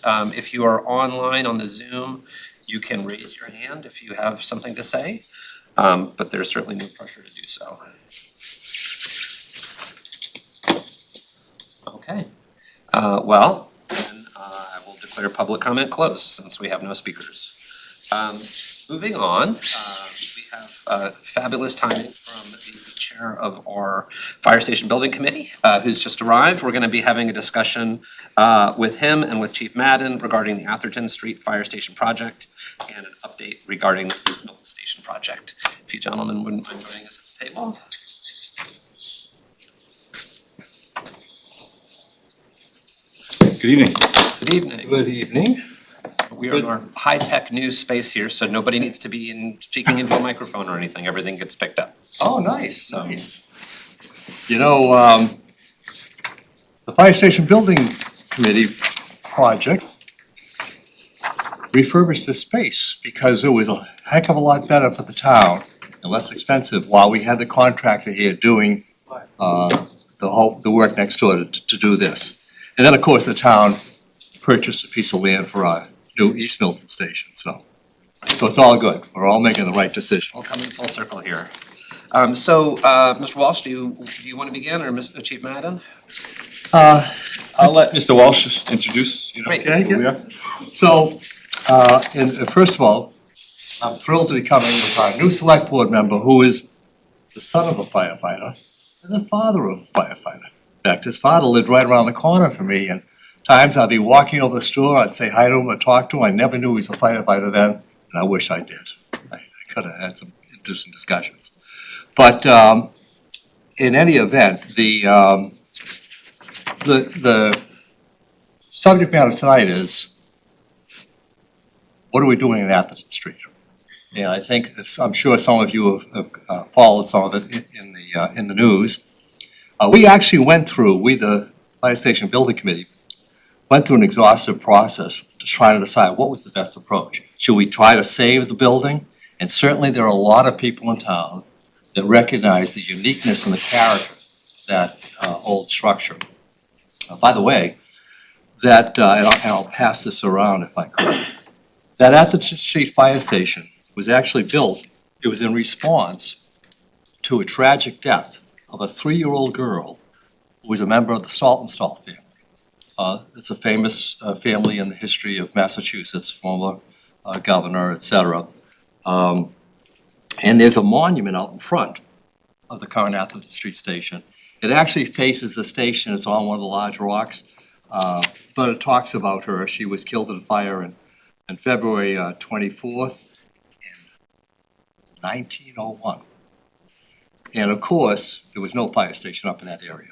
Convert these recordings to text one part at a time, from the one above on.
If you are online on the Zoom, you can raise your hand if you have something to say, but there's certainly no pressure to do so. Okay. Well, then I will declare public comment closed since we have no speakers. Moving on, we have fabulous timing from the chair of our Fire Station Building Committee, who's just arrived. We're going to be having a discussion with him and with Chief Madden regarding the Atherton Street Fire Station project and an update regarding the Milton Station project. If you gentlemen wouldn't mind joining us at the table. Good evening. Good evening. Good evening. We are in our high-tech news space here, so nobody needs to be speaking into a microphone or anything. Everything gets picked up. Oh, nice, So- nice. You know, the Fire Station Building Committee project refurbished the space because it was a heck of a lot better for the town and less expensive while we had the contractor here doing the work next door to do this. And then, of course, the town purchased a piece of land for our new East Milton station, so it's all good. We're all making the right We'll decisions. come in full circle here. Mr. Walsh, do you want to begin, or Mr. Chief Madden? I'll let Mr. Walsh introduce, Great. who we are. So, first of all, I'm thrilled to be coming with our new select board member, who is the son of a firefighter and the father of a firefighter. In fact, his father lived right around the corner from me, and times I'd be walking over the store, I'd say hi to him or talk to him. I never knew he was a firefighter then, and I wish I did. I could have had some interesting discussions. But in any event, the subject matter tonight is, what are we doing in Atherton Street? And I think, I'm sure some of you have followed some of it in the news. We actually went through, the Fire Station Building Committee, went through an exhaustive process to try to decide what was the best approach. Should we try to save the building? And certainly there are a lot of people in town that recognize the uniqueness and the character of that old structure. By the way, and I'll pass this around if I could, that Atherton Street Fire Station was actually built, it was in response to a tragic death of a 3-year-old girl who was a member of the Saltonstall family. It's a famous family in the history of Massachusetts, former governor, etc. And there's a monument out in front of the current Atherton Street station. It actually faces the station, it's on one of the large rocks, but it talks about her. She was killed in a fire on February 24th in 1901. And of course, there was no fire station up in that area.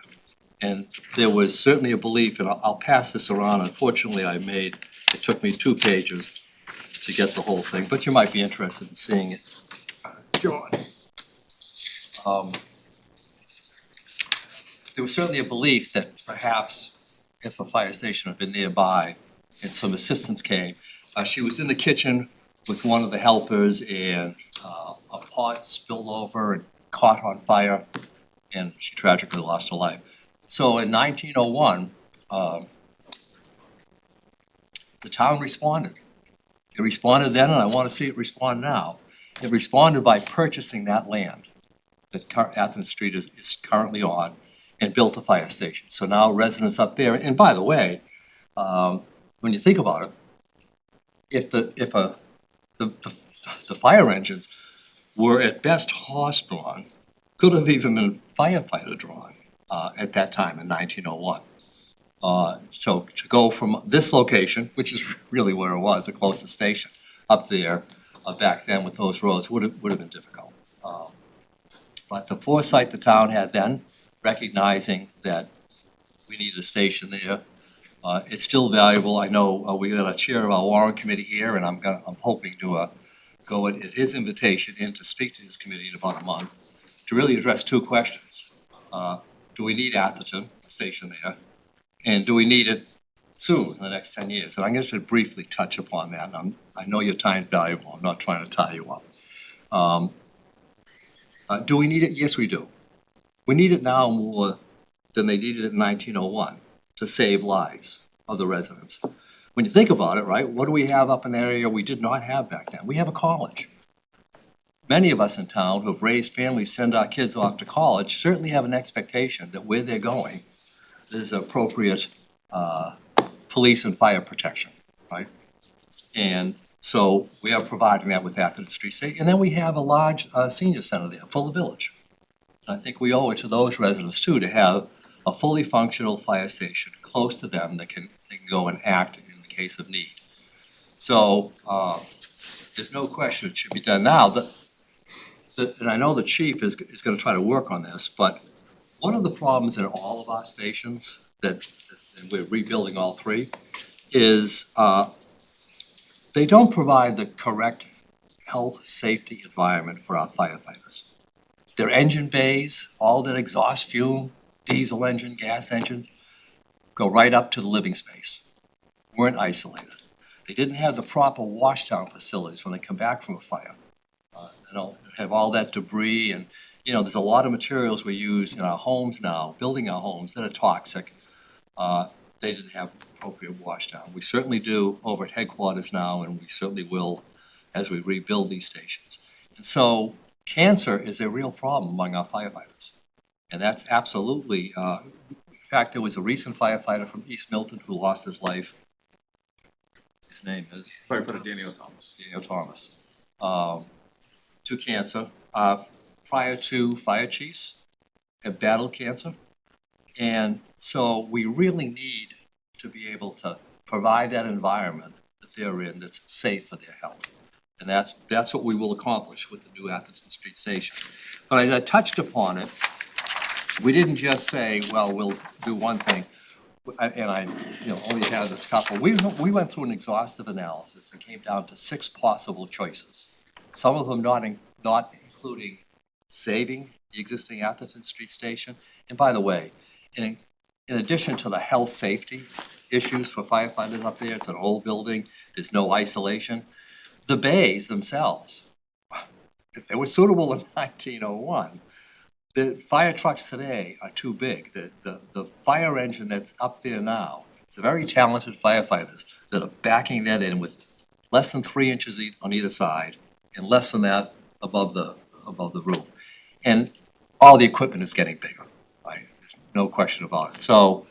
And there was certainly a belief, and I'll pass this around, unfortunately it took me 2 pages to get the whole thing, but you might be interested in seeing it. John. There was certainly a belief that perhaps if a fire station had been nearby and some assistance came, she was in the kitchen with one of the helpers and a pot spilled over and caught on fire, and she tragically lost her life. So in 1901, the town responded. It responded then, and I want to see it respond now. It responded by purchasing that land that Atherton Street is currently on and built a fire station. So now residents up there, and by the way, when you think about it, if the fire engines were at best horse-drawn, could have even been firefighter-drawn at that time in 1901. So to go from this location, which is really where it was, the closest station, up there back then with those roads would have been difficult. But the foresight the town had then, recognizing that we needed a station there, it's still valuable. I know we got a chair of our warrant committee here, and I'm hoping to go at his invitation in to speak to his committee in about a month to really address 2 questions. Do we need Atherton, a station there? And do we need it soon, in the next 10 years? And I'm going to briefly touch upon that. And I know your time's valuable. I'm not trying to tie you up. Do we need it? Yes, we do. We need it now more than they needed it in 1901 to save lives of the residents. when you think about it, right, what do we have up in that area we did not have back then? We have a college. Many of us in town who have raised families, send our kids off to college, certainly have an expectation that where they're going, there's appropriate police and fire protection, right? And so we are providing that with Athens Street State. And then we have a large senior center there, Fuller Village. I think we owe it to those residents too to have a fully functional fire station close to them that they can go and act in the case of need. So there's no question it should be done now. And I know the chief is going to try to work on this, but one of the problems in all of our stations and we're rebuilding all three, is they don't provide the correct health, safety environment for our firefighters. Their engine bays, all that exhaust fume, diesel engine, gas engines, go right up to the living space. Weren't isolated. They didn't have the proper washdown facilities when they come back from a fire. They don't have all that debris and, there's a lot of materials we use in our homes now, building our homes, that are toxic. They didn't have appropriate washdown. We certainly do over at headquarters now, and we certainly will as we rebuild these stations. And so cancer is a real problem among our firefighters. And that's absolutely, in fact, there was a recent firefighter from East Milton who lost his life. His name is? Firefighter Daniel Thomas. Daniel Thomas. To cancer. Prior to fire chiefs have battled cancer. And so we really need to be able to provide that environment that they're in that's safe for their health. And that's what we will accomplish with the new Athens Street Station. But as I touched upon it, we didn't just say, well, we'll do one thing. And I only had this couple. We went through an exhaustive analysis and came down to 6 possible choices. Some of them not including saving the existing Atherton Street Station. And by the way, in addition to the health safety issues for firefighters up there, it's an old building, there's no isolation. The bays themselves, if they were suitable in 1901, the fire trucks today are too big. The fire engine that's up there now, it's very talented firefighters that are backing that in with less than 3 inches on either side and less than that above the roof. And all the equipment is getting bigger, right? There's no question about it. So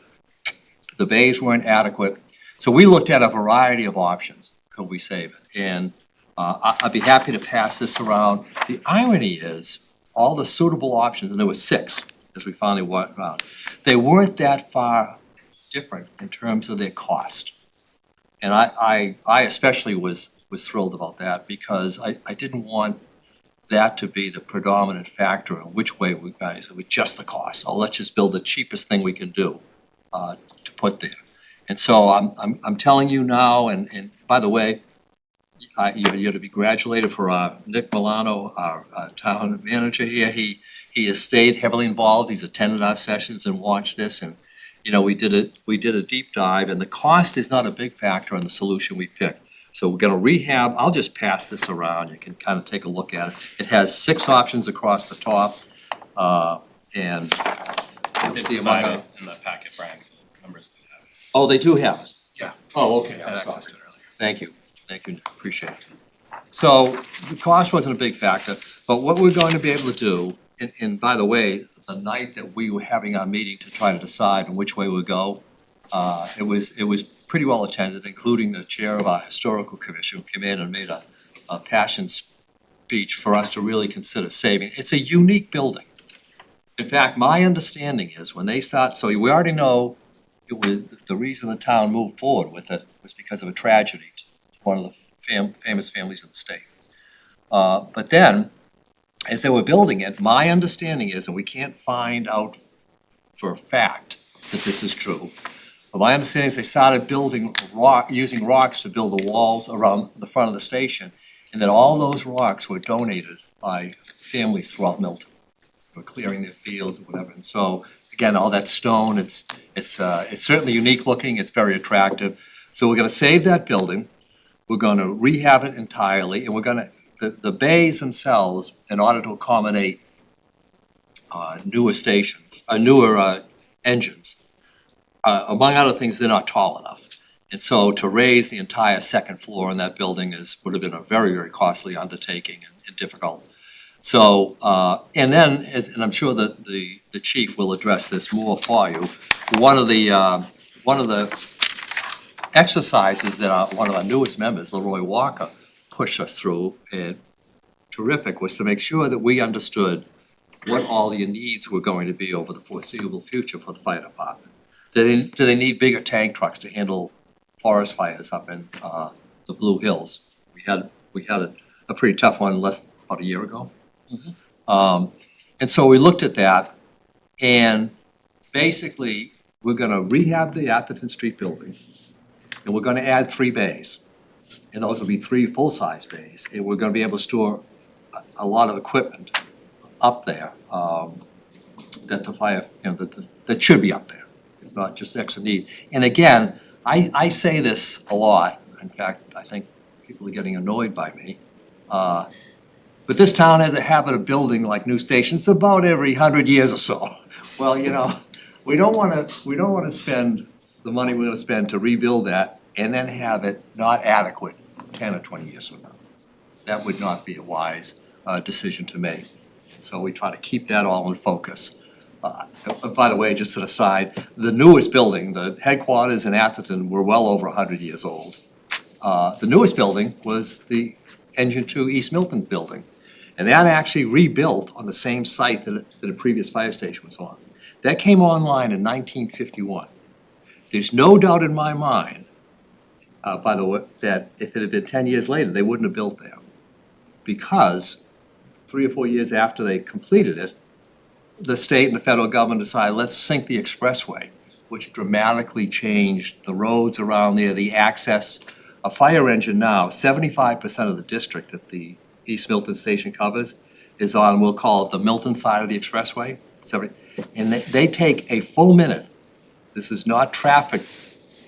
the bays weren't adequate. So we looked at a variety of options. Could we save it? And I'd be happy to pass this around. The irony is all the suitable options, and there were 6 as we finally went around, they weren't that far different in terms of their cost. And I especially was thrilled about that because I didn't want that to be the predominant factor in which way we guys, it was just the cost. So let's just build the cheapest thing we can do to put there. And so I'm telling you now, and by the way, you're to be congratulated for Nick Milano, our town manager here. He has stayed heavily involved. He's attended our sessions and watched this. And we did a deep dive, and the cost is not a big factor in the solution we picked. So we're going to rehab. I'll just pass this around. You can kind of take a look at it. It has 6 options across the top, and They see provide among it in the packet, Brian, so members do have it. Oh, they do have it. Yeah. Oh, okay. I I'm had sorry. access to it earlier. Thank you. Thank you, appreciate it. So the cost wasn't a big factor, but what we're going to be able to do, and by the way, the night that we were having our meeting to try to decide on which way we go, it was pretty well attended, including the chair of our historical commission who came in and made a passion speech for us to really consider saving. It's a unique building. In fact, my understanding is when they start, so we already know it was, the reason the town moved forward with it was because of a tragedy, one of the famous families in the state. But then, as they were building it, my understanding is, and we can't find out for a fact that this is true, but my understanding is they started building using rocks to build the walls around the front of the station, and that all those rocks were donated by families throughout Milton for clearing their fields or whatever. And so, again, all that stone, it's certainly unique looking, it's very attractive. So we're gonna save that building, we're gonna rehab it entirely, and we're gonna, the bays themselves, in order to accommodate newer stations, newer engines, among other things, they're not tall enough. And so to raise the entire second floor in that building would have been a very, very costly undertaking and difficult. So, and then, and I'm sure that the chief will address this more for you, one of the exercises that one of our newest members, Leroy Walker, pushed us through, and terrific, was to make sure that we understood what all the needs were going to be over the foreseeable future for the fire department. Do they need bigger tank trucks to handle forest fires up in the Blue Hills? We had a pretty tough one about a year ago. And so we looked at that, and basically, we're gonna rehab the Atherton Street building, and we're gonna add 3 bays. And those will be 3 full-size bays, and we're gonna be able to store a lot of equipment up there, that the fire, that should be up there. It's not just extra need. And again, I say this a lot. In fact, I think people are getting annoyed by me. But this town has a habit of building like new stations about every 100 years or so. Well, we don't wanna spend the money we're gonna spend to rebuild that and then have it not adequate 10 or 20 years from now. That would not be a wise decision to make. So we try to keep that all in focus. By the way, just to the side, the newest building, the headquarters in Atherton, were well over 100 years old. The newest building was the Engine 2 East Milton building. And that actually rebuilt on the same site that a previous fire station was on. That came online in 1951. There's no doubt in my mind, by the way, that if it had been 10 years later, they wouldn't have built there. Because 3 or 4 years after they completed it, the state and the federal government decided, let's sink the expressway, which dramatically changed the roads around there, the access. A fire engine now, 75% of the district that the East Milton station covers is on, we'll call it the Milton side of the expressway. And they take a full minute, this is not traffic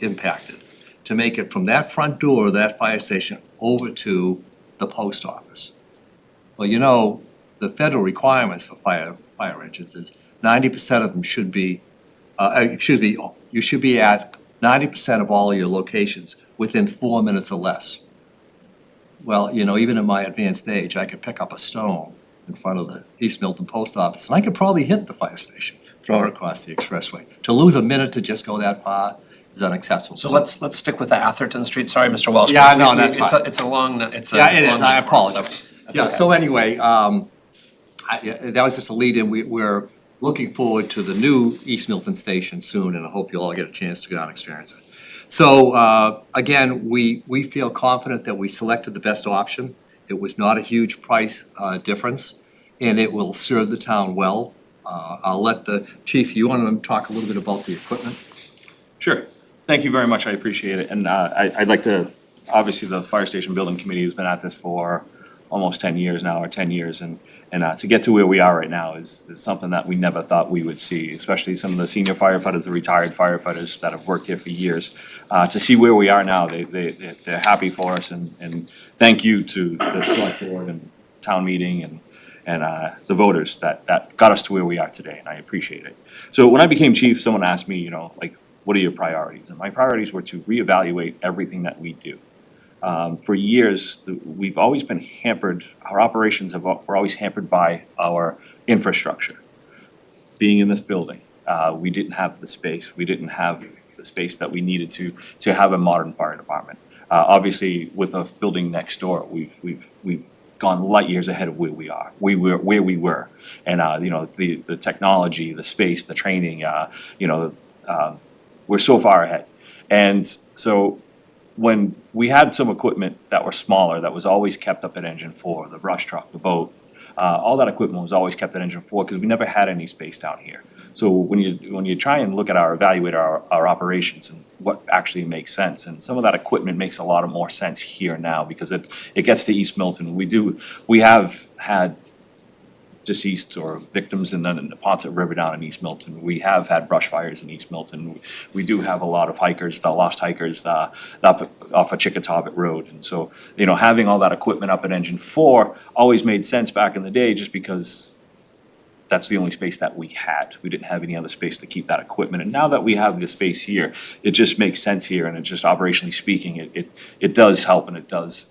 impacted, to make it from that front door of that fire station over to the post office. Well, the federal requirements for fire engines is 90% of them should be, you should be at 90% of all of your locations within 4 minutes or less. Well, even at my advanced age, I could pick up a stone in front of the East Milton post office, and I could probably hit the fire station, throw it across the expressway. To lose a minute to just go that far is unacceptable. So let's stick with the Atherton Street. Sorry, Mr. Welsh. Yeah, no, that's fine. It's a long, it's a. Yeah, it is, long I form, apologize. so that's Yeah, okay. so anyway, that was just a lead-in. We're looking forward to the new East Milton station soon, and I hope you'll all get a chance to go down and experience it. So, again, we feel confident that we selected the best option. It was not a huge price difference, and it will serve the town well. I'll let the chief, you want to talk a little bit about the equipment? Sure. Thank you very much. I appreciate it. And I'd like to, obviously, the Fire Station Building Committee has been at this for almost 10 years now, or 10 years. And to get to where we are right now is something that we never thought we would see, especially some of the senior firefighters, the retired firefighters that have worked here for years. To see where we are now, they're happy for us. And thank you to the select board and town meeting and the voters that got us to where we are today, and I appreciate it. So when I became chief, someone asked me, what are your priorities? And my priorities were to reevaluate everything that we do. For years, we've always been hampered, our operations were always hampered by our infrastructure. Being in this building, we didn't have the space. We didn't have the space that we needed to have a modern fire department. Obviously, with the building next door, we've gone light years ahead of where we are. Where we were. And, the technology, the space, the training, we're so far ahead. And so when we had some equipment that were smaller, that was always kept up at Engine 4, the brush truck, the boat, all that equipment was always kept at Engine 4 because we never had any space down here. So when you try and look at evaluate our operations and what actually makes sense, and some of that equipment makes a lot of more sense here now because it gets to East Milton. We have had deceased or victims in the Ponset River down in East Milton. We have had brush fires in East Milton. We do have a lot of hikers, the lost hikers up off of Chickatawbit Road. And so, having all that equipment up at Engine 4 always made sense back in the day just because that's the only space that we had. We didn't have any other space to keep that equipment. And now that we have the space here, it just makes sense here, and it just operationally speaking, it does help, and it does,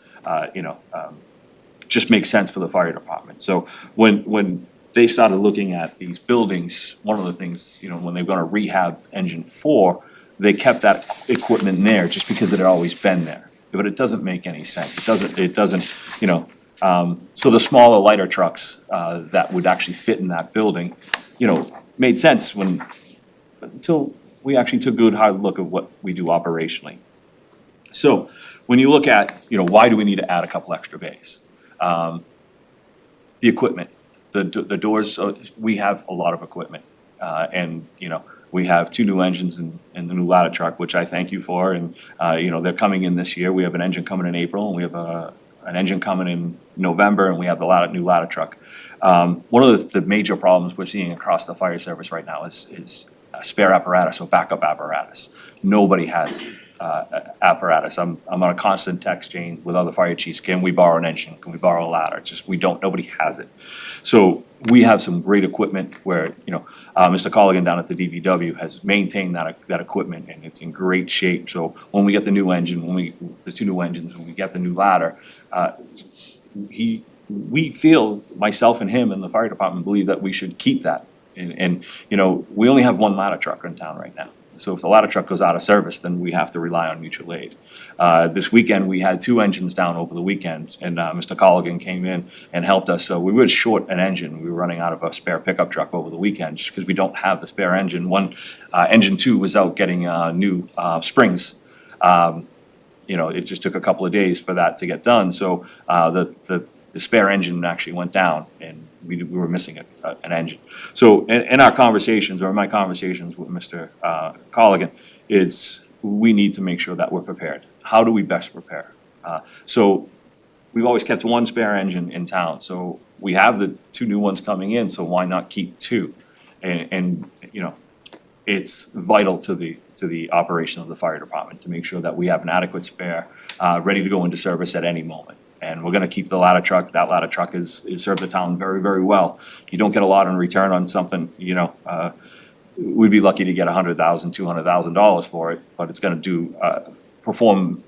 just makes sense for the fire department. So when they started looking at these buildings, one of the things, when they were gonna rehab engine 4, they kept that equipment there just because it had always been there. But it doesn't make any sense. It doesn't, so the smaller, lighter trucks that would actually fit in that building, made sense until we actually took a good hard look at what we do operationally. So when you look at, why do we need to add a couple extra bays? The equipment, the doors, we have a lot of equipment. And, we have 2 new engines in the new ladder truck, which I thank you for, and, they're coming in this year. We have an engine coming in April, and we have an engine coming in November, and we have the new ladder truck. One of the major problems we're seeing across the fire service right now is spare apparatus or backup apparatus. Nobody has apparatus. I'm on a constant text chain with other fire chiefs. Can we borrow an engine? Can we borrow a ladder? Nobody has it. So we have some great equipment where, Mr. Colligan down at the DVW has maintained that equipment, and it's in great shape. So when we get the new engine, the 2 new engines, when we get the new ladder, we feel, myself and him and the fire department believe that we should keep that. And we only have 1 ladder truck in town right now. So if the ladder truck goes out of service, then we have to rely on mutual aid. This weekend, we had 2 engines down over the weekend, and Mr. Colligan came in and helped us. So we were short an engine. We were running out of a spare pickup truck over the weekend just because we don't have the spare engine. Engine 2 was out getting new springs. It just took a couple of days for that to get done. So the spare engine actually went down, and we were missing an engine. So in our conversations, or in my conversations with Mr. Colligan, is we need to make sure that we're prepared. How do we best prepare? So we've always kept 1 spare engine in town. So we have the 2 new ones coming in, so why not keep 2? And it's vital to the operation of the fire department to make sure that we have an adequate spare ready to go into service at any moment. And we're gonna keep the ladder truck. That ladder truck is served the town very, very well. You don't get a lot in return on something, we'd be lucky to get $100,000, $200,000 for it, but it's gonna perform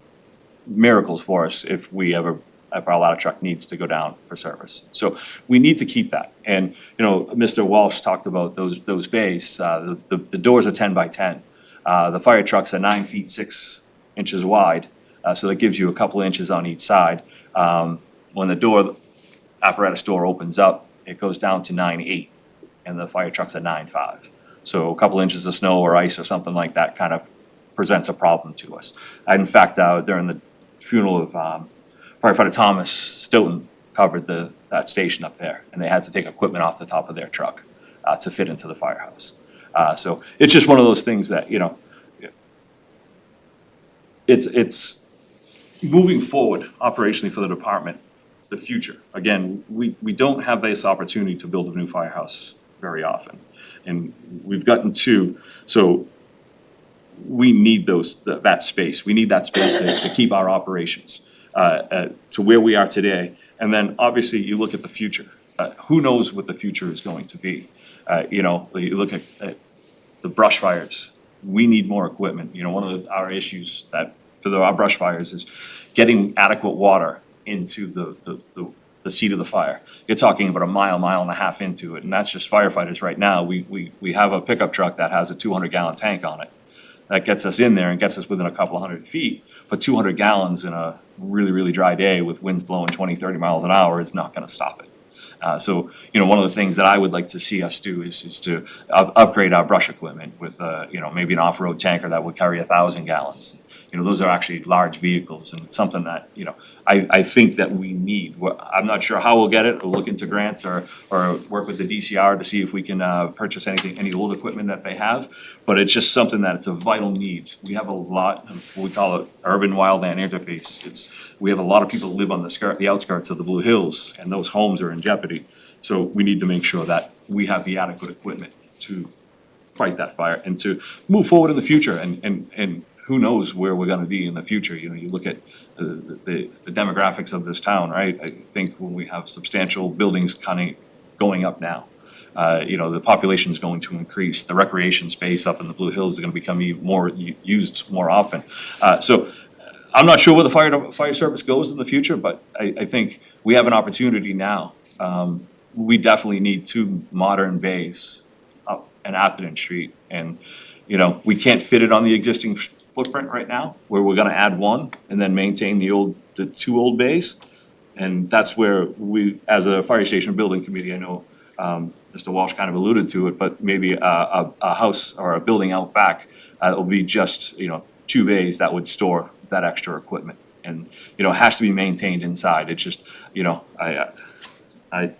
miracles for us if our ladder truck needs to go down for service. So we need to keep that. And, Mr. Walsh talked about those bays. The doors are 10 by 10. The fire trucks are 9 feet 6 inches wide, so that gives you a couple inches on each side. When the apparatus door opens up, it goes down to 9.8, and the fire truck's at 9.5. So a couple inches of snow or ice or something like that kind of presents a problem to us. In fact, during the funeral of firefighter Thomas Stoughton, covered that station up there, and they had to take equipment off the top of their truck to fit into the firehouse. So it's just one of those things that, it's moving forward operationally for the department, the future. Again, we don't have this opportunity to build a new firehouse very often. And we've gotten 2, so we need that space. We need that space to keep our operations to where we are today. And then obviously you look at the future. Who knows what the future is going to be? You look at the brush fires. We need more equipment. One of our issues for our brush fires is getting adequate water into the seat of the fire. You're talking about a mile and a half into it, and that's just firefighters right now. We have a pickup truck that has a 200-gallon tank on it. That gets us in there and gets us within a couple hundred feet, but 200 gallons in a really, really dry day with winds blowing 20, 30 miles an hour is not gonna stop it. So, one of the things that I would like to see us do is to upgrade our brush equipment with, maybe an off-road tanker that would carry 1,000 gallons. Those are actually large vehicles, and it's something that, I think that we need. I'm not sure how we'll get it. We'll look into grants or work with the DCR to see if we can purchase any old equipment that they have. But it's just something that it's a vital need. We have a lot of what we call it urban wildland interface. We have a lot of people who live on the outskirts of the Blue Hills, and those homes are in jeopardy. So we need to make sure that we have the adequate equipment to fight that fire and to move forward in the future. And who knows where we're gonna be in the future. You look at the demographics of this town, right? I think when we have substantial buildings kind of going up now, the population is going to increase. The recreation space up in the Blue Hills is gonna become even more used more often. So I'm not sure where the fire service goes in the future, but I think we have an opportunity now. We definitely need two modern bays up in Atherton Street. And, we can't fit it on the existing footprint right now, where we're gonna add one and then maintain the two old bays. And that's where we, as a fire station building committee, I know, Mr. Walsh kind of alluded to it, but maybe a house or a building out back, will be just, two bays that would store that extra equipment. And, it has to be maintained inside. It's just, I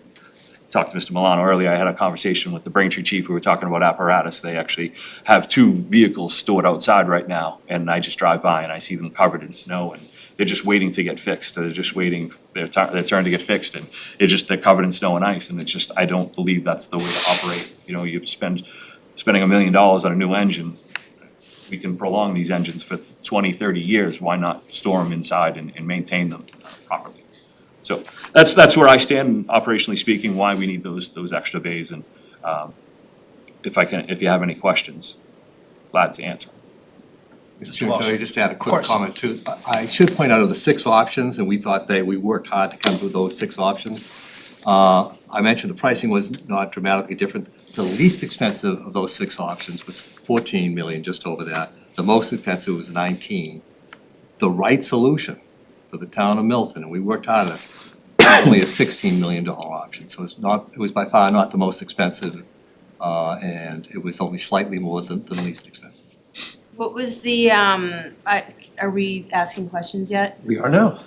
talked to Mr. Milano earlier. I had a conversation with the Braintree chief. We were talking about apparatus. They actually have two vehicles stored outside right now. And I just drive by and I see them covered in snow and they're just waiting to get fixed. They're just waiting their turn to get fixed. And they're covered in snow and ice. And it's just, I don't believe that's the way to operate. You spending $1 million on a new engine. We can prolong these engines for 20, 30 years. Why not store them inside and maintain them properly? So that's where I stand, operationally speaking, why we need those extra bays. And if you have any questions, glad to answer. Mr. Chairman, can I just add a quick comment too? I should point out of the 6 options, and we thought we worked hard to come to those 6 options. I mentioned the pricing was not dramatically different. The least expensive of those 6 options was 14 million, just over that. The most expensive was 19. The right solution for the town of Milton, and we worked hard on it, was only a $16 million option. So it was by far not the most expensive, and it was only slightly more than the least expensive. What was the, are we asking questions yet? We are now.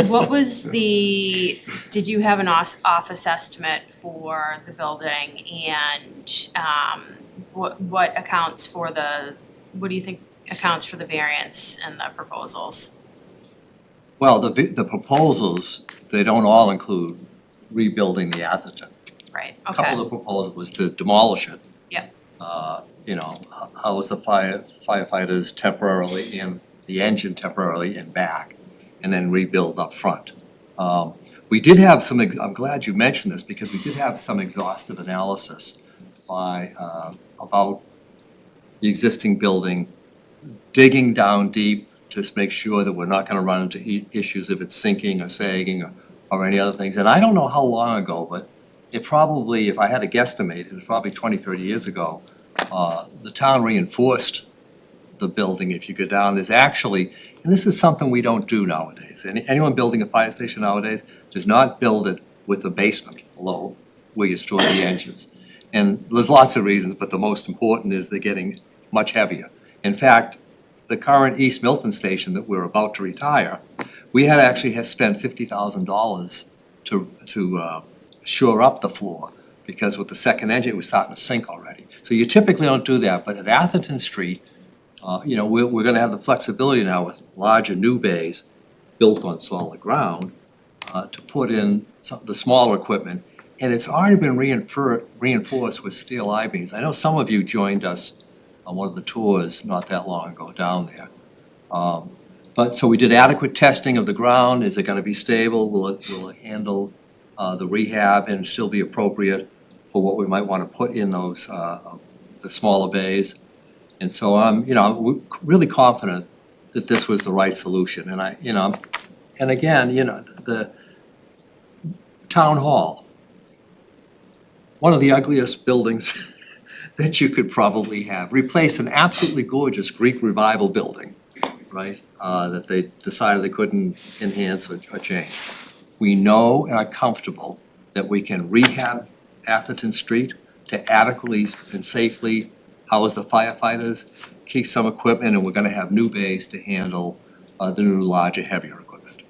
What was did you have an office estimate for the building and what accounts for what do you think accounts for the variance and the proposals? Well, the proposals, they don't all include rebuilding the Atherton. Right, A okay. couple of the proposals was to demolish it. Yep. House the firefighters temporarily and the engine temporarily and back, and then rebuild up front. We did have some, I'm glad you mentioned this, because we did have some exhaustive analysis about the existing digging down deep to make sure that we're not gonna run into issues if it's sinking or sagging or any other things. And I don't know how long ago, but it probably, if I had to guesstimate, it was probably 20, 30 years ago, the town reinforced the building. If you go down, there's actually, and this is something we don't do nowadays. Anyone building a fire station nowadays does not build it with a basement below where you store the engines. And there's lots of reasons, but the most important is they're getting much heavier. In fact, the current East Milton station that we're about to retire, we had spent $50,000 to shore up the floor, because with the second engine, it was starting to sink already. So you typically don't do that, but at Atherton Street, we're gonna have the flexibility now with larger new bays built on solid ground, to put in the smaller equipment. And it's already been reinforced with steel I-beams. I know some of you joined us on one of the tours not that long ago down there. But so we did adequate testing of the ground. Is it gonna be stable? Will it handle the rehab and still be appropriate for what we might want to put in those the smaller bays? And so I'm really confident that this was the right solution. And and again, the town hall, one of the ugliest buildings that you could probably have, replaced an absolutely gorgeous Greek revival building, right? That they decided they couldn't enhance or change. We know and are comfortable that we can rehab Atherton Street to adequately and safely house the firefighters, keep some equipment, and we're gonna have new bays to handle the new, larger, heavier equipment.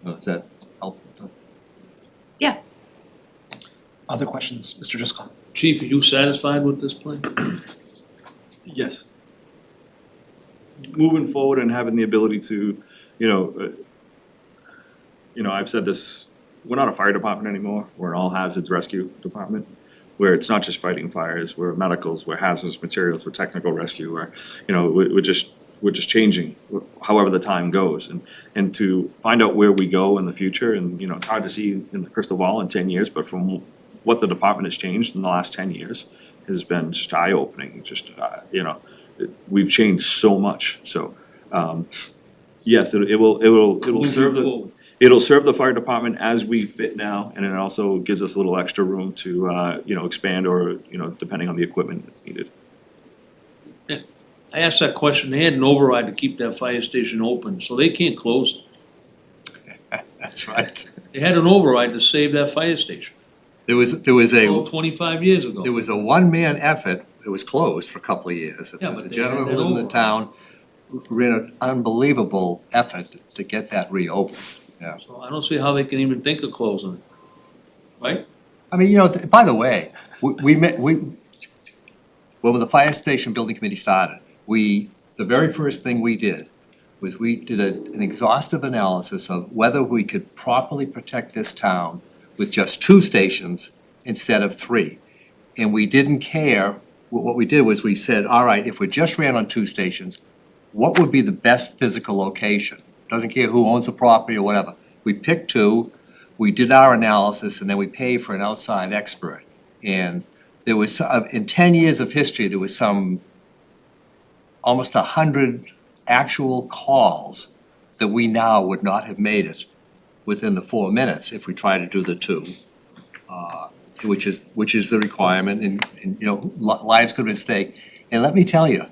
Does that help? Yeah. Other questions, Mr. Driscoll? Chief, are you satisfied with this plan? Yes. Moving forward and having the ability to, I've said this, we're not a fire department anymore. We're an all hazards rescue department, where it's not just fighting fires, we're medicals, we're hazardous materials, we're technical rescue, we're just changing however the time goes. And to find out where we go in the future, and, it's hard to see in the crystal ball in 10 years, but from what the department has changed in the last 10 years has been just eye-opening, just, we've changed so much, so, yes, it'll serve the, forward. it'll serve the fire department as we fit now, and it also gives us a little extra room to, expand or, depending on the equipment that's needed. I asked that question, they had an override to keep that fire station open, so they can't close it. That's right. They had an override to save that fire station, There was a, 25 years ago. there was a one-man effort, it was closed for a couple of years. Yeah, There was a but they had gentleman that who lived in the override. town, who ran an unbelievable effort to get that reopened, yeah. So I don't see how they can even think of closing it, right? I mean, by the way, when the fire station building committee started, the very first thing we did was we did an exhaustive analysis of whether we could properly protect this town with just 2 stations instead of 3. And we didn't care, what we did was we said, all right, if we just ran on 2 stations, what would be the best physical location? Doesn't care who owns the property or whatever. We picked 2, we did our analysis, and then we paid for an outside expert. And there was, in 10 years of history, there was almost 100 actual calls that we now would not have made it within the 4 minutes if we tried to do the 2. Which is the requirement, and lives could have been staked. And let me tell you,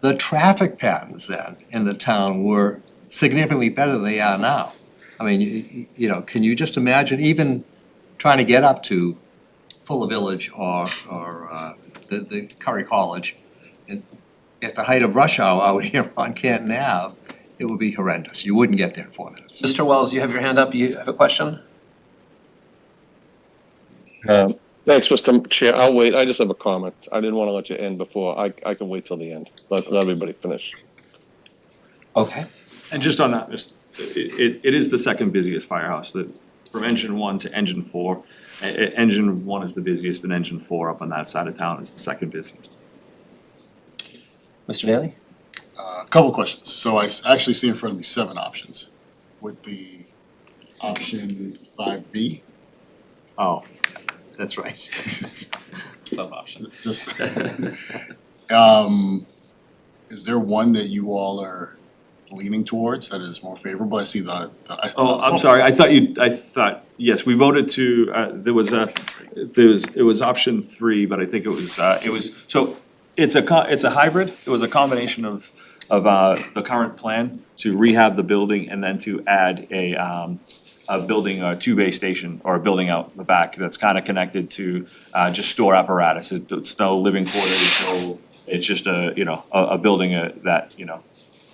the traffic patterns then in the town were significantly better than they are now. I mean, can you just imagine even trying to get up to Fuller Village or the Curry College, and at the height of rush hour out here on Canton Ave, it would be horrendous. You wouldn't get there in 4 minutes. Mr. Wells, you have your hand up, you have a question? Thanks, Mr. Chair. I'll wait. I just have a comment. I didn't want to let you end before. I can wait till the end. Let everybody finish. Okay. And just on that, it is the second busiest firehouse, from engine 1 to engine 4. Engine 1 is the busiest, and engine 4 up on that side of town is the second busiest. Mr. Daly? A couple of questions. So I actually see in front of me 7 options with the option 5B. Oh, that's right. Sub option. Just, is there one that you all are leaning towards that is more favorable? I see Oh, I'm sorry, I thought, yes, we voted to, it was option 3, but I think so it's a hybrid. It was a combination of the current plan to rehab the building and then to add a building, a 2-bay station or a building out the back that's kind of connected to just store apparatus. It's no living quarters, it's just a building that,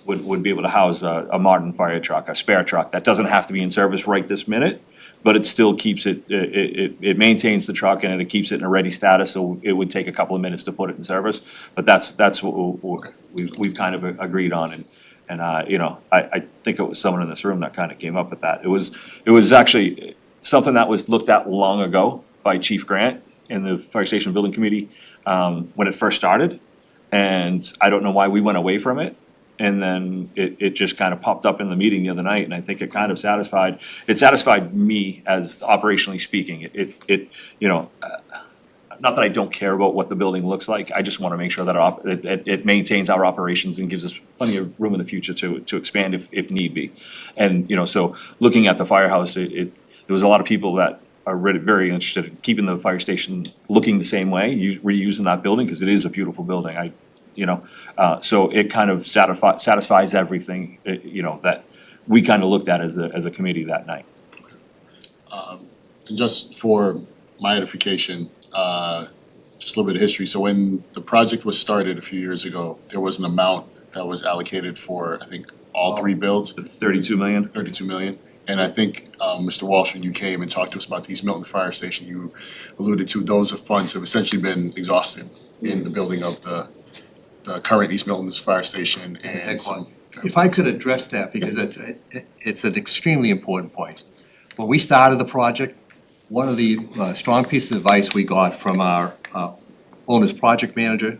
would be able to house a modern fire truck, a spare truck that doesn't have to be in service right this minute, but it still keeps it maintains the truck and it keeps it in a ready status, so it would take a couple of minutes to put it in service. But that's what we've kind of agreed on, and I think it was someone in this room that kind of came up with that. It was actually something that was looked at long ago by Chief Grant in the Fire Station Building Committee when it first started, and I don't know why we went away from it. And then it just kind of popped up in the meeting the other night, and I think it kind of satisfied me as operationally speaking. Not that I don't care about what the building looks like, I just want to make sure that it maintains our operations and gives us plenty of room in the future to expand if need be. And, so looking at the firehouse, there was a lot of people that are really very interested in keeping the fire station looking the same way, reusing that building, because it is a beautiful building. So it kind of satisfies everything, that we kind of looked at as a committee that night. And just for my edification, just a little bit of history. So when the project was started a few years ago, there was an amount that was allocated for, I think, all 3 builds, 32 million? 32 million. And I think, Mr. Walsh, when you came and talked to us about the East Milton Fire Station, you alluded to those funds have essentially been exhausted in the building of the current East Milton's fire station and some. If I could address that, because it's an extremely important point. When we started the project, one of the strong pieces of advice we got from our owner's project manager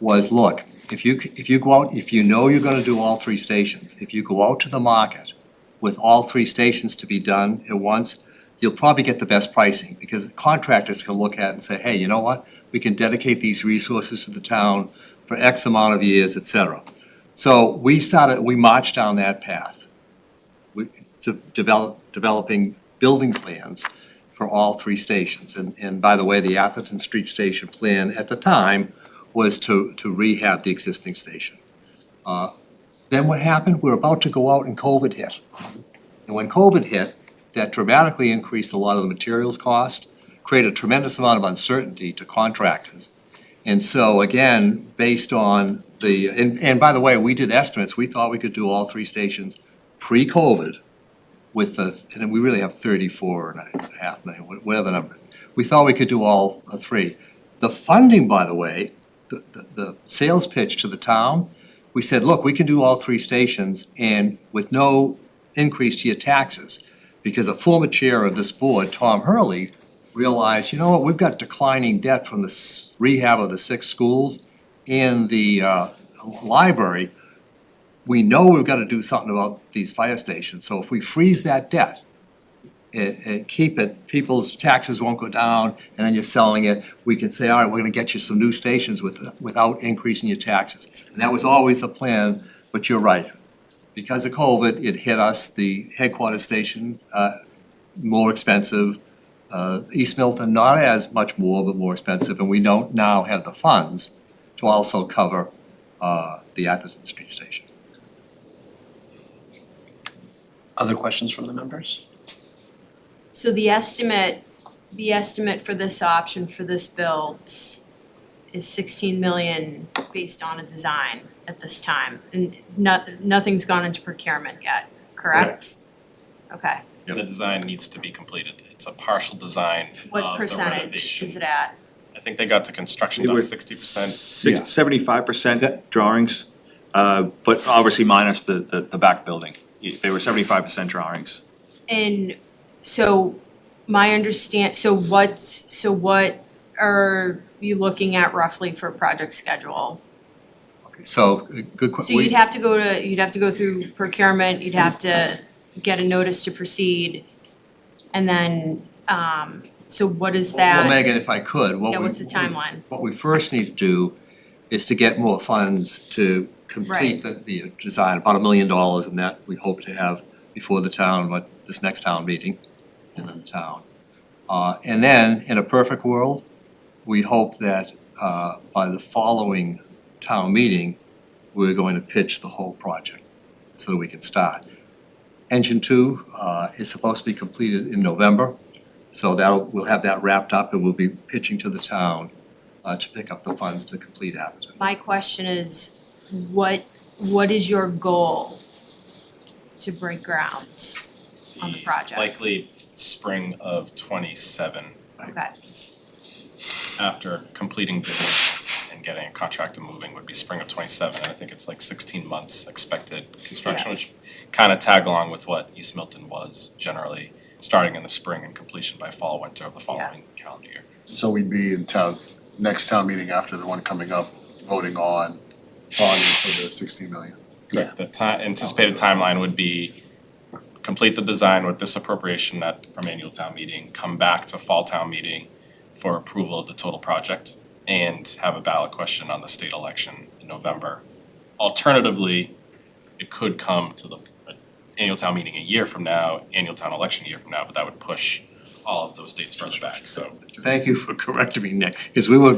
was, look, if you go out, if you know you're gonna do all 3 stations, if you go out to the market with all 3 stations to be done at once, you'll probably get the best pricing, because contractors can look at it and say, hey, you know what? We can dedicate these resources to the town for X amount of years, et cetera. So we marched down that path. To developing building plans for all three stations. And by the way, the Atherton Street Station plan at the time was to rehab the existing station. Then what happened? We were about to go out and COVID hit. And when COVID hit, that dramatically increased a lot of the materials cost, created a tremendous amount of uncertainty to contractors. And so again, based on and by the way, we did estimates, we thought we could do all three stations pre-COVID with and we really have 34.5 million, whatever the number is. We thought we could do all three. The funding, by the way, the sales pitch to the town, we said, look, we can do all three stations and with no increase to your taxes. Because a former chair of this board, Tom Hurley, realized, you know what, we've got declining debt from the rehab of the 6 schools and the library. We know we've got to do something about these fire stations. So if we freeze that debt and keep it, people's taxes won't go down, and then you're selling it, we can say, all right, we're gonna get you some new stations without increasing your taxes. And that was always the plan, but you're right. Because of COVID, it hit us, the headquarters station, more expensive. East Milton, not as much more, but more expensive, and we don't now have the funds to also cover the Atherton Street Station. Other questions from the members? So the estimate for this option, for this build is 16 million based on a design at this time. And nothing's gone into procurement yet, correct? Okay. The design needs to be completed. It's a partial design What of the percentage renovation. is it at? I think they got to construction They about were 60%. 75% drawings, but obviously minus the back building. They were 75% drawings. And so what are you looking at roughly for project schedule? Okay, so, good So question. you'd have to go through procurement, you'd have to get a notice to proceed, and then, so what is that? Well, Megan, if I could, What's the timeline? What we first need to do is to get more funds to complete the design, about $1 million, and that we hope to have before the town, but this next town meeting in the town. And then, in a perfect world, we hope that by the following town meeting, we're going to pitch the whole project so that we can start. Engine 2 is supposed to be completed in November, so we'll have that wrapped up and we'll be pitching to the town to pick up the funds to complete Atherton. My question is, what is your goal to break ground on the project? Likely spring of '27, Okay, after completing bidding and getting a contractor moving would be spring of '27. And I think it's like 16 months expected construction, which kind of tag along with what East Milton was generally, starting in the spring and completion by fall, winter of the following calendar year. So we'd be in next town meeting after the one coming up, voting on bonding for the 16 million. Correct. The anticipated timeline would be complete the design with this appropriation from annual town meeting, come back to fall town meeting for approval of the total project, and have a ballot question on the state election in November. Alternatively, it could come to the annual town meeting a year from now, annual town election a year from now, but that would push all of those dates further back, so. Thank you for correcting me, Nick, because we were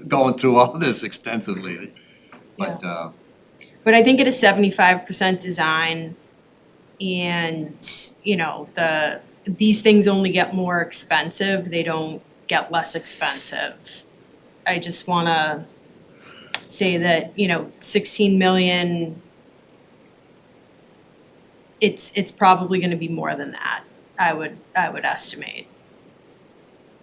going through all this extensively. But, but I think at a 75% design, and, you know, these things only get more expensive, they don't get less expensive. I just wanna say that, 16 million, it's probably gonna be more than that, I would estimate.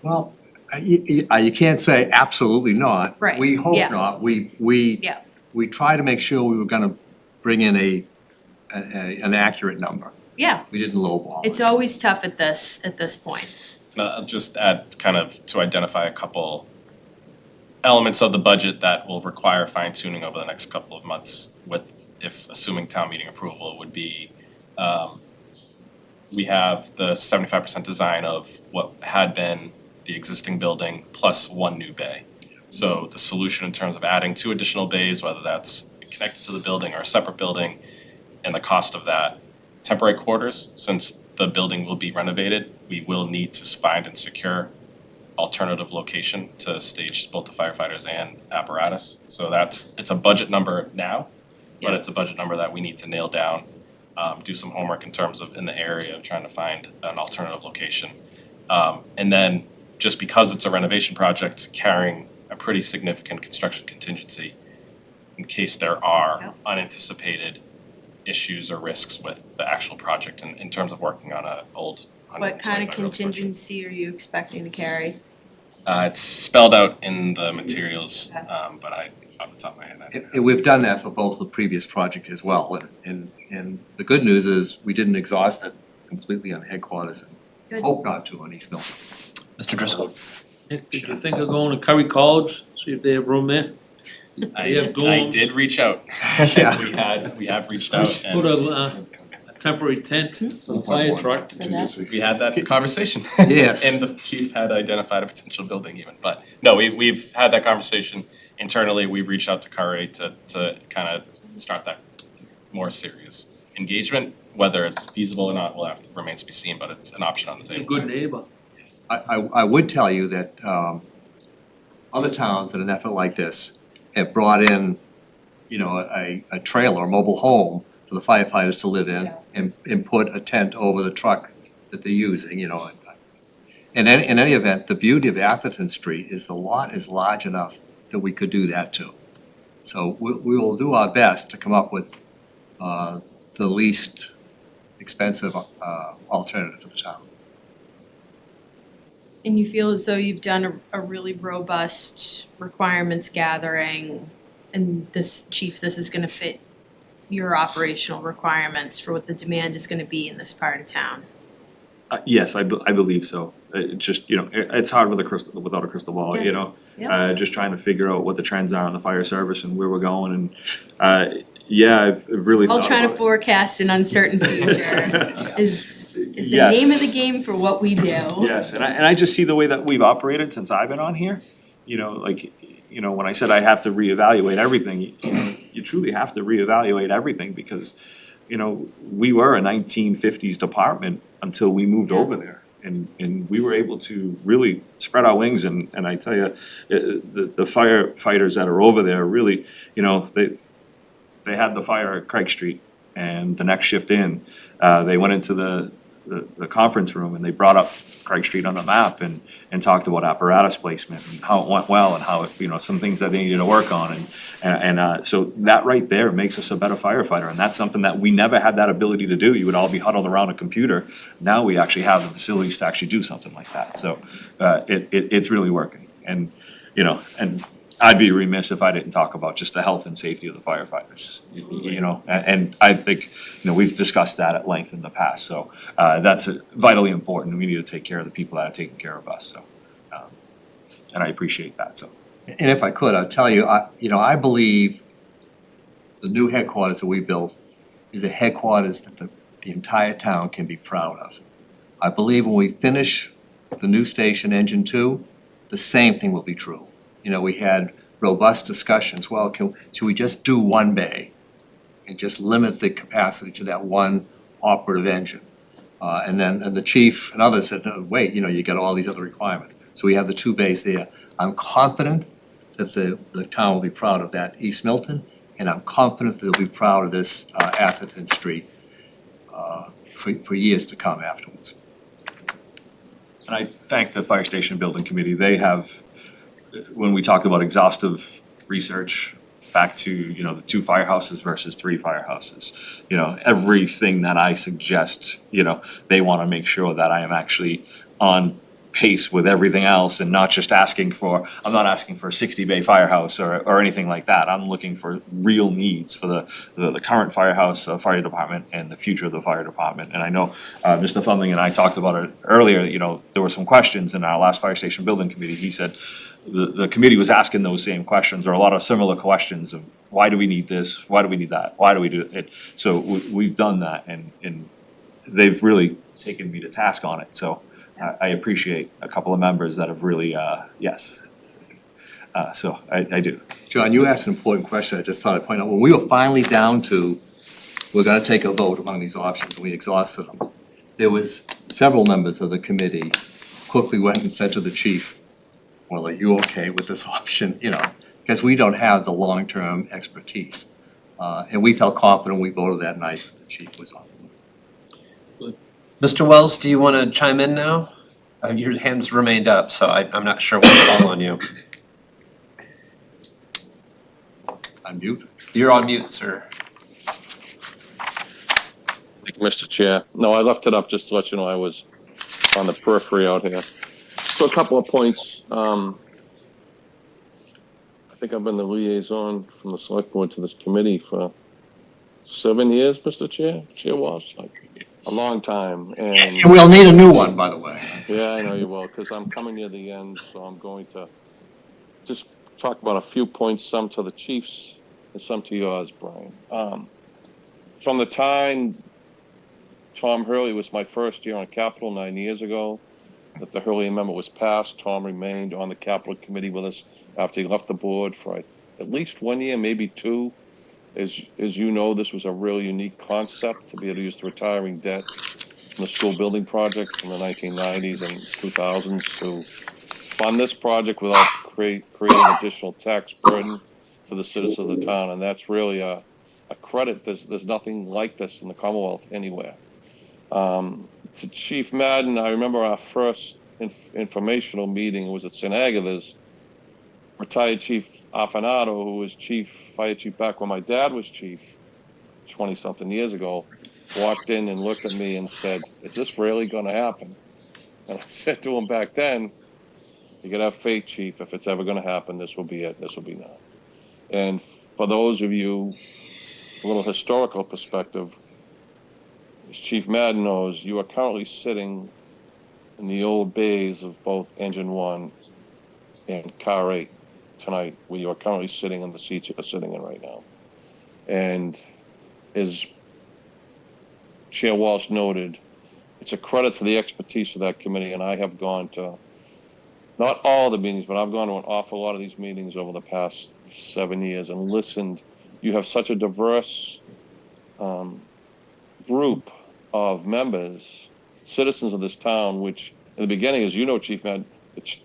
well, you can't say absolutely not. Right, We hope yeah. not. Yeah. We try to make sure we were gonna bring in an accurate number. Yeah, We didn't lowball it's it. always tough at this point. And I'll just add kind of to identify a couple elements of the budget that will require fine tuning over the next couple of months if assuming town meeting approval would be we have the 75% design of what had been the existing building plus one new bay. So the solution in terms of adding 2 additional bays, whether that's connected to the building or a separate building, and the cost of that. Temporary quarters, since the building will be renovated, we will need to find and secure alternative location to stage both the firefighters and apparatus. So it's a budget number now, but it's a budget number that we need to nail down, do some homework in terms of in the area of trying to find an alternative location. And then just because it's a renovation project, carrying a pretty significant construction contingency in case there are unanticipated issues or risks with the actual project in terms of working on a old 125-year-old What kind of structure. contingency are you expecting to carry? It's spelled out in the materials, but off the top of my head, And we've done that for both the previous project as well, and the good news is we didn't exhaust it completely on headquarters and Good. hope not to on East Milton. Mr. Driscoll? Nick, did you think of going to Curry College, see if they have room there? They have I dorms. did reach out. Yeah. We have reached out Just put and a temporary tent for the fire truck. Contingency. we had that conversation. Yes. And the chief had identified a potential building even, but no, we've had that conversation internally. We've reached out to Curry to kind of start that more serious engagement. Whether it's feasible or not will have to remain to be seen, but it's an option on the Be a table. good neighbor. I would tell you that other towns in an effort like this have brought in, a trailer, a mobile home for the firefighters to live in and put a tent over the truck that they're using, In any event, the beauty of Atherton Street is the lot is large enough that we could do that too. So we will do our best to come up with the least expensive alternative to the town. And you feel as though you've done a really robust requirements gathering, and this is gonna fit your operational requirements for what the demand is gonna be in this part of town. Yes, I believe so. It just, it's hard without a crystal ball, Yeah. just trying to figure out what the trends are in the fire service and where we're going and, I've really All thought trying to about it. forecast an uncertain future is the Yes. name of the game for what we do. Yes, and I just see the way that we've operated since I've been on here, when I said I have to reevaluate everything, you truly have to reevaluate everything because, we were a 1950s department until we moved over there. And we were able to really spread our wings and I tell you, the firefighters that are over there really, they had the fire at Craig Street and the next shift in, they went into the conference room and they brought up Craig Street on the map and talked about apparatus placement and how it went well and how it, some things that they needed to work on and so that right there makes us a better firefighter and that's something that we never had that ability to do. You would all be huddled around a computer. Now we actually have the facilities to actually do something like that. So it's really working and and I'd be remiss if I didn't talk about just the health and safety of the firefighters, and I think, we've discussed that at length in the past, so, that's vitally important, we need to take care of the people that are taking care of us, so, and I appreciate that, so. And if I could, I'll tell you, I believe the new headquarters that we built is a headquarters that the entire town can be proud of. I believe when we finish the new station, Engine 2, the same thing will be true. We had robust discussions, well, should we just do one bay and just limit the capacity to that one operative engine? And the chief and others said, no, wait, you got all these other requirements. So we have the 2 bays there. I'm confident that the town will be proud of that East Milton, and I'm confident that they'll be proud of this Atherton Street for years to come afterwards. And I thank the Fire Station Building Committee, they have, when we talked about exhaustive research back to, the 2 firehouses versus 3 firehouses, everything that I suggest, they wanna make sure that I am actually on pace with everything else and not just I'm not asking for a 60-bay firehouse or anything like that. I'm looking for real needs for the current firehouse, fire department and the future of the fire department. And I know, Mr. Fundling and I talked about it earlier, there were some questions in our last Fire Station Building Committee. He said the committee was asking those same questions or a lot of similar questions of why do we need this? Why do we need that? Why do we do it? So we've done that and they've really taken me to task on it, so I appreciate a couple of members that have really, yes. So I do. John, you asked an important question, I just thought I'd point out, when we were finally down to, we're gonna take a vote among these options, and we exhausted them, there was several members of the committee quickly went and said to the chief, well, are you okay with this option, you know, because we don't have the long-term expertise. And we felt confident, we voted that night, that the chief was on board. Mr. Wells, do you want to chime in now? Your hands remained up, so I'm not sure what to call on you. Unmute. You're on mute, sir. Thank you, Mr. Chair. No, I left it up just to let you know I was on the periphery out here. So a couple of points. I think I've been the liaison from the select board to this committee for 7 years, Mr. Chair. Chair Walsh, like a long time. And We'll need a new one, by the way. yeah, I know you will, because I'm coming near the end, so I'm going to just talk about a few points, some to the chiefs and some to yours, Brian. From the time Tom Hurley was my first year on Capitol 9 years ago, that the Hurley Amendment was passed, Tom remained on the Capitol Committee with us after he left the board for at least 1 year, maybe two. As you know, this was a really unique concept to be able to use the retiring debt from the school building project from the 1990s and 2000s to fund this project without creating additional tax burden for the citizens of the town. And that's really a credit. There's nothing like this in the Commonwealth anywhere. To Chief Madden, I remember our first informational meeting was at St. Agatha's. Retired Chief Afanato, who was fire chief back when my dad was chief 20-something years ago, walked in and looked at me and said, is this really going to happen? And I said to him back then, you gotta have faith, Chief. If it's ever going to happen, this will be it. This will be now. And for those of you, a little historical perspective, as Chief Madden knows, you are currently sitting in the old bays of both Engine 1 and Car 8 tonight, where you are currently sitting in the seats you're sitting in right now. And as Chair Walsh noted, it's a credit to the expertise of that committee, and I have gone to, not all the meetings, but I've gone to an awful lot of these meetings over the past 7 years and listened. You have such a diverse group of members, citizens of this town, which in the beginning, as you know, Chief Med,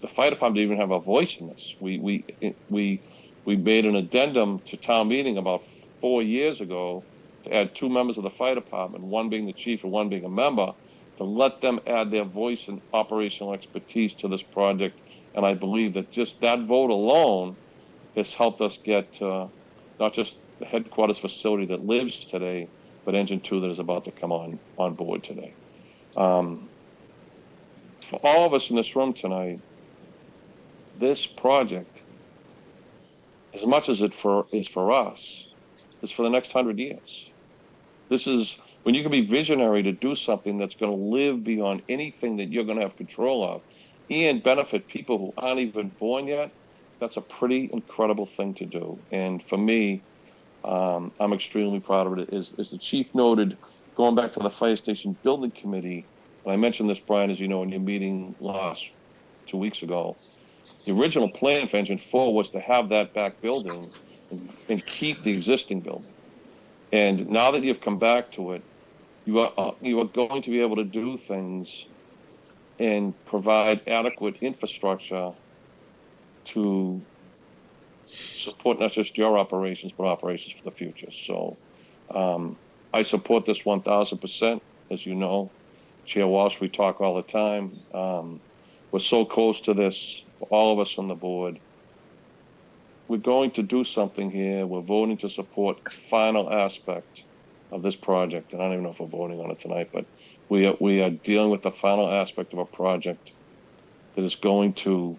the fire department didn't even have a voice in this. We made an addendum to town meeting about 4 years ago to add 2 members of the fire department, one being the chief and one being a member, to let them add their voice and operational expertise to this project. And I believe that just that vote alone has helped us get not just the headquarters facility that lives today, but Engine 2 that is about to come on board today. For all of us in this room tonight, this project, as much as is for us, is for the next 100 years. This is when you can be visionary to do something that's going to live beyond anything that you're going to have control of and benefit people who aren't even born yet. That's a pretty incredible thing to do. And for me, I'm extremely proud of it. As the chief noted, going back to the fire station building committee, and I mentioned this, Brian, as you know, in your meeting last 2 weeks ago, the original plan for Engine 4 was to have that back building and keep the existing building. And now that you've come back to it, you are going to be able to do things and provide adequate infrastructure to support not just your operations, but operations for the future. So I support this 1,000%, as you know. Chair Walsh, we talk all the time. We're so close to this, all of us on the board. We're going to do something here. We're voting to support the final aspect of this project. And I don't even know if we're voting on it tonight, but we are dealing with the final aspect of a project that is going to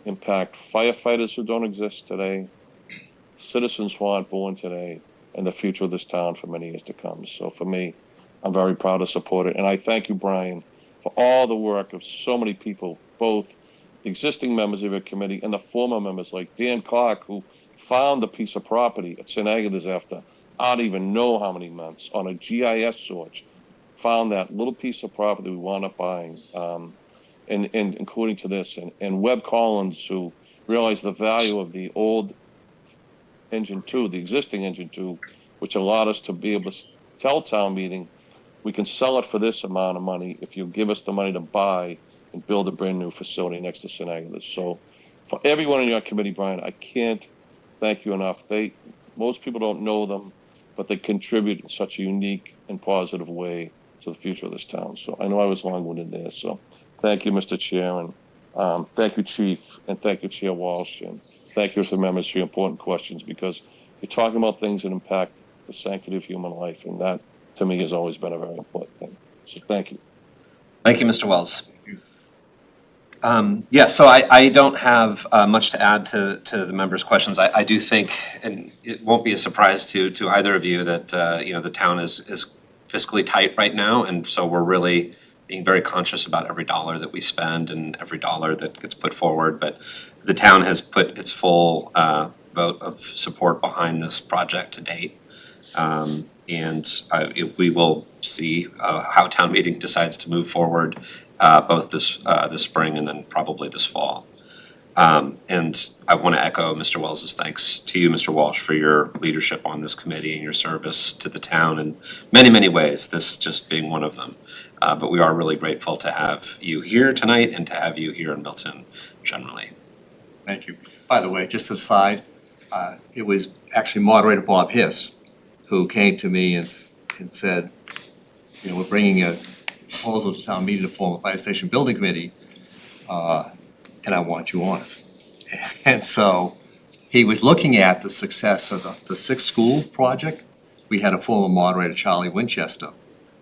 impact firefighters who don't exist today, citizens who aren't born today, and the future of this town for many years to come. So for me, I'm very proud to support it. And I thank you, Brian, for all the work of so many people, both the existing members of your committee and the former members like Dan Clark, who found the piece of property at St. Agatha's after I don't even know how many months on a GIS search found that little piece of property we wound up buying, and including to this, and Webb Collins, who realized the value of the old engine two, the existing engine two, which allowed us to be able to tell town meeting, we can sell it for this amount of money if you give us the money to buy and build a brand new facility next to St. Agatha's. So for everyone in your committee, Brian, I can't thank you enough. Most people don't know them, but they contribute in such a unique and positive way to the future of this town. So I know I was long-winded there, so thank you, Mr. Chair, and thank you, Chief, and thank you, Chair Walsh, and thank you to the members for your important questions, because you're talking about things that impact the sanctity of human life, and that, to me, has always been a very important thing. So thank you. Thank you, Mr. Wells. Yeah, so I don't have much to add to the members' questions. I do think, and it won't be a surprise to either of you, that you know, the town is fiscally tight right now, and so we're really being very conscious about every dollar that we spend and every dollar that gets put forward. But the town has put its full vote of support behind this project to date. We will see how town meeting decides to move forward, both this spring and then probably this fall. And I want to echo Mr. Wells's thanks to you, Mr. Walsh, for your leadership on this committee and your service to the town in many, many ways, this just being one of them. But we are really grateful to have you here tonight and to have you here in Milton generally. Thank you. By the way, just aside, it was actually Moderator Bob Hiss who came to me and said, you know, we're bringing a proposal to town meeting to form a fire station building committee, and I want you on it. And so he was looking at the success of the sixth school project. We had a former moderator, Charlie Winchester,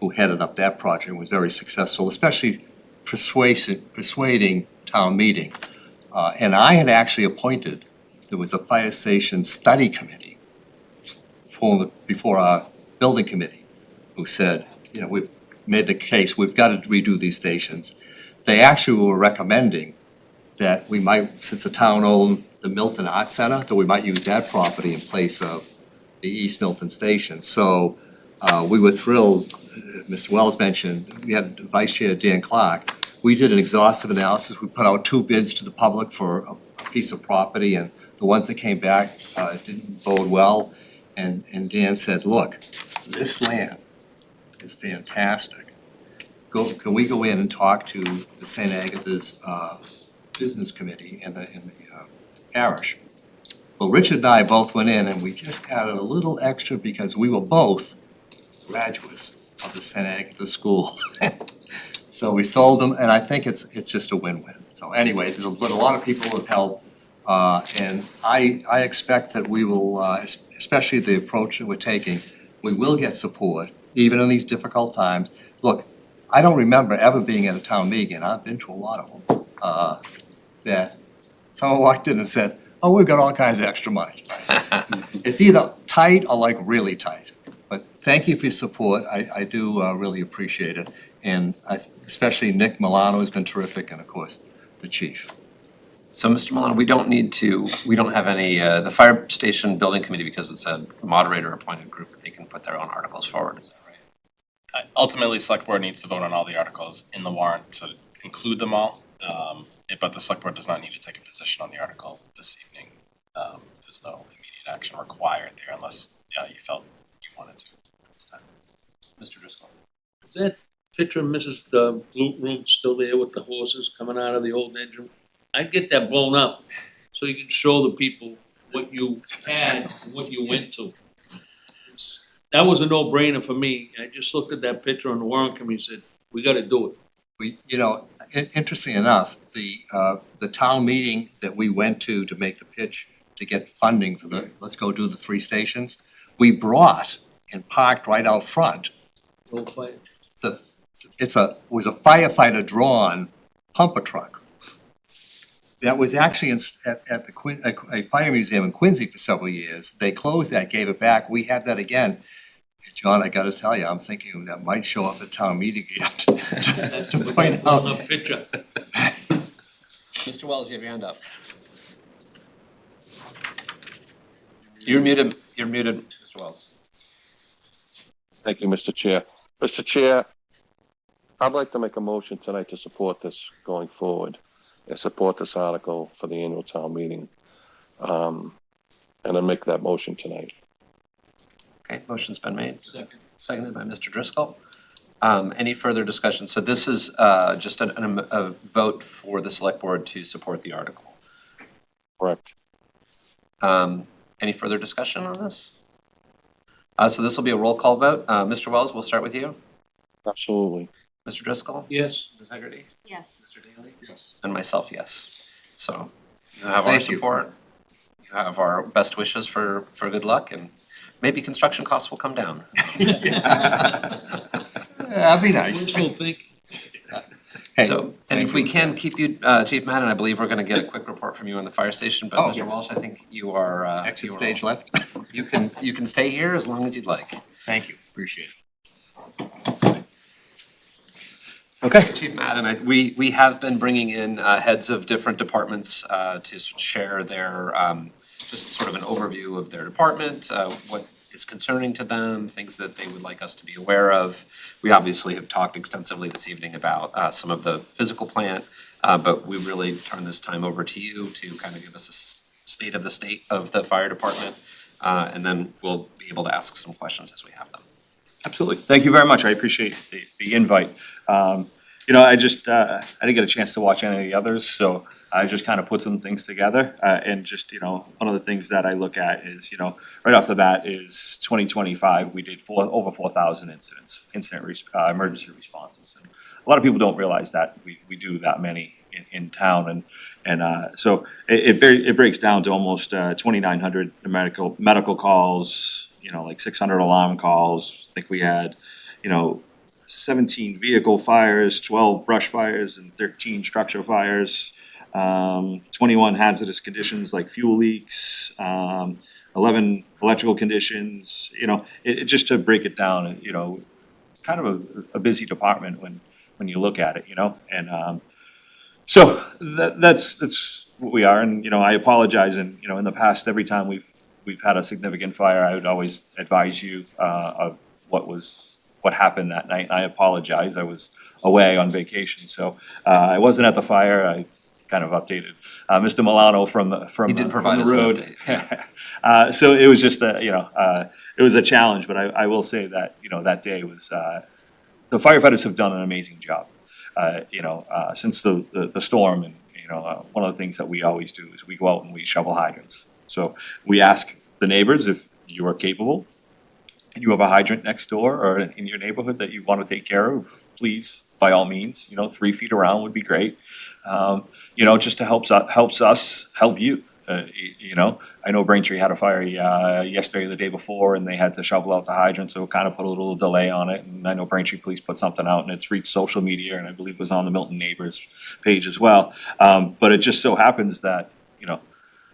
who headed up that project and was very successful, especially persuading town meeting. And I had actually appointed, there was a fire station study committee formed before our building committee, who said, you know, we've made the case, we've got to redo these stations. They actually were recommending that we might, since the town owned the Milton Arts Center, that we might use that property in place of the East Milton Station. So we were thrilled. Mr. Wells mentioned, we had Vice Chair Dan Clark. We did an exhaustive analysis. We put out 2 bids to the public for a piece of property, and the ones that came back didn't bode well. And Dan said, look, this land is fantastic. Can we go in and talk to the St. Agatha's Business Committee in the parish? Well, Richard and I both went in and we just added a little extra because we were both graduates of the St. Agatha School. So we sold them, and I think it's just a win-win. So anyway, there's been a lot of people who have helped, and I expect that we will, especially the approach that we're taking, we will get support, even in these difficult times. Look, I don't remember ever being at a town meeting, and I've been to a lot of them, that someone walked in and said, oh, we've got all kinds of extra money. It's either tight or like really tight. But thank you for your support. I do really appreciate it. And especially Nick Milano has been terrific, and of course, the chief. So, Mr. Milano, we don't have any, the fire station building committee, because it's a moderator appointed group, they can put their own articles forward, is that right? Ultimately, select board needs to vote on all the articles in the warrant to include them all. But the select board does not need to take a position on the article this evening. There's no immediate action required there unless you felt you wanted to at this time. Mr. Driscoll. Is that picture of Mrs. Blue Room still there with the horses coming out of the old engine? I'd get that blown up so you can show the people what you had and what you went to. That was a no-brainer for me. I just looked at that picture on the warrant committee and said, we gotta do it. We, interesting enough, the town meeting that we went to make the pitch to get funding for let's go do the 3 stations, we brought and parked right out front. No fight. It was a firefighter drawn pumper truck that was actually at a fire museum in Quincy for several years. They closed that, gave it back. We had that again. John, I gotta tell you, I'm thinking that might show up at town meeting yet to point out. A picture. Mr. Wells, you have your hand up. You're muted, Mr. Wells. Thank you, Mr. Chair. Mr. Chair, I'd like to make a motion tonight to support this going forward, and support this article for the annual town meeting. And I make that motion tonight. Okay, motion's been made. Second. Seconded by Mr. Driscoll. Any further discussion? So this is just a vote for the select board to support the article. Correct. Any further discussion on this? So this will be a roll call vote. Mr. Wells, we'll start with you. Absolutely. Mr. Driscoll? Yes. Ms. Hegarty? Yes. Mr. Daly? Yes. And myself, yes. So you have our Thank you. support. You have our best wishes for good luck, and maybe construction costs will come down. That'd be nice. Wishful thinking. Hey, So, and thank if we you. can keep you, Chief Madden, I believe we're gonna get a quick report from you on the fire station, but Oh, Mr. yes. Walsh, I think you are, Exit you are stage all- left? You can stay here as long as you'd like. Thank you, appreciate it. Okay. Chief Madden, we have been bringing in heads of different departments to share their, just sort of an overview of their department, what is concerning to them, things that they would like us to be aware of. We obviously have talked extensively this evening about some of the physical plant, but we really turn this time over to you to kind of give us a state of the fire department, and then we'll be able to ask some questions as we have them. Absolutely. Thank you very much. I appreciate the invite. You know, I didn't get a chance to watch any of the others, so I just kind of put some things together. And just, you know, one of the things that I look at is, you know, right off the bat is 2025, we did over 4,000 emergency responses. And a lot of people don't realize that we do that many in town. And so it breaks down to almost 2,900 medical calls, you know, like 600 alarm calls. I think we had, you know, 17 vehicle fires, 12 brush fires, and 13 structure fires, 21 hazardous conditions like fuel leaks, 11 electrical conditions, you know, just to break it down, you know, kind of a busy department when you look at it, you know, and so that's what we are, and, you know, I apologize, and, you know, in the past, every time we've had a significant fire, I would always advise you of what happened that night. I apologize, I was away on vacation, so I wasn't at the fire. I kind of updated Mr. Milano from He did from provide the us an road. update. So it was just you know, it was a challenge, but I will say that, you know, that day was the firefighters have done an amazing job. You know, since the storm, and, you know, one of the things that we always do is we go out and we shovel hydrants. So we ask the neighbors if you are capable and you have a hydrant next door or in your neighborhood that you want to take care of, please, by all means, you know, 3 feet around would be great. You know, just to helps us help you. You know, I know Braintree had a fire yesterday or the day before, and they had to shovel out the hydrant, so it kind of put a little delay on it. And I know Braintree Police put something out, and it's reached social media, and I believe it was on the Milton Neighbors page as well. But it just so happens that, you know,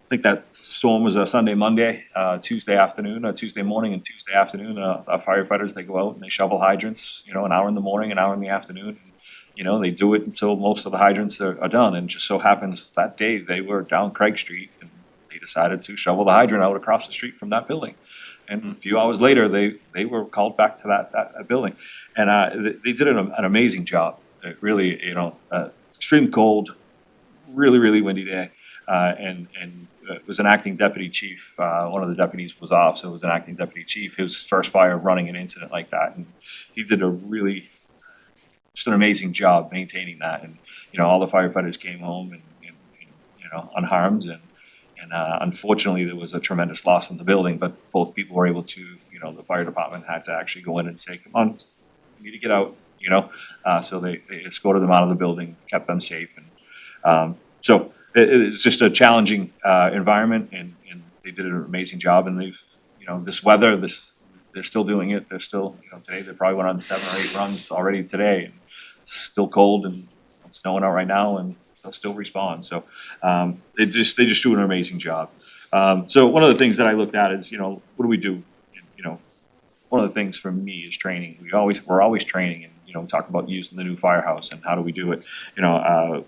I think that storm was a Sunday, Monday, Tuesday morning and Tuesday afternoon. Our firefighters, they go out and they shovel hydrants, you know, an hour in the morning, an hour in the afternoon. You know, they do it until most of the hydrants are done, and just so happens that day they were down Craig Street, and they decided to shovel the hydrant out across the street from that building. And a few hours later, they were called back to that building, and they did an amazing job. It really, you know, extreme cold, really windy day, and it was an acting deputy chief. One of the deputies was off, so it was an acting deputy chief. It was his first fire running an incident like that, and he did just an amazing job maintaining that. And, you know, all the firefighters came home and you know, unharmed, and unfortunately there was a tremendous loss in the building, but both people were able to, you know, the fire department had to actually go in and say, come on, you need to get out, you know, so they escorted them out of the building, kept them safe, and so it's just a challenging environment, and they did an amazing job, and they've, you know, this weather, they're still doing it. They're still, you know, today they probably went on 7 or 8 runs already today, and it's still cold and it's snowing out right now, and they'll still respond. So they just do an amazing job. So one of the things that I looked at is, you know, what do we do? You know, one of the things for me is training. We're always training, and, you know, we talk about using the new firehouse and how do we do it. You know,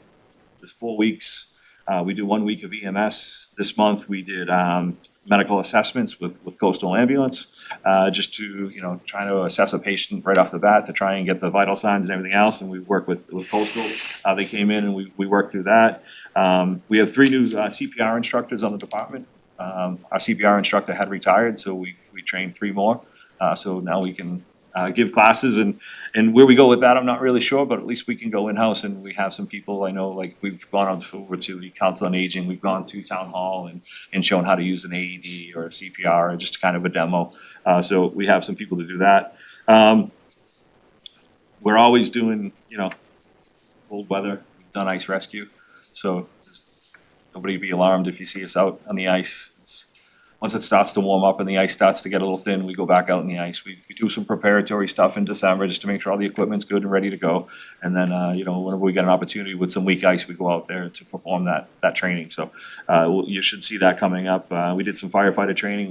this 4 weeks We do 1 week of EMS. This month, we did medical assessments with Coastal Ambulance, just to, try to assess a patient right off the bat to try and get the vital signs and everything else, and we work with Coastal. They came in and we worked through that. We have 3 new CPR instructors on the department. Our CPR instructor had retired, so we trained 3 more. So now we can give classes, and where we go with that, I'm not really sure, but at least we can go in-house, and we have some people, I know, like, we've gone over to the Council on Aging, we've gone to Town Hall and shown how to use an AED or a CPR, or just kind of a demo. So we have some people to do that. We're always doing, cold weather, we've done ice rescue, so just nobody be alarmed if you see us out on the ice. Once it starts to warm up and the ice starts to get a little thin, we go back out in the ice. We do some preparatory stuff in December just to make sure all the equipment's good and ready to go. And then, whenever we get an opportunity with some weak ice, we go out there to perform that training. So you should see that coming up. We did some firefighter training.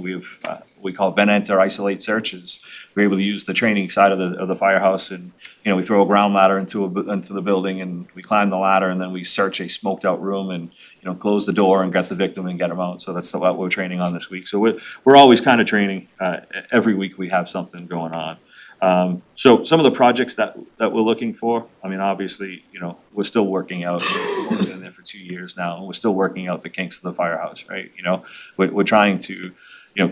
We call vent enter isolate searches. We're able to use the training side of the firehouse, and we throw a ground ladder into the building, and we climb the ladder, and then we search a smoked out room and close the door and get the victim and get them out. So that's what we're training on this week. So we're always kind of training. Every week we have something going on. So some of the projects that we're looking for, I mean, obviously, we're still working out. We've been there for 2 years now, and we're still working out the kinks of the firehouse, right? We're trying to,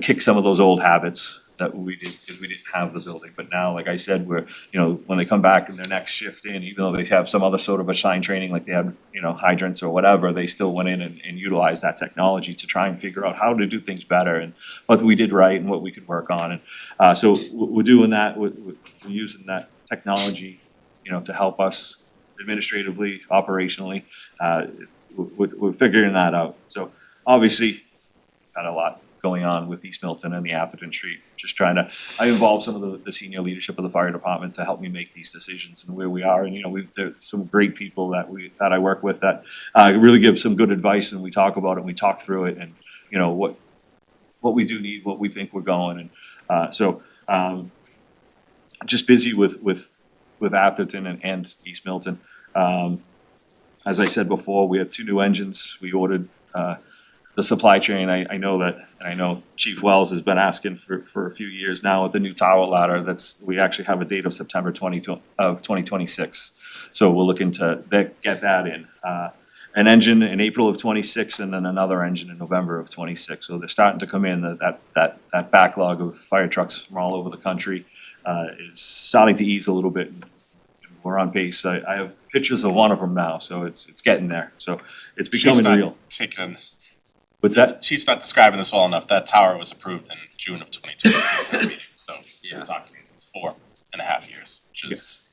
kick some of those old habits that we did, because we didn't have the building. But now, like I said, we're, when they come back in their next shift in, even though they have some other sort of assigned training, like they have, hydrants or whatever, they still went in and utilized that technology to try and figure out how to do things better and what we did right and what we could work on. And so we're doing that, we're using that technology, to help us administratively, operationally. We're figuring that out. So obviously, got a lot going on with East Milton and the Atherton Street, just trying to, I involve some of the senior leadership of the fire department to help me make these decisions and where we are. And, there's some great people that I work with that really give some good advice, and we talk about it, and we talk through it, and, what we do need, what we think we're going. And so just busy with Atherton and East Milton. As I said before, we have 2 new engines. We ordered the supply chain. I know that, and I know Chief Wells has been asking for a few years now with the new tower ladder. We actually have a date of September 2026. So we're looking to get that in. An engine in April of 26, and then another engine in November of 26. So they're starting to come in. That backlog of fire trucks from all over the country is starting to ease a little bit. We're on pace. I have pictures of one of them now, so it's getting there. So it's becoming real. What's that? Chief's not describing this well enough. That tower was approved in June of 2022 town meeting, so we're talking 4.5 years, which is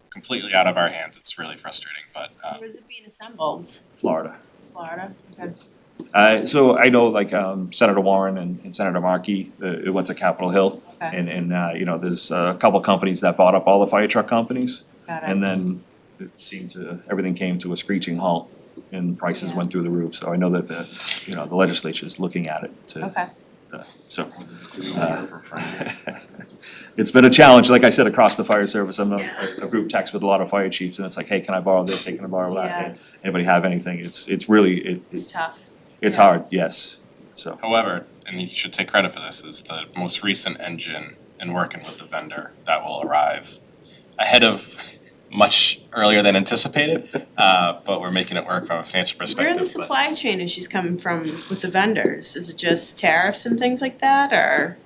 completely out of our hands. It's really frustrating, but Where is it being assembled? Florida. Florida? Okay. So I know, like, Senator Warren and Senator Markey, it went to Capitol Hill. Okay. And there's a couple companies that bought up all the fire truck companies. Got it. And then it seems everything came to a screeching halt and prices Yeah. went through the roof. So I know that the legislature is looking at it to. Okay. It's been a challenge, like I said, across the fire service. I'm a group text with a lot of fire chiefs, and it's like, hey, can I borrow this? Hey, can I borrow that? Yeah. Hey, anybody have anything? It's really, It's tough. it's Yeah. hard, yes, so. however, and he should take credit for this, is the most recent engine in working with the vendor that will arrive ahead of much earlier than anticipated, but we're making it work from a financial perspective. Where are the but- supply chain issues coming from with the vendors? Is it just tariffs and things like that, or?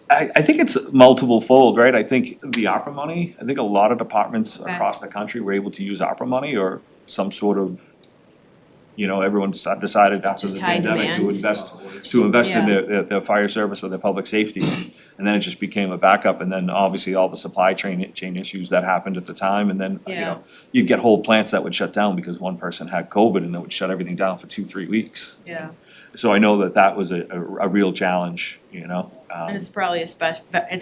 I think it's multiple fold, right? I think the ARPA money, I think a lot of departments Okay. across the country were able to use ARPA money or some sort of, everyone decided after Just the high pandemic to demand. invest in Yeah. their fire service or their public safety. And then it just became a backup, and then obviously all the supply chain issues that happened at the time, and then, Yeah. you'd get whole plants that would shut down because one person had COVID, and it would shut everything down for 2-3 weeks. Yeah, So I know that was a real challenge, and it's probably it's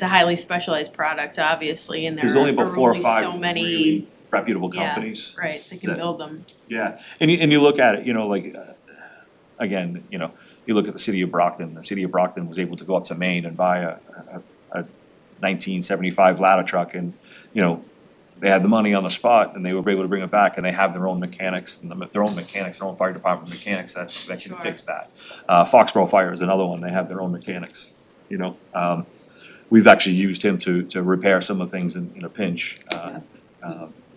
a highly specialized product, obviously, and there There's only about are 4 or only 5 so many. really reputable Yeah, companies. right, they can that- build them. Yeah, and you look at it, again, you look at the city of Brockton. The city of Brockton was able to go up to Maine and buy a 1975 ladder truck, and, they had the money on the spot and they were able to bring it back, and they have their own mechanics, and their own fire department mechanics that can Sure. fix that. Foxborough Fire is another one, they have their own mechanics, you know? We've actually used him to repair some of the things in a pinch.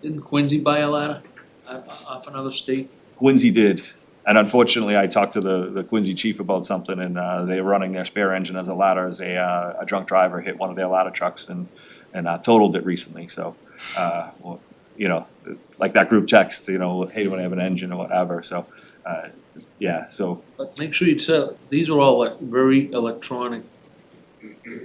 Didn't Quincy buy a ladder off another state? Quincy did, and unfortunately, I talked to the Quincy chief about something, and they were running their spare engine as a ladder, as a drunk driver hit one of their ladder trucks and totaled it recently, so, well, you know, like that group text, you know, hey, do I have an engine or whatever, so, yeah, so, But make sure you tell, these are all like very electronic,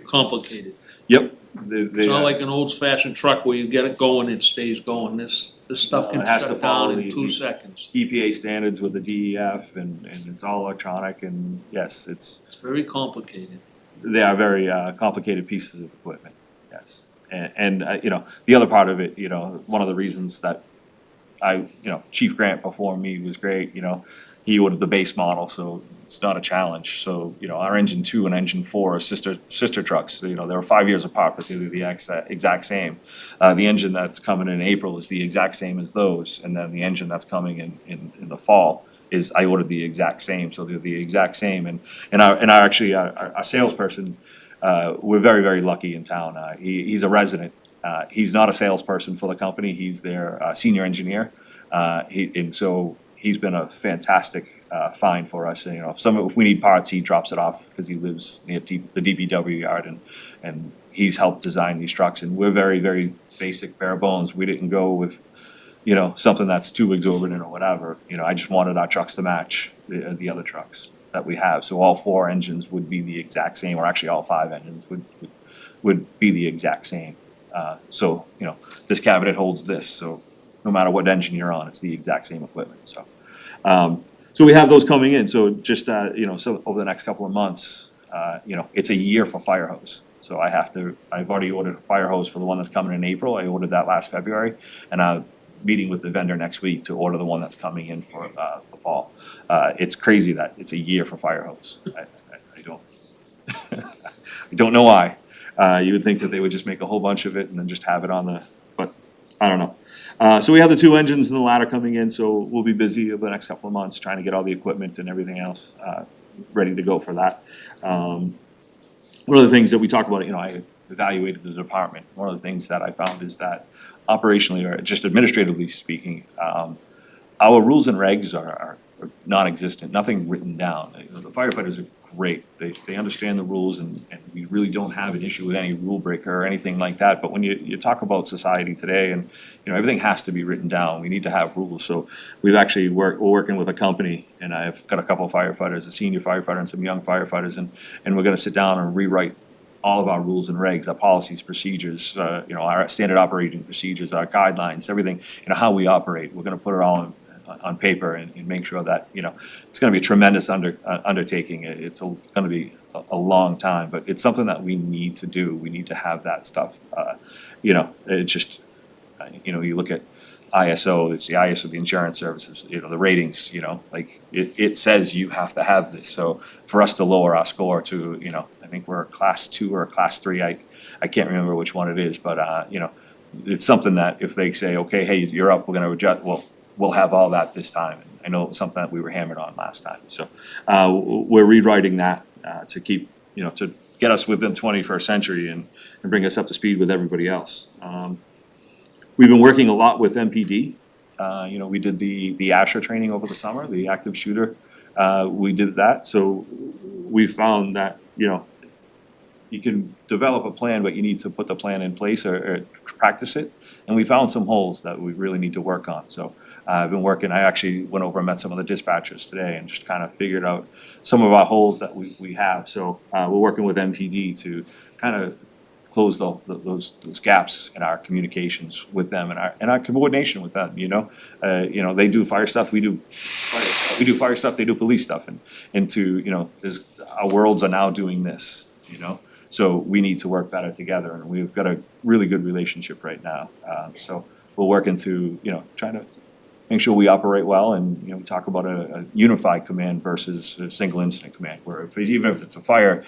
complicated. yep. It's not like an old fashioned truck where you get it going, it stays going. This stuff No, can it has to shut follow down in the- 2 seconds. EPA standards with the DEF, and it's all electronic, and yes, It's very complicated. they are very complicated pieces of equipment, yes. And you know, the other part of it, you know, one of the reasons that Chief Grant before me was great, you know, he ordered the base model, so it's not a challenge. So, you know, our engine 2 and engine 4 are sister trucks, you know, they were 5 years apart, but they're the exact same. The engine that's coming in April is the exact same as those, and then the engine that's coming in the fall is, I ordered the exact same, so they're the exact same. And our salesperson, we're very, very lucky in town. He's a resident. He's not a salesperson for the company. He's their senior engineer. So he's been a fantastic find for us. You know, if we need parts, he drops it off because he lives near the DPW yard, and he's helped design these trucks. And we're very, very basic, bare bones. We didn't go with, you know, something that's too exorbitant or whatever. You know, I just wanted our trucks to match the other trucks that we have. So all 4 engines would be the exact same, or actually all 5 engines would be the exact same. So, you know, this cabinet holds this, so no matter what engine you're on, it's the exact same equipment, so. So we have those coming in, so just, you know, so over the next couple of months, you know, it's a year for fire hose. So I've already ordered a fire hose for the one that's coming in April. I ordered that last February, and I'm meeting with the vendor next week to order the one that's coming in for the fall. It's crazy that it's a year for fire hose. I don't, I don't know why. You would think that they would just make a whole bunch of it and then just have it on but I don't know. So we have the 2 engines and the ladder coming in, so we'll be busy over the next couple of months trying to get all the equipment and everything else ready to go for that. One of the things that we talk about, you know, I evaluated the department. One of the things that I found is that operationally, or just administratively speaking, our rules and regs are non-existent, nothing written down. You know, the firefighters are great. They understand the rules, and we really don't have an issue with any rule breaker or anything like that. But when you talk about society today, and, you know, everything has to be written down, we need to have rules. So we've actually we're working with a company, and I've got a couple of firefighters, a senior firefighter and some young firefighters, and we're gonna sit down and rewrite all of our rules and regs, our policies, procedures, you know, our standard operating procedures, our guidelines, everything, you know, how we operate. We're gonna put it all on paper and make sure that, you know, it's gonna be a tremendous undertaking. It's gonna be a long time, but it's something that we need to do. We need to have that stuff. You know, it just, you know, you look at ISO, it's the ISO of the insurance services, you know, the ratings, you know, like it says you have to have this. So for us to lower our score to, you know, I think we're a class 2 or a class 3, I can't remember which one it is, but, you know, it's something that if they say, okay, hey, you're up, we're gonna adjust, well, we'll have all that this time. And I know it was something that we were hammered on last time. So we're rewriting that to keep, you know, to get us within 21st century and bring us up to speed with everybody else. We've been working a lot with MPD. You know, we did the ASHA training over the summer, the active shooter. We did that. So we found that, you know, you can develop a plan, but you need to put the plan in place or practice it. And we found some holes that we really need to work on. So I've been working, I actually went over and met some of the dispatchers today and just kind of figured out some of our holes that we have. So we're working with MPD to kind of close those gaps in our communications with them and our coordination with them, you know? You know, they do fire stuff, we do fire stuff, they do police stuff. And to, you know, our worlds are now doing this, you know? So we need to work better together, and we've got a really good relationship right now. So we're working to, you know, trying to make sure we operate well, and, you know, we talk about a unified command versus a single incident command, where even if it's a fire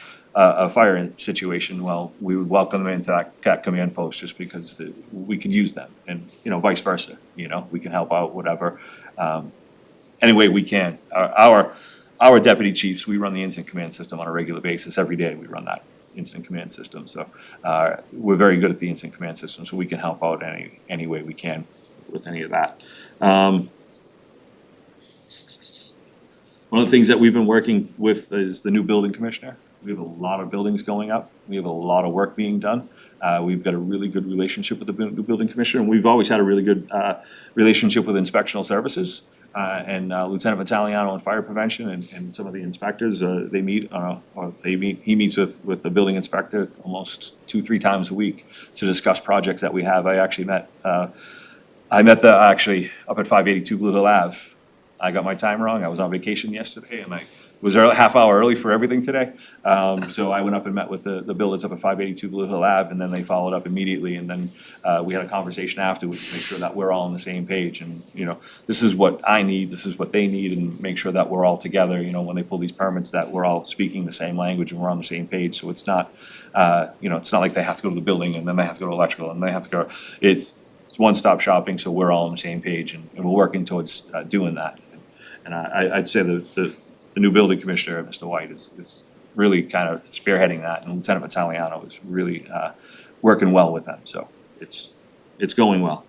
situation, well, we would welcome them into that command post just because we could use them, and, you know, vice versa, you know, we can help out whatever, any way we can. Our deputy chiefs, we run the incident command system on a regular basis. Every day we run that incident command system. So we're very good at the incident command system, so we can help out any way we can with any of that. One of the things that we've been working with is the new building commissioner. We have a lot of buildings going up. We have a lot of work being done. We've got a really good relationship with the new building commissioner, and we've always had a really good relationship with inspectional services. And Lieutenant Vitaliano on fire prevention and some of the inspectors, they meet, he meets with the building inspector almost 2-3 times a week to discuss projects that we have. I met actually up at 582 Blue Hill Ave. I got my time wrong. I was on vacation yesterday, and I was half hour early for everything today. So I went up and met with the builders up at 582 Blue Hill Ave, and then they followed up immediately. And then we had a conversation afterwards to make sure that we're all on the same page. And, you know, this is what I need, this is what they need, and make sure that we're all together, you know, when they pull these permits, that we're all speaking the same language and we're on the same page. So it's not, you know, it's not like they have to go to the building and then they have to go to electrical and they have to go, it's one-stop shopping, so we're all on the same page, and we're working towards doing that. And I'd say the new building commissioner, Mr. White, is really kind of spearheading that, and Lieutenant Vitaliano is really working well with them, so it's going well.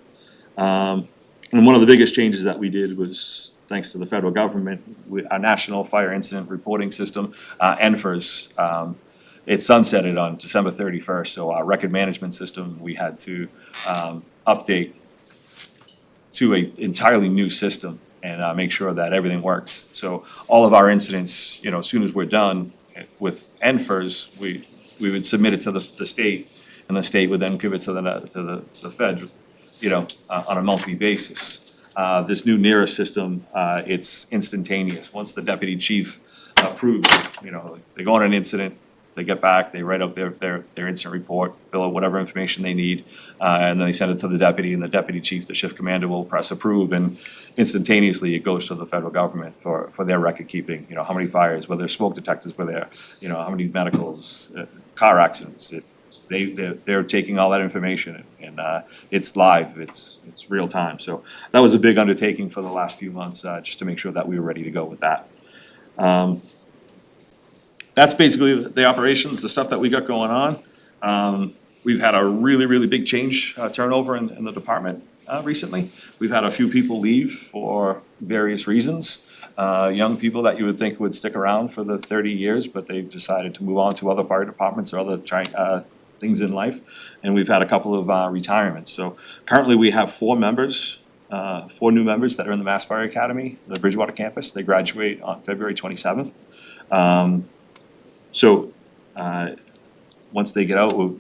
And one of the biggest changes that we did was, thanks to the federal government, our National Fire Incident Reporting System, NFIRS, it sunsetted on December 31st, so our record management system, we had to update to an entirely new system and make sure that everything works. So all of our incidents, you know, as soon as we're done with NFIRS, we would submit it to the state, and the state would then give it to the Fed, you know, on a monthly basis. This new NERA system, it's instantaneous. Once the deputy chief approves, you know, they go on an incident, they get back, they write out their incident report, fill out whatever information they need, and then they send it to the deputy, and the deputy chief, the shift commander, will press approve, and instantaneously it goes to the federal government for their record keeping. You know, how many fires, whether smoke detectors were there, you know, how many medicals, car accidents. They're taking all that information, and it's live, it's real time. So that was a big undertaking for the last few months, just to make sure that we were ready to go with that. That's basically the operations, the stuff that we got going on. We've had a really, really big change, turnover in the department recently. We've had a few people leave for various reasons. Young people that you would think would stick around for the 30 years, but they've decided to move on to other fire departments or other things in life. And we've had a couple of retirements. So currently we have 4 members, 4 new members that are in the Mass Fire Academy, the Bridgewater campus. They graduate on February 27th. So once they get out, we'll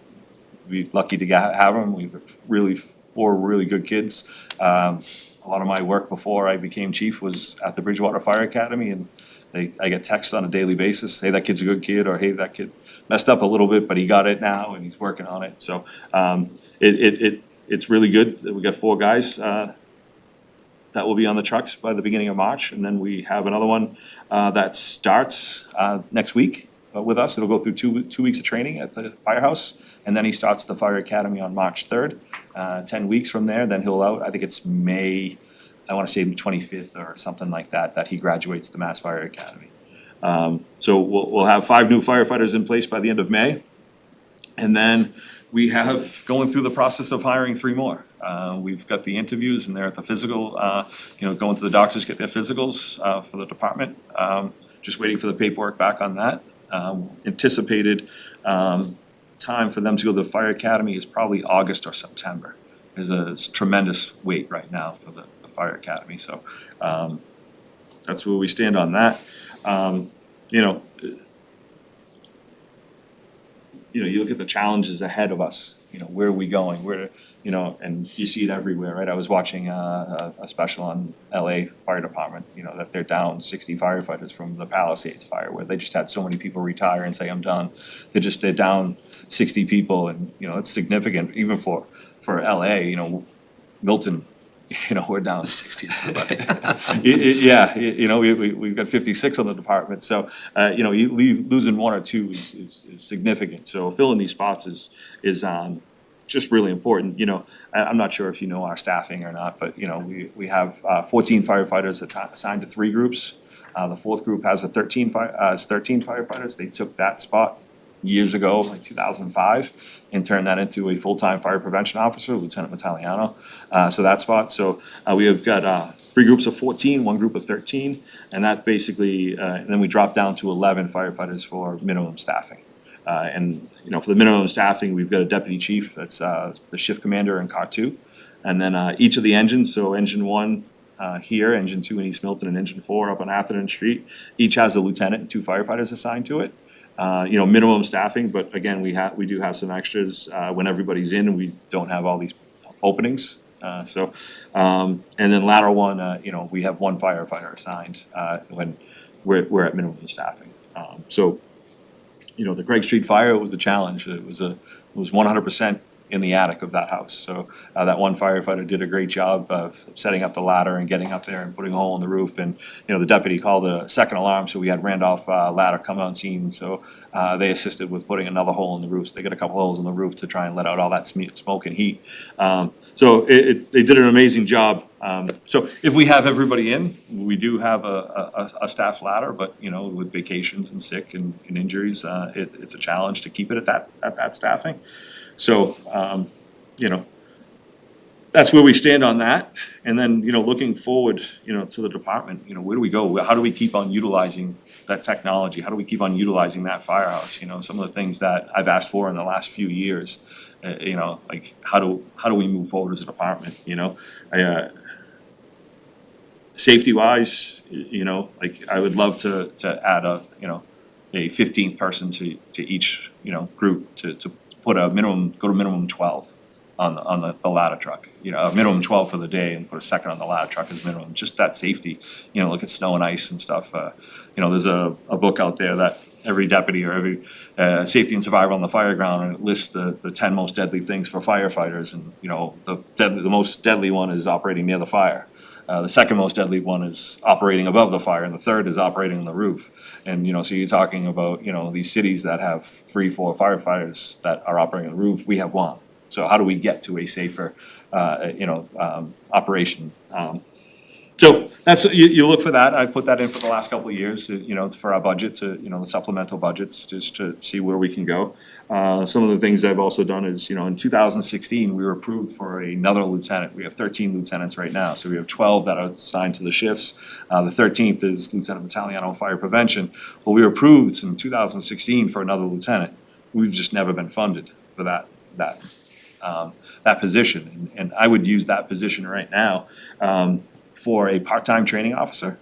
be lucky to have them. We've really 4 really good kids. A lot of my work before I became chief was at the Bridgewater Fire Academy, and I get texts on a daily basis, hey, that kid's a good kid, or hey, that kid messed up a little bit, but he got it now and he's working on it. So it's really good that we got 4 guys that will be on the trucks by the beginning of March, and then we have another one that starts next week with us. It'll go through 2 weeks of training at the firehouse, and then he starts the fire academy on March 3rd. 10 weeks from there, then he'll out, I think it's May, I wanna say 25th or something like that he graduates the Mass Fire Academy. So we'll have 5 new firefighters in place by the end of May. And then we have going through the process of hiring 3 more. We've got the interviews, and they're at the physical, going to the doctors, get their physicals for the department. Just waiting for the paperwork back on that. Anticipated time for them to go to the fire academy is probably August or September. There's a tremendous wait right now for the fire academy, so that's where we stand on that. You look at the challenges ahead of us, where are we going, and you see it everywhere, right? I was watching a special on LA Fire Department, that they're down 60 firefighters from the Palisades fire, where they just had so many people retire and say, I'm done. They're down 60 people, and, it's significant, even for LA, Milton, we're down. 60, everybody. Yeah, we've got 56 on the department, so, losing one or two is significant. So filling these spots is just really important. I'm not sure if you know our staffing or not, but, we have 14 firefighters assigned to 3 groups. The 4th group has 13 firefighters. They took that spot years ago, like 2005, and turned that into a full-time fire prevention officer, Lieutenant Italiano. So that spot, we have got 3 groups of 14, 1 group of 13, and that basically, and then we dropped down to 11 firefighters for minimum staffing. And, for the minimum staffing, we've got a deputy chief, that's the shift commander in car 2. And then each of the engines, so engine 1 here, engine 2 in East Milton, and engine 4 up on Atherton Street, each has a lieutenant and 2 firefighters assigned to it. Minimum staffing, but again, we do have some extras when everybody's in and we don't have all these openings. And then latter one, we have 1 firefighter assigned when we're at minimum staffing. The Craig Street fire was a challenge. It was 100% in the attic of that house. So that 1 firefighter did a great job of setting up the ladder and getting up there and putting a hole in the roof. And, the deputy called a second alarm, so we had Randolph Ladder come on scene. So they assisted with putting another hole in the roof. So they got a couple holes in the roof to try and let out all that smoke and heat. They did an amazing job. So if we have everybody in, we do have a staff ladder, but, with vacations and sick and injuries, it's a challenge to keep it at that staffing. So, that's where we stand on that. And then, looking forward, to the department, where do we go? How do we keep on utilizing that technology? How do we keep on utilizing that firehouse? Some of the things that I've asked for in the last few years, like how do we move forward as a department, safety wise, like I would love to add a 15th person to each, group to put a minimum 12 on the ladder truck. A minimum 12 for the day and put a second on the ladder truck as minimum, just that safety. Look at snow and ice and stuff. There's a book out there that every deputy or every safety and survival on the fire ground, and it lists the 10 most deadly things for firefighters. And, the most deadly one is operating near the fire. The second most deadly one is operating above the fire, and the third is operating on the roof. And, so you're talking about, these cities that have 3, 4 firefighters that are operating on the roof, we have 1. So how do we get to a safer, operation? So that's, you look for that. I've put that in for the last couple of years, for our budget to, the supplemental budgets, just to see where we can go. Some of the things I've also done is, in 2016, we were approved for another lieutenant. We have 13 lieutenants right now. So we have 12 that are assigned to the shifts. The 13th is Lieutenant Italiano Fire Prevention. Well, we were approved in 2016 for another lieutenant. We've just never been funded for that position. And I would use that position right now, for a part-time training officer,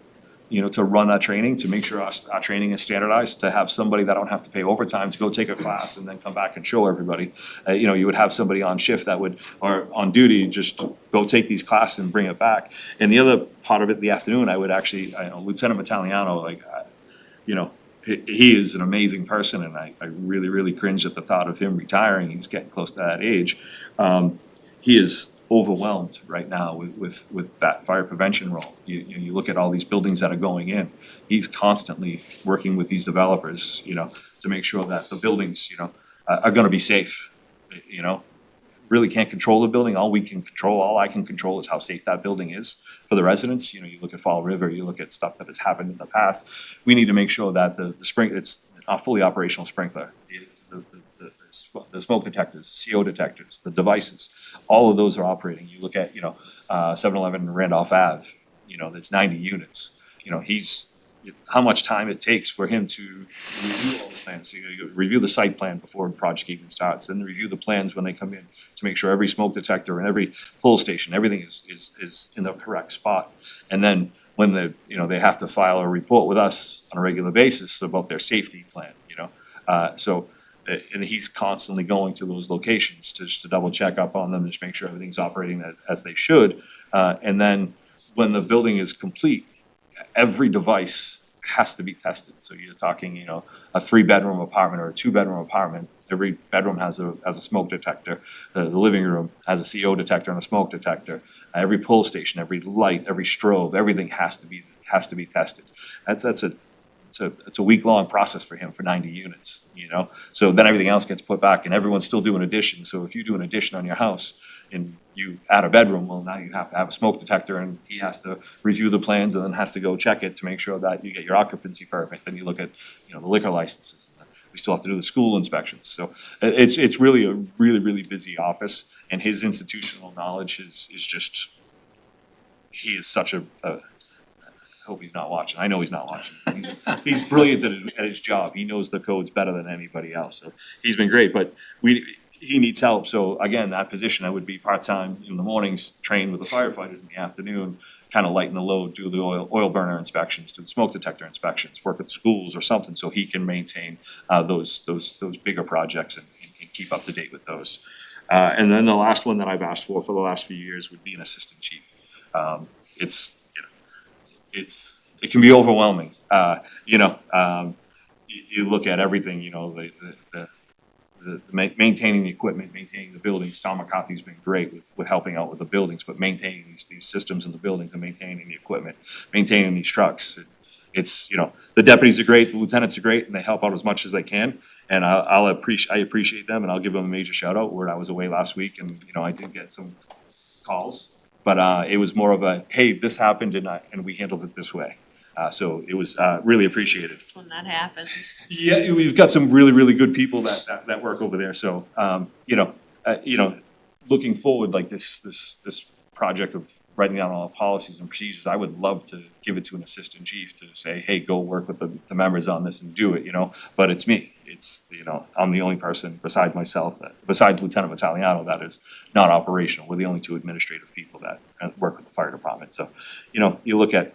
to run that training, to make sure our training is standardized, to have somebody that don't have to pay overtime to go take a class and then come back and show everybody. You would have somebody on shift or on duty, just go take these classes and bring it back. And the other part of it, the afternoon, I would actually, Lieutenant Italiano, he is an amazing person, and I really, really cringe at the thought of him retiring. He's getting close to that age. He is overwhelmed right now with that fire prevention role. You look at all these buildings that are going in. He's constantly working with these developers, to make sure that the buildings, are gonna be safe. Really can't control the building. All I can control is how safe that building is for the residents. You look at Fall River, you look at stuff that has happened in the past. We need to make sure that it's a fully operational sprinkler. The smoke detectors, CO detectors, the devices, all of those are operating. You look at, 7-Eleven Randolph Ave, there's 90 units. How much time it takes for him to review all the plans. You review the site plan before the project even starts, then review the plans when they come in to make sure every smoke detector and every pull station, everything is in the correct spot. And then when they have to file a report with us on a regular basis about their safety plan, and he's constantly going to those locations just to double check up on them, just make sure everything's operating as they should. And then when the building is complete, every device has to be tested. So you're talking, a 3-bedroom apartment or a 2-bedroom apartment, Every bedroom has a smoke detector. The living room has a CO detector and a smoke detector. Every pull station, every light, every strobe, everything has to be tested. It's a week-long process for him for 90 units, you know? So then everything else gets put back and everyone's still doing additions. So if you do an addition on your house and you add a bedroom, well, now you have to have a smoke detector and he has to review the plans and then has to go check it to make sure that you get your occupancy permit. Then you look at, you know, the liquor licenses. We still have to do the school inspections. So it's really a really busy office and his institutional knowledge is just, he is such a I hope he's not watching. I know he's not watching. He's brilliant at his job. He knows the codes better than anybody else. So he's been great, but he needs help. So again, that position, I would be part-time in the mornings, train with the firefighters in the afternoon, kind of lighten the load, do the oil burner inspections, do the smoke detector inspections, work at schools or something so he can maintain those bigger projects and keep up to date with those. And then the last one that I've asked for the last few years would be an assistant chief. It can be overwhelming, you look at everything, you know, maintaining the equipment, maintaining the buildings. Tom McCarthy's been great with helping out with the buildings, but maintaining these systems in the buildings and maintaining the equipment, maintaining these trucks. It's, you know, the deputies are great, the lieutenants are great, and they help out as much as they can. And I appreciate them, and I'll give them a major shout out where I was away last week, and, you know, I did get some calls. But it was more of a, hey, this happened and we handled it this way. So it was really appreciated. That's when that happens. Yeah, we've got some really good people that work over there. So looking forward, like this project of writing down all the policies and procedures, I would love to give it to an assistant chief to say, hey, go work with the members on this and do it, you know. But it's me. It's, you know, I'm the only person besides myself besides Lieutenant Vitaliano, that is not operational. We're the only two administrative people that work with the fire department. So, you know, you look at,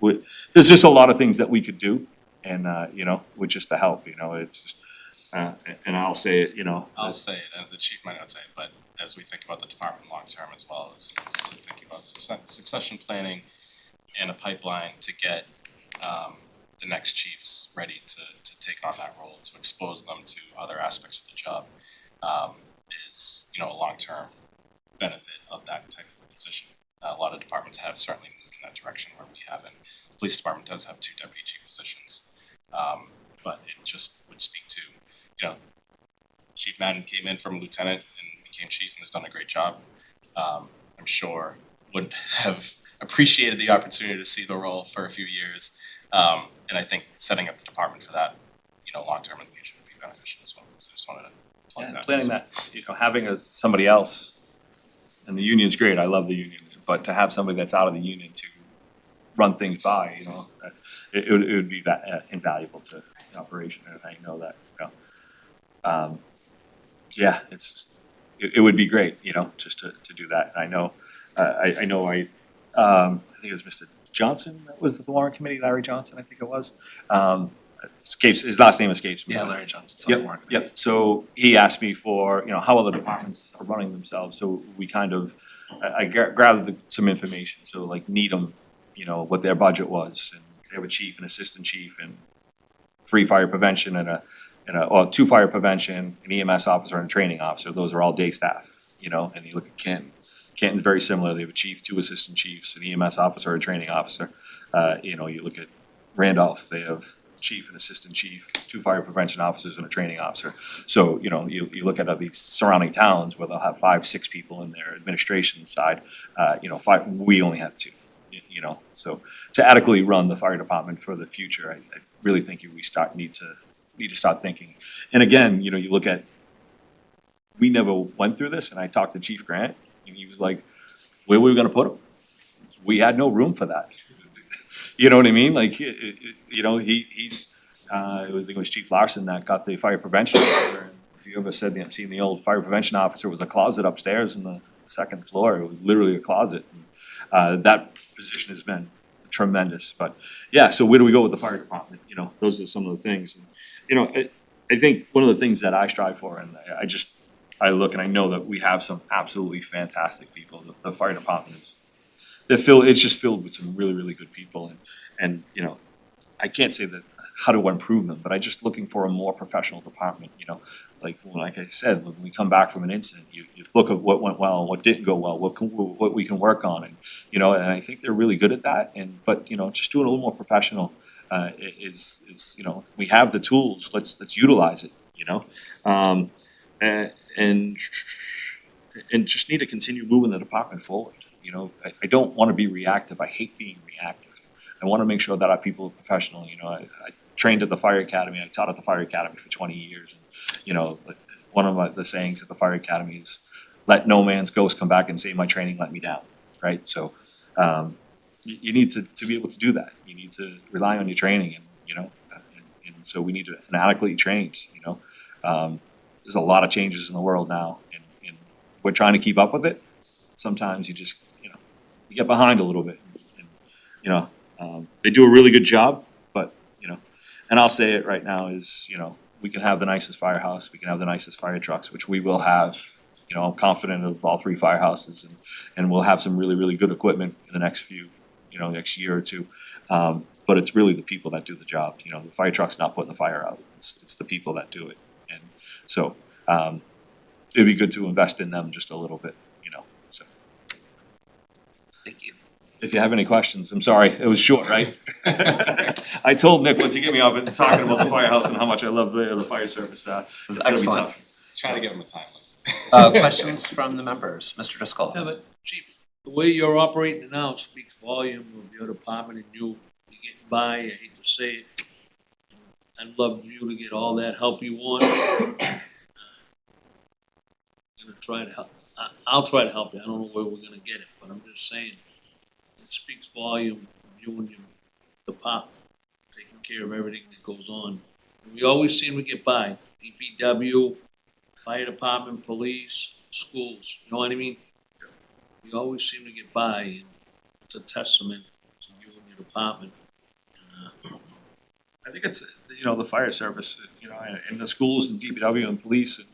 there's just a lot of things that we could do, and with just the help, you know, it's just, and I'll say it, you know. I'll say it, and the chief might not say it, but as we think about the department long-term as well as to think about succession planning and a pipeline to get the next chiefs ready to take on that role, to expose them to other aspects of the job, is, you know, a long-term benefit of that type of position. A lot of departments have certainly moved in that direction where we haven't. The police department does have 2 deputy chief positions, but it just would speak to, you know, Chief Madden came in from lieutenant and became chief and has done a great job. I'm sure would have appreciated the opportunity to see the role for a few years. And I think setting up the department for that, you know, long-term in the future would be beneficial as well. So I just wanted to plug that. Planning that, you know, having somebody else, and the union's great, I love the union, but to have somebody that's out of the union to run things by, you know, it would be invaluable to the operation, and I know that, you know. Yeah, it would be great, you know, just to do that. And I know, I think it was Mr. Johnson that was the warrant committee, Larry Johnson, I think it was. His last name escapes me. Yeah, Larry Johnson's on the warrant. Yep, so he asked me for, you know, how other departments are running themselves, so we kind of, I gathered some information, so like Needham, you know, what their budget was, and they have a chief, an assistant chief, and 3 fire prevention or 2 fire prevention, an EMS officer and a training officer. Those are all day staff, you know, and you look at Canton. Canton's very similar. They have a chief, 2 assistant chiefs, an EMS officer, a training officer. You know, you look at Randolph, they have chief and assistant chief, 2 fire prevention officers and a training officer. So, you know, you look at these surrounding towns where they'll have 5, 6 people in their administration side, you know, 5, we only have 2. You know, so to adequately run the fire department for the future, I really think we need to start thinking. And again, you know, you look at, we never went through this, and I talked to Chief Grant, and he was like, where were we gonna put him? We had no room for that. You know what I mean? Like, you know, he's, I think it was Chief Larson that got the fire prevention officer. And if you ever seen the old fire prevention officer, it was a closet upstairs on the 2nd floor. It was literally a closet. And, that position has been tremendous. But yeah, so where do we go with the fire department? You know, those are some of the things. And, you know, I think one of the things that I strive for, and I look and I know that we have some absolutely fantastic people. The fire department it's just filled with some really good people. And you know, I can't say that how to improve them, but I'm just looking for a more professional department. You know, like I said, when we come back from an incident, you look at what went well, what didn't go well, what we can work on, and, and I think they're really good at that, but, just doing a little more professional, is, we have the tools, let's utilize it, and, and just need to continue moving the department forward, I don't wanna be reactive, I hate being reactive. I wanna make sure that our people are professional, I trained at the fire academy, I taught at the fire academy for 20 years. But one of the sayings at the fire academy is, let no man's ghost come back and say my training let me down, right? So, you need to be able to do that. You need to rely on your training and, and so we need to adequately train, There's a lot of changes in the world now and we're trying to keep up with it. Sometimes you just, you get behind a little bit and, they do a really good job, but, and I'll say it right now is, we can have the nicest firehouse, we can have the nicest fire trucks, which we will have. I'm confident of all three firehouses and we'll have some really, really good equipment in the next next year or two. But it's really the people that do the job, the fire truck's not putting the fire out, it's the people that do it. And so, it'd be good to invest in them just a little bit, so. Thank you. If you have any questions, I'm sorry, it was short, right? I told Nick, once you get me up and talking about the firehouse and how much I love the fire service, it's gonna be Excellent. tough. Try to give them a time limit. Questions from the members? Mr. Driscoll? Yeah, but Chief, the way you're operating now speaks volume of your department and you're getting by, I hate to say it. I'd love for you to get all that help you want. Gonna try to help, I'll try to help you, I don't know where we're gonna get it, but I'm just saying, it speaks volume of you and your department, taking care of everything that goes on. And we always seem to get by, DPW, fire department, police, schools, you know what I mean? We always seem to get by, and it's a testament to you and your department. I think it's, the fire service, and the schools and DPW and police and,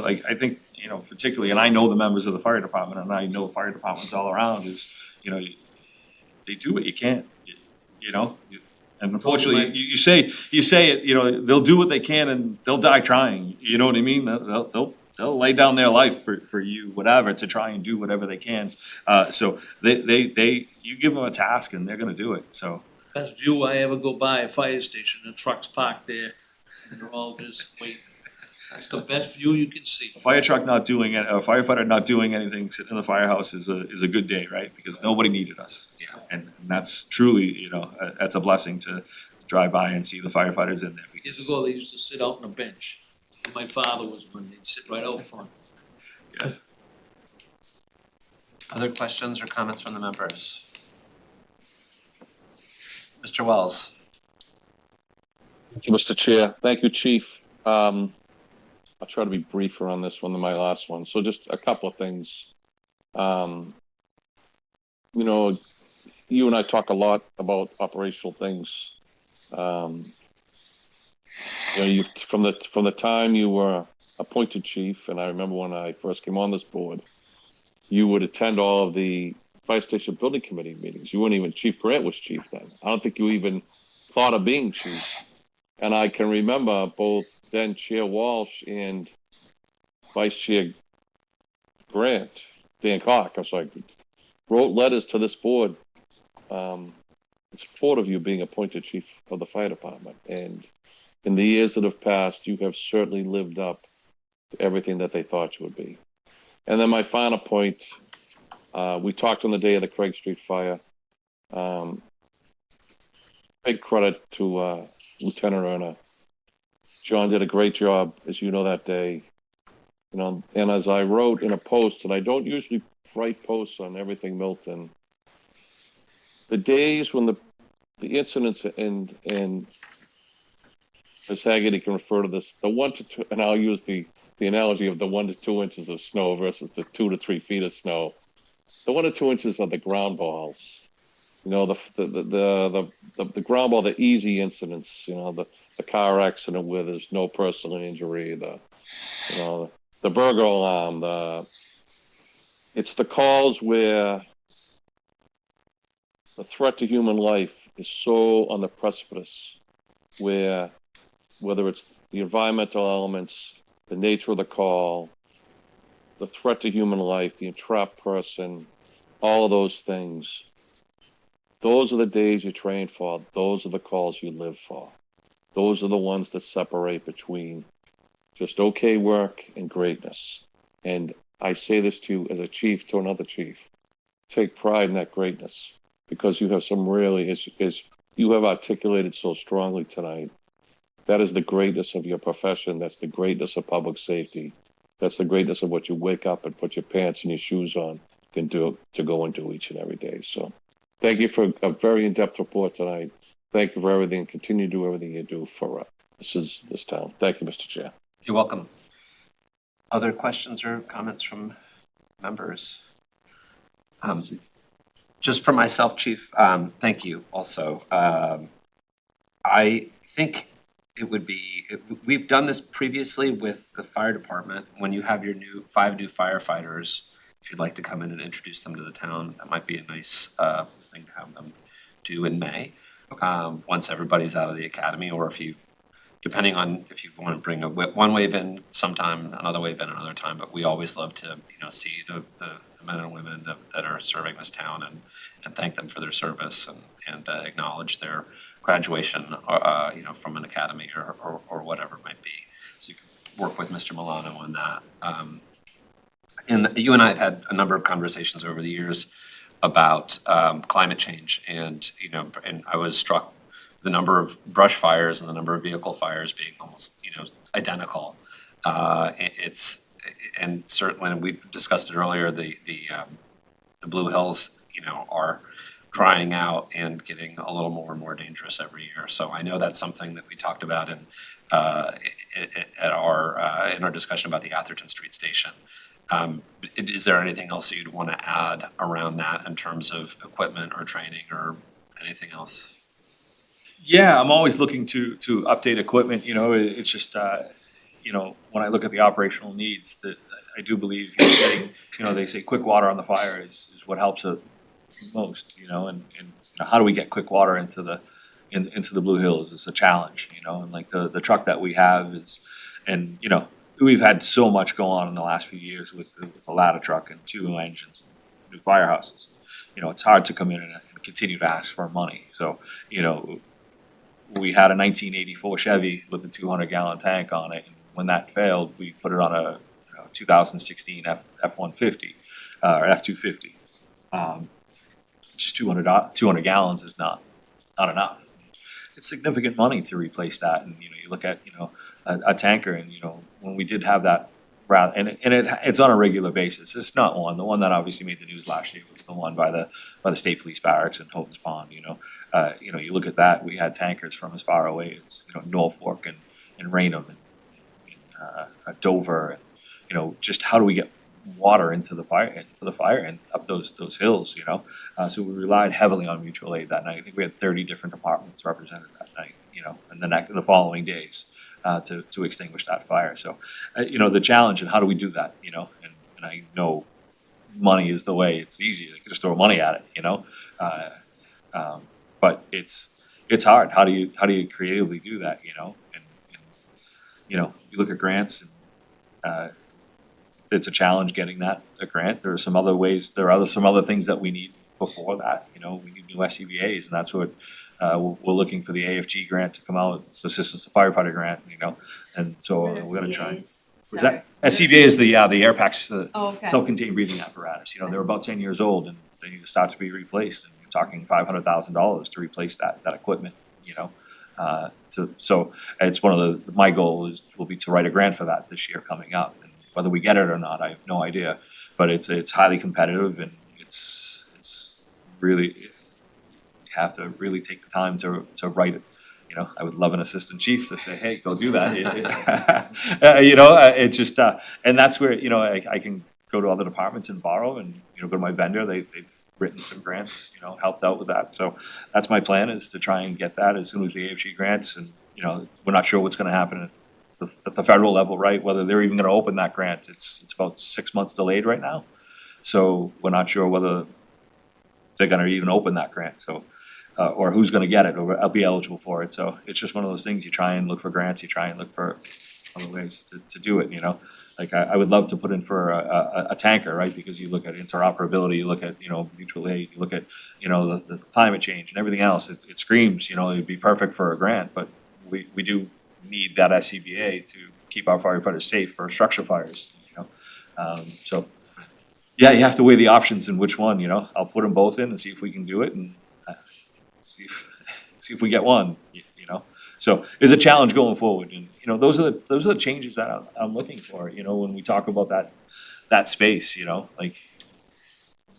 I think, particularly, and I know the members of the fire department and I know fire departments all around is, they do what you can, and unfortunately, you say it, they'll do what they can and they'll die trying, you know what I mean? They'll lay down their life for you, whatever, to try and do whatever they can. So you give them a task and they're gonna do it, so. Best view I ever go by a fire station, the trucks parked there, and they're all just waiting. That's the best view you can see. A fire truck not doing it, a firefighter not doing anything, sitting in the firehouse is a good day, right? Because nobody needed us. Yeah. And that's truly, that's a blessing to drive by and see the firefighters in there. Years because- ago, they used to sit out on a bench. When my father was one, they'd sit right out front. Yes. Other questions or comments from the members? Mr. Wells? Thank you, Mr. Chair. Thank you, Chief. I'll try to be briefer on this one than my last one. So just a couple of things. You and I talk a lot about operational things. You from the time you were appointed chief, and I remember when I first came on this board, you would attend all of the fire station building committee meetings. You weren't even, Chief Grant was chief then. I don't think you even thought of being chief. And I can remember both then Chair Walsh and Vice Chair Grant, Dan Cock, wrote letters to this board in support of you being appointed chief of the fire department. And in the years that have passed, you have certainly lived up to everything that they thought you would be. And then my final point, we talked on the day of the Craig Street fire. Big credit to Lieutenant Erna. John did a great job, as you know, that day. And as I wrote in a post, and I don't usually write posts on everything Milton, the days when the incidents and Ms. Haggerty can refer to this, the 1 to 2, and I'll use the analogy of the 1 to 2 inches of snow versus the 2 to 3 feet of snow. The 1 to 2 inches are the ground balls. The ground ball, the easy incidents, the car accident where there's no personal injury, the burglar alarm, it's the calls where the threat to human life is so on the precipice, where whether it's the environmental elements, the nature of the call, the threat to human life, the entrapped person, all of those things. Those are the days you train for. Those are the calls you live for. Those are the ones that separate between just okay work and greatness. And I say this to you as a chief to another chief. Take pride in that greatness, because you have some really, as you have articulated so strongly tonight, that is the greatness of your profession. That's the greatness of public safety. That's the greatness of what you wake up and put your pants and your shoes on and do to go and do each and every day. So thank you for a very in-depth report tonight. Thank you for everything. Continue to do everything you do for this town. Thank you, Mr. Chair. You're welcome. Other questions or comments from members? Just for myself, Chief, thank you also. I think it would be, we've done this previously with the fire department. When you have your 5 new firefighters, if you'd like to come in and introduce them to the town, that might be a nice thing to have them do in May. Once everybody's out of the academy, or if you, depending on if you want to bring one wave in sometime, another wave in another time, but we always love to, see the men and women that are serving this town and thank them for their service and acknowledge their graduation, from an academy or whatever it might be. So you can work with Mr. Milano on that. And you and I have had a number of conversations over the years about climate change, and I was struck the number of brush fires and the number of vehicle fires being almost identical. And certainly, and we discussed it earlier, the Blue Hills are drying out and getting a little more and more dangerous every year. So I know that's something that we talked about in our discussion about the Atherton Street Station. Is there anything else that you'd want to add around that in terms of equipment or training or anything else? Yeah, I'm always looking to update equipment, it's just, when I look at the operational needs, that I do believe getting, they say quick water on the fire is what helps it most, and how do we get quick water into the Blue Hills is a challenge, and like the truck that we have is, and, we've had so much go on in the last few years with the ladder truck and 2 engines, new firehouses. It's hard to come in and continue to ask for money. So, we had a 1984 Chevy with a 200-gallon tank on it, and when that failed, we put it on a 2016 F-150 or F-250. Just 200 gallons is not enough. It's significant money to replace that, and you look at a tanker, and when we did have that route, and it's on a regular basis. It's not the one that obviously made the news last year was the one by the state police barracks in Houghton's Pond. You look at that, we had tankers from as far away as Norfolk and Raynham and Dover, and just how do we get water into the fire and up those hills, so we relied heavily on mutual aid that night. I think we had 30 different departments represented that night, and the following days to extinguish that fire. So the challenge, and how do we do that, and I know money is the way. It's easy to just throw money at it, but it's hard. How do you creatively do that, and you look at grants, and it's a challenge getting a grant. There are some other ways. There are some other things that we need before that. We need new SCBA's, and that's what we're looking for the AFG grant to come out. It's Assistance to Firefighter grant, and so we're going to try. What's that? SCBA is the air packs, Okay. self-contained breathing apparatus. They're about 10 years old, and they need to start to be replaced. And you're talking $500,000 to replace that equipment. So it's one of my goal will be to write a grant for that this year coming up. And whether we get it or not, I have no idea. But it's highly competitive, and it's really, you have to really take the time to write it. I would love an assistant chief to say, hey, go do that. It's just, and that's where, I can go to other departments and borrow, and, go to my vendor. They've written some grants, helped out with that. So that's my plan, is to try and get that as soon as the AFG grants. And, we're not sure what's going to happen at the federal level, right? Whether they're even going to open that grant. It's about 6 months delayed right now. So we're not sure whether they're going to even open that grant. So, or who's going to get it or be eligible for it. So it's just one of those things. You try and look for grants. You try and look for ways to do it, you know? Like, I would love to put in for a tanker, right, because you look at interoperability, you look at, you know, mutual aid, you look at, you know, the climate change and everything else, it screams, you know, it'd be perfect for a grant, but we do need that SCBA to keep our firefighters safe for structure fires, you know? So, yeah, you have to weigh the options in which one, you know, I'll put them both in and see if we can do it and see if we get one, you know? So it's a challenge going forward, and, you know, those are the changes that I'm looking for, you know, when we talk about that space, you know, like,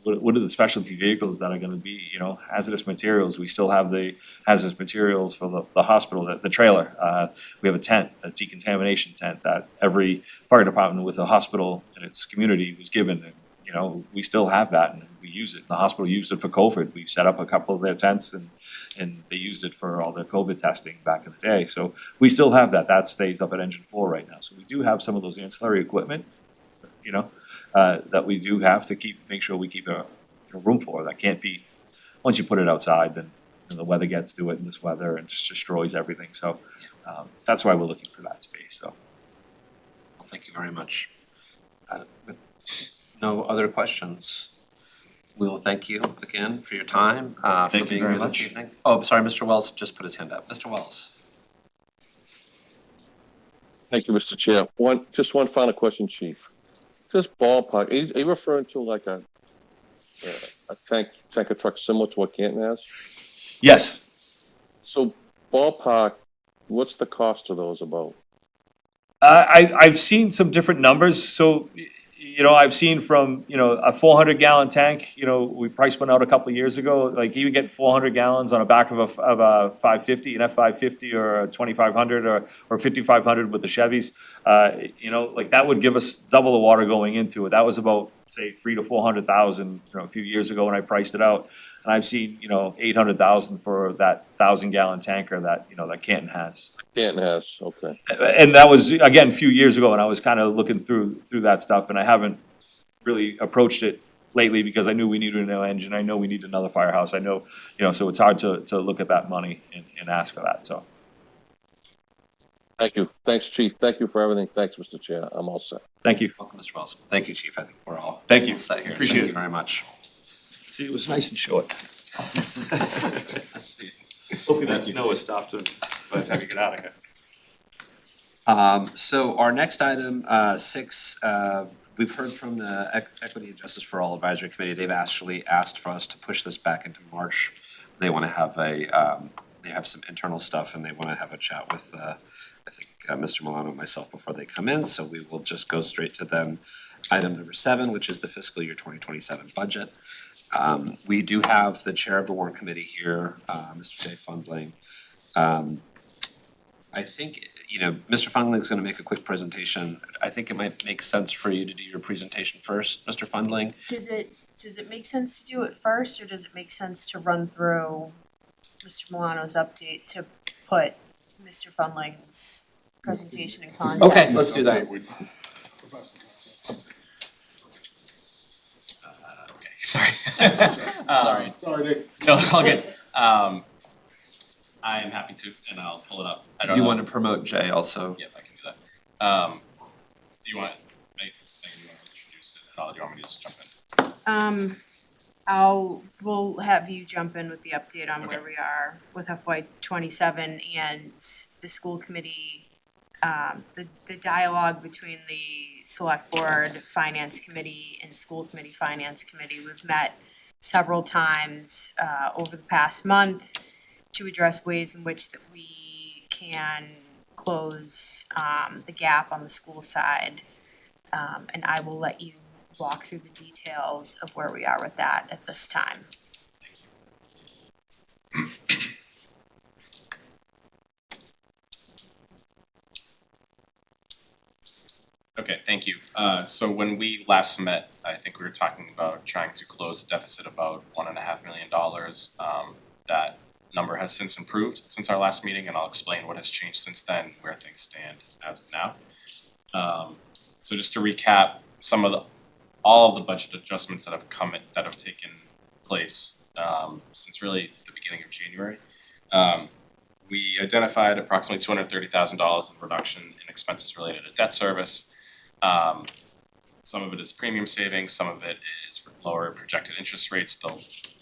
what are the specialty vehicles that are gonna be, you know, hazardous materials, we still have the hazardous materials for the hospital, the trailer. We have a tent, a decontamination tent that every fire department with a hospital in its community was given, and, you know, we still have that and we use it. The hospital used it for COVID, we set up a couple of their tents and they used it for all their COVID testing back in the day, so we still have that stays up at Engine 4 right now, so we do have some of those ancillary equipment, you know, that we do have to make sure we keep a room for. That can't be, once you put it outside, then the weather gets to it in this weather and just destroys everything. So that's why we're looking for that space, so. Well, thank you very much. With no other questions, we will thank you again for your time, for Thank you being very here this much. evening. Oh, I'm sorry, Mr. Wells just put his hand up. Mr. Wells? Thank you, Mr. Chair. Just one final question, Chief. Just ballpark, are you referring to like a tanker truck similar to what Canton has? Yes, So ballpark, what's the cost of those about? I've seen some different numbers, so, you know, I've seen from, you know, a 400-gallon tank, you know, we priced one out a couple of years ago, like even get 400 gallons on the back of a 550, an F550 or a 2500 or 5500 with the Chevys. You know, like that would give us double the water going into it. That was about, say, 300,000 to 400,000, you know, a few years ago when I priced it out. And I've seen, you know, 800,000 for that 1,000-gallon tanker that, you know, that Canton has. Canton has, okay. And that was, again, a few years ago, and I was kind of looking through that stuff, and I haven't really approached it lately because I knew we needed a new engine, I know we need another firehouse, I know, you know, so it's hard to look at that money and ask for that, so. Thank you. Thanks, Chief. Thank you for everything. Thanks, Mr. Chair. I'm all set. Thank you. Welcome, Mr. Wells. Thank you, Chief. I think we're all Thank you. set here. Appreciate Thank it. you very much. See, it was nice and short. Hopefully that snow has stopped by the time you get out of here. So our next item, 6, we've heard from the Equity and Justice for All Advisory Committee. They've actually asked for us to push this back into March. They want to have they have some internal stuff and they want to have a chat with, I think, Mr. Milano and myself before they come in. So we will just go straight to them. Item number 7, which is the fiscal year 2027 budget. We do have the chair of the warrant committee here, Mr. Jay Fundling. I think, you know, Mr. Fundling is going to make a quick presentation. I think it might make sense for you to do your presentation first, Mr. Fundling. Does it make sense to do it first, or does it make sense to run through Mr. Milano's update to put Mr. Fundling's presentation in context? Okay, let's do that. Okay, sorry. Sorry, Nick. No, it's all good. I am happy to, and I'll pull it up. I don't You know. want to promote Jay also? Yep, I can do that. Do you want, Meg, you want to introduce it at all? Do you want me to just jump in? We'll have you jump in with the update on where Okay. we are with FY '27 and the school committee, the dialogue between the select board, finance committee, and school committee, finance committee. We've met several times, over the past month to address ways in which that we can close, the gap on the school side. And I will let you walk through the details of where we are with that at this time. Okay, thank you. So when we last met, I think we were talking about trying to close a deficit about $1.5 million. That number has since improved since our last meeting, and I'll explain what has changed since then, where things stand as of now. So just to recap, all of the budget adjustments that have taken place since really the beginning of January. we identified approximately $230,000 in reduction in expenses related to debt service. Some of it is premium savings, some of it is for lower projected interest rates. The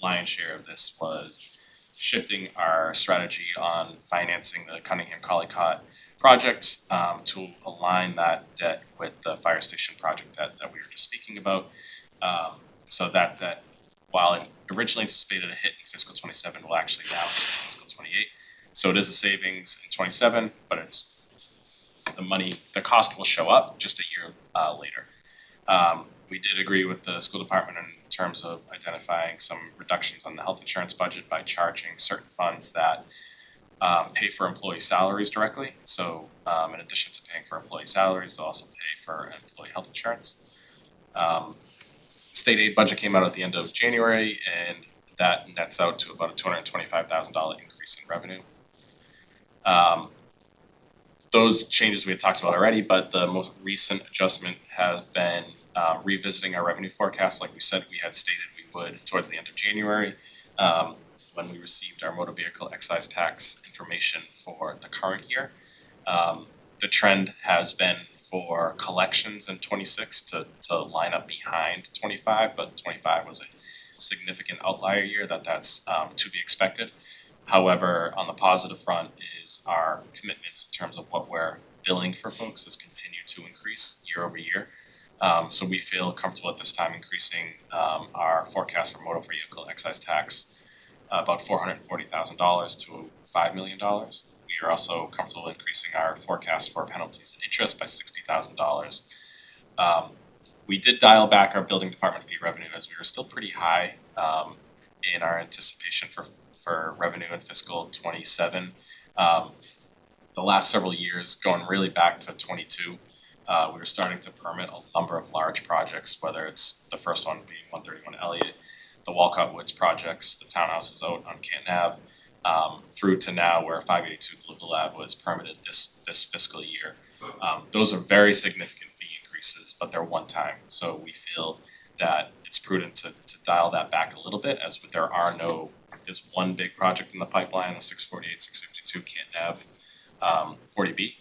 lion's share of this was shifting our strategy on financing the Cunningham Collycott project to align that debt with the fire station project debt that we were just speaking about. So that debt, while originally anticipated a hit in fiscal 27, will actually now hit in fiscal 28. So it is a savings in 27, but it's the cost will show up just a year later. We did agree with the school department in terms of identifying some reductions on the health insurance budget by charging certain funds that pay for employee salaries directly. So in addition to paying for employee salaries, they'll also pay for employee health insurance. State aid budget came out at the end of January, and that nets out to about a $225,000 increase in revenue. Those changes we had talked about already, but the most recent adjustment has been revisiting our revenue forecast, like we said we had stated we would towards the end of January, when we received our motor vehicle excise tax information for the current year. The trend has been for collections in 26 to line up behind 25, but 25 was a significant outlier year that's to be expected. However, on the positive front is our commitments in terms of what we're billing for folks has continued to increase year over year. So we feel comfortable at this time increasing our forecast for motor vehicle excise tax about $440,000 to $5 million. We are also comfortable increasing our forecast for penalties and interest by $60,000. We did dial back our building department fee revenue as we were still pretty high in our anticipation for revenue in fiscal 27. The last several years, going really back to 22, we were starting to permit a number of large projects, whether it's the first one being 131 Elliott, the Walcott Woods projects, the townhouses out on Canton Ave, through to now where 582 Blue Lab was permitted this fiscal year. Those are very significant fee increases, but they're one time. So we feel that it's prudent to dial that back a little bit as there's one big project in the pipeline, the 648, 652 Canton Ave, 40B,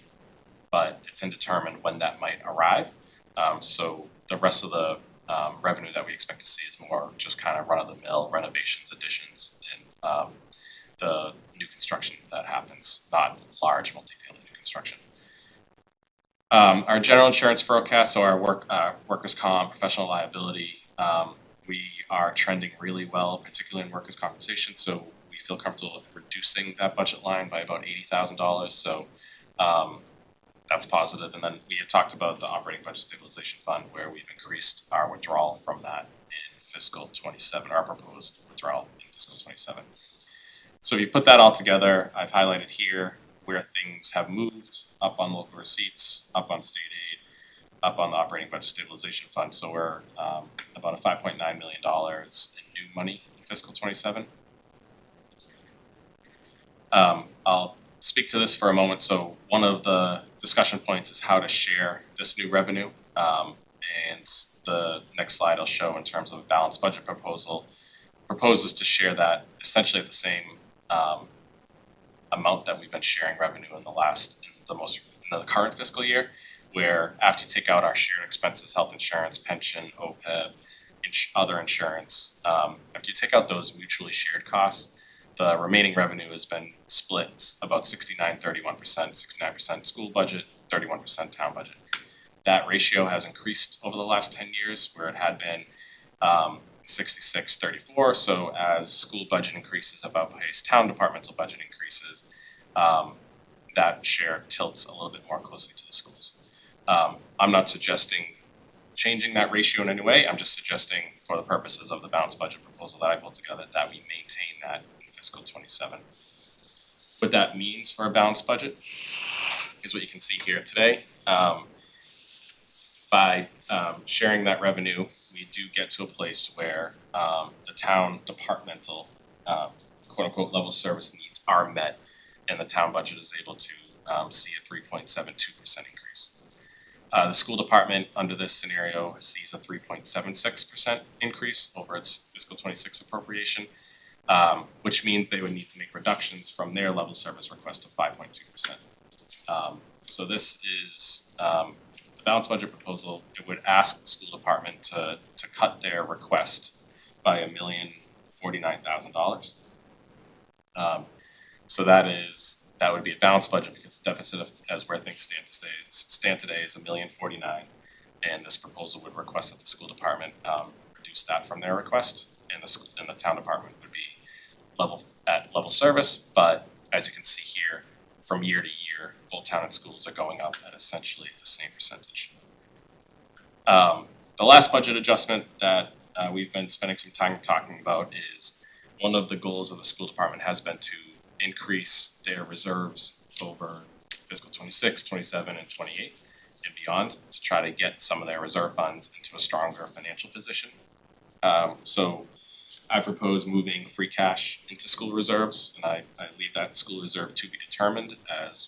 but it's undetermined when that might arrive. So the rest of the revenue that we expect to see is more just kind of run-of-the-mill renovations, additions, and the new construction that happens, not large multifamily new construction. Our general insurance forecast, so our workers' comp, professional liability, we are trending really well, particularly in workers' compensation. So we feel comfortable reducing that budget line by about $80,000. So that's positive. And then we had talked about the operating budget stabilization fund, where we've increased our withdrawal from that in fiscal 27, our proposed withdrawal in fiscal 27. So if you put that all together, I've highlighted here where things have moved up on local receipts, up on state aid, up on the operating budget stabilization fund. So we're about a $5.9 million in new money in fiscal 27. I'll speak to this for a moment. So one of the discussion points is how to share this new revenue. And the next slide I'll show in terms of a balanced budget proposal proposes to share that essentially at the same amount that we've been sharing revenue in the current fiscal year, where after you take out our shared expenses, health insurance, pension, OPEB, other insurance, after you take out those mutually shared costs, the remaining revenue has been split about 69-31%, 69% school budget, 31% town budget. That ratio has increased over the last 10 years, where it had been 66-34. So as school budget increases have outpaced town departmental budget increases, that share tilts a little bit more closely to the schools. I'm not suggesting changing that ratio in any way. I'm just suggesting, for the purposes of the balanced budget proposal that I pulled together, that we maintain that in fiscal 27. What that means for a balanced budget is what you can see here today. By sharing that revenue, we do get to a place where the town departmental quote-unquote level service needs are met, and the town budget is able to see a 3.72% increase. The school department under this scenario sees a 3.76% increase over its fiscal 26 appropriation. which means they would need to make reductions from their level service request of 5.2%. So this is the balanced budget proposal. It would ask the school department to cut their request by $1,049,000. So that would be a balanced budget because the deficit as where things stand today is $1,049,000, and this proposal would request that the school department reduce that from their request, and the town department would be level service. But as you can see here, from year to year, both town and schools are going up at essentially the same percentage. The last budget adjustment that we've been spending some time talking about is one of the goals of the school department has been to increase their reserves over fiscal 26, 27, and 28 and beyond to try to get some of their reserve funds into a stronger financial position. So I propose moving free cash into school reserves, and I leave that school reserve to be determined as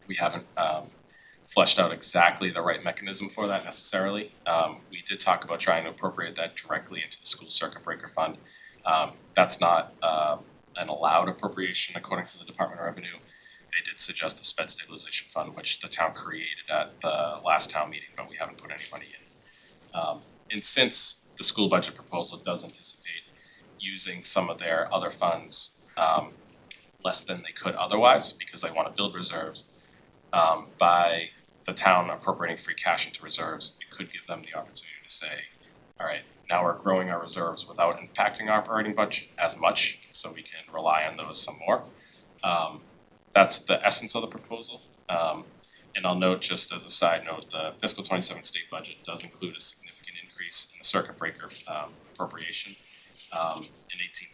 we haven't fleshed out exactly the right mechanism for that necessarily. We did talk about trying to appropriate that directly into the school circuit breaker fund. That's not an allowed appropriation according to the Department of Revenue. They did suggest the sped stabilization fund, which the town created at the last town meeting, but we haven't put any money in. And since the school budget proposal does anticipate using some of their other funds less than they could otherwise because they want to build reserves, by the town appropriating free cash into reserves, it could give them the opportunity to say, all right, now we're growing our reserves without impacting our operating budget as much, so we can rely on those some more. That's the essence of the proposal. And I'll note, just as a side note, the fiscal 27 state budget does include a significant increase in the circuit breaker appropriation, an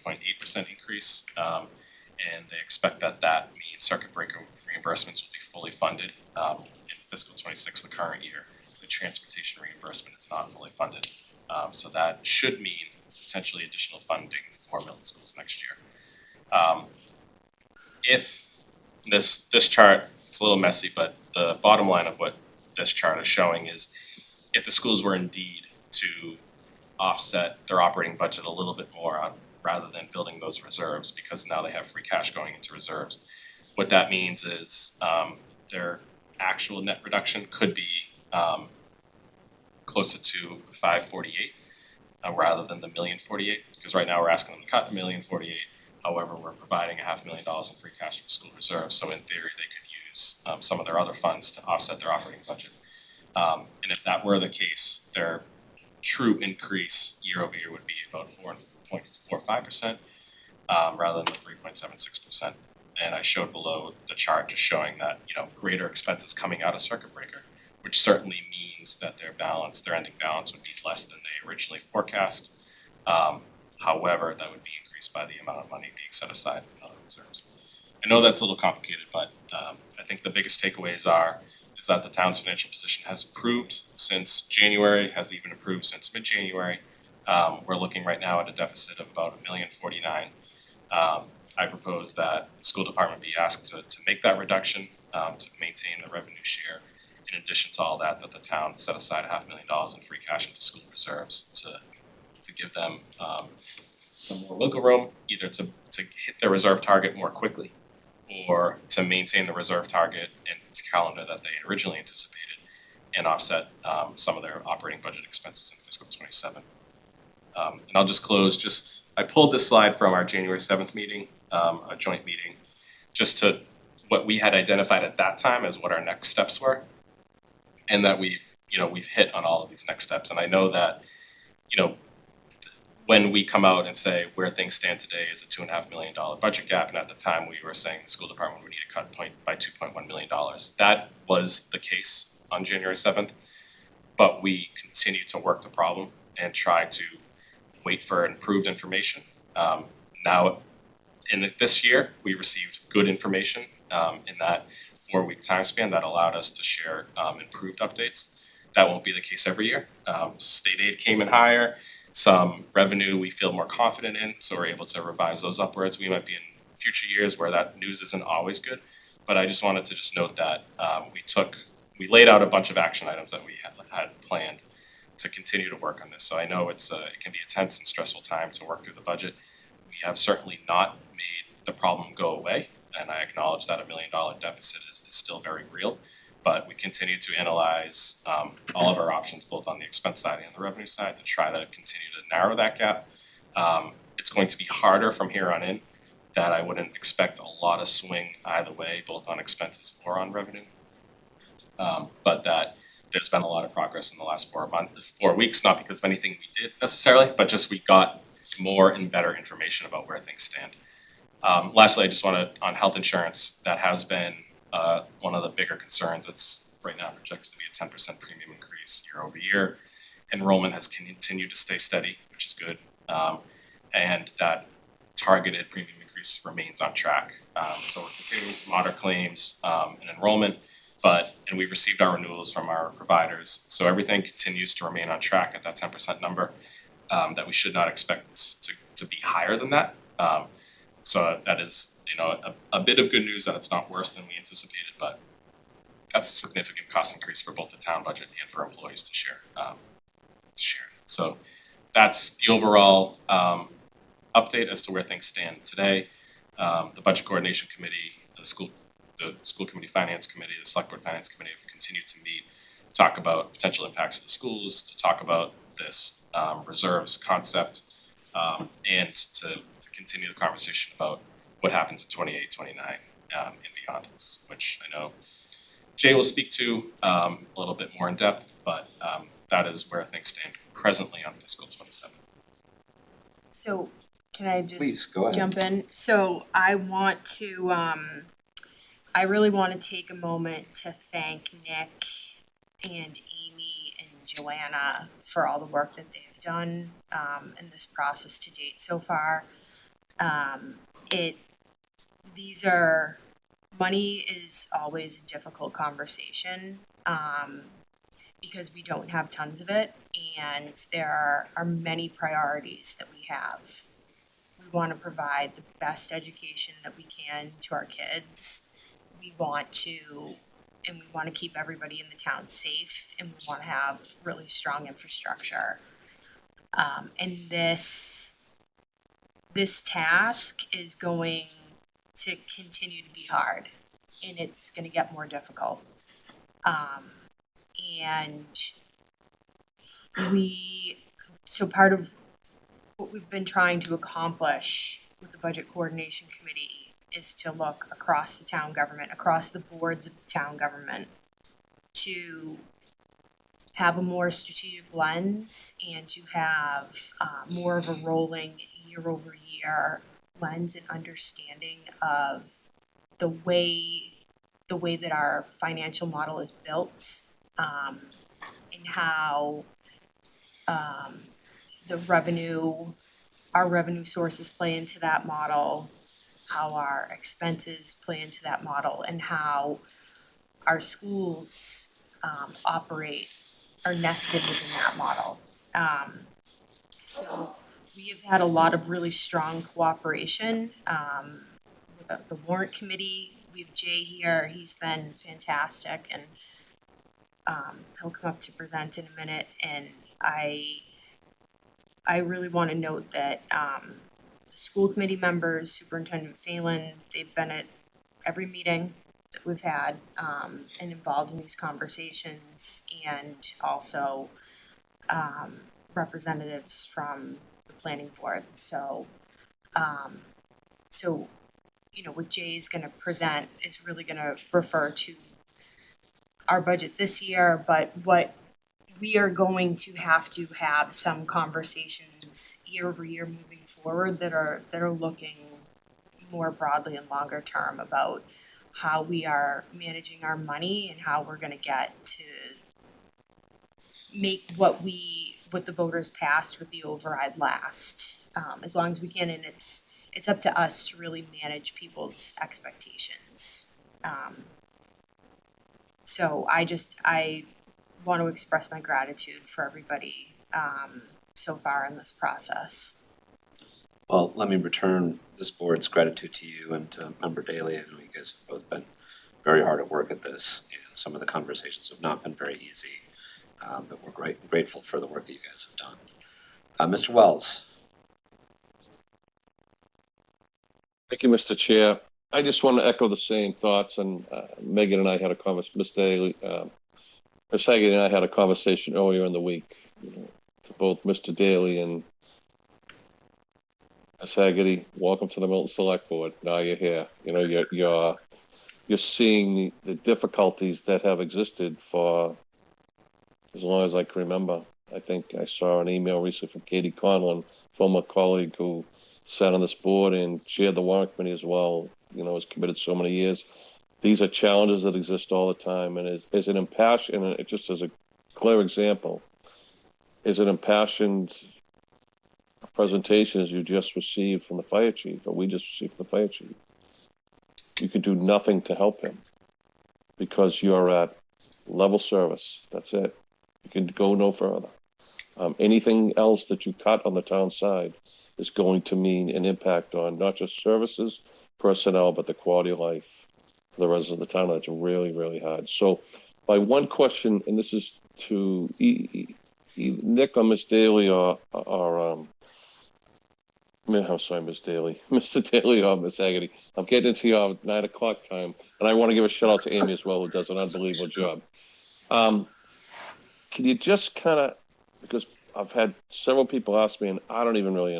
18.8% increase. And they expect that means circuit breaker reimbursements will be fully funded in fiscal 26, the current year. The transportation reimbursement is not fully funded. So that should mean potentially additional funding for Milton schools next year. If this chart, it's a little messy, but the bottom line of what this chart is showing is if the schools were indeed to offset their operating budget a little bit more rather than building those reserves, because now they have free cash going into reserves, what that means is their actual net reduction could be closer to 548 rather than the $1,048,000, because right now we're asking them to cut $1,048,000. However, we're providing $500,000 in free cash for school reserves, so in theory they could use some of their other funds to offset their operating budget. And if that were the case, their true increase year over year would be about 4.45% rather than the 3.76%. And I showed below the chart just showing that, greater expenses coming out of circuit breaker, which certainly means that their ending balance would be less than they originally forecast. However, that would be increased by the amount of money being set aside in other reserves. I know that's a little complicated, but I think the biggest takeaways is that the town's financial position has improved since January, has even improved since mid-January. We're looking right now at a deficit of about $1,049,000. I propose that the school department be asked to make that reduction to maintain the revenue share. In addition to all that the town set aside $500,000 in free cash into school reserves to give them some more wiggle room, either to hit their reserve target more quickly or to maintain the reserve target and calendar that they originally anticipated and offset some of their operating budget expenses in fiscal 27. And I'll just close, I pulled this slide from our January 7th meeting, a joint meeting, just to what we had identified at that time as what our next steps were. And that we've hit on all of these next steps. And I know that, when we come out and say where things stand today is a $2.5 million budget gap, and at the time we were saying the school department would need to cut by $2.1 million. That was the case on January 7th, but we continue to work the problem and try to wait for improved information. Now, in this year, we received good information in that 4-week time span that allowed us to share improved updates. That won't be the case every year. State aid came in higher. Some revenue we feel more confident in, so we're able to revise those upwards. We might be in future years where that news isn't always good, but I just wanted to note that we laid out a bunch of action items that we had planned to continue to work on this. So I know it can be a tense and stressful time to work through the budget. We have certainly not made the problem go away, and I acknowledge that $1 million deficit is still very real. But we continue to analyze all of our options, both on the expense side and the revenue side, to try to continue to narrow that gap. It's going to be harder from here on in, that I wouldn't expect a lot of swing either way, both on expenses or on revenue. But that there's been a lot of progress in the last 4 weeks, not because of anything we did necessarily, but just we got more and better information about where things stand. Lastly, I just want to, on health insurance, that has been one of the bigger concerns. It's right now projected to be a 10% premium increase year over year. Enrollment has continued to stay steady, which is good. And that targeted premium increase remains on track. So we're continuing to monitor claims and enrollment, and we've received our renewals from our providers. So everything continues to remain on track at that 10% number, that we should not expect to be higher than that. So that is, a bit of good news that it's not worse than we anticipated, but that's a significant cost increase for both the town budget and for employees to share. So that's the overall update as to where things stand today. The Budget Coordination Committee, the school committee finance committee, the select board finance committee have continued to meet, talk about potential impacts of the schools, to talk about this reserves concept, and to continue the conversation about what happens in 28, 29, and beyond, which I know Jay will speak to a little bit more in depth, but that is where things stand presently on fiscal 27. So can I Please, just go ahead. jump in? So I want to, I really want to take a moment to thank Nick and Amy and Joanna for all the work that they've done in this process to date so far. Money is always a difficult conversation because we don't have tons of it, and there are many priorities that we have. We want to provide the best education that we can to our kids. We want to keep everybody in the town safe, and we want to have really strong infrastructure. And this task is going to continue to be hard, and it's going to get more difficult. So part of what we've been trying to accomplish with the Budget Coordination Committee is to look across the town government, across the boards of the town government, to have a more strategic lens and to have more of a rolling year-over-year lens and understanding of the way that our financial model is built, and how our revenue sources play into that model, how our expenses play into that model, and how our schools are nested within that model. So we have had a lot of really strong cooperation with the warrant committee. We have Jay here, he's been fantastic, and he'll come up to present in a minute. And I really want to note that the school committee members, Superintendent Phelan, they've been at every meeting that we've had and involved in these conversations, and also representatives from the planning board. So what Jay's going to present is really going to refer to our budget this year, but what we are going to have some conversations year over year moving forward that are looking more broadly and longer term about how we are managing our money and how we're going to get to make what the voters passed with the override last, as long as we can. And it's up to us to really manage people's expectations. So I want to express my gratitude for everybody so far in this process. Well, let me return this board's gratitude to you and to Member Daley. I know you guys have both been very hard at work at this, and some of the conversations have not been very easy, but we're grateful for the work that you guys have done. Mr. Wells. Thank you, Mr. Chair. I just want to echo the same thoughts, and Megan and I had a conversation, Ms. Daly, Ms. Haggard and I had a conversation earlier in the week, to both Mr. Daly and Ms. Haggerty. Welcome to the Milton Select Board. Now you're here. You know, you're seeing the difficulties that have existed for as long as I can remember. I think I saw an email recently from Katie Conlon, former colleague who sat on this board and chaired the warrant committee as well, has committed so many years. These are challenges that exist all the time, and is an impassioned, and it just as a clear example, is an impassioned presentation as you just received from the fire chief, or we just received from the fire chief. You could do nothing to help him because you're at level service. That's it. You can go no further. Anything else that you cut on the town side is going to mean an impact on not just services, personnel, but the quality of life for the residents of the town. That's really, really hard. So my one question, and this is to Nick or Miss Daly or I'm sorry, Miss Daly, Mr. Daly or Miss Haggerty. I'm getting into your 9 o'clock time, and I want to give a shout out to Amy as well, who does an unbelievable job. Can you just kind of, because I've had several people ask me, and I don't even really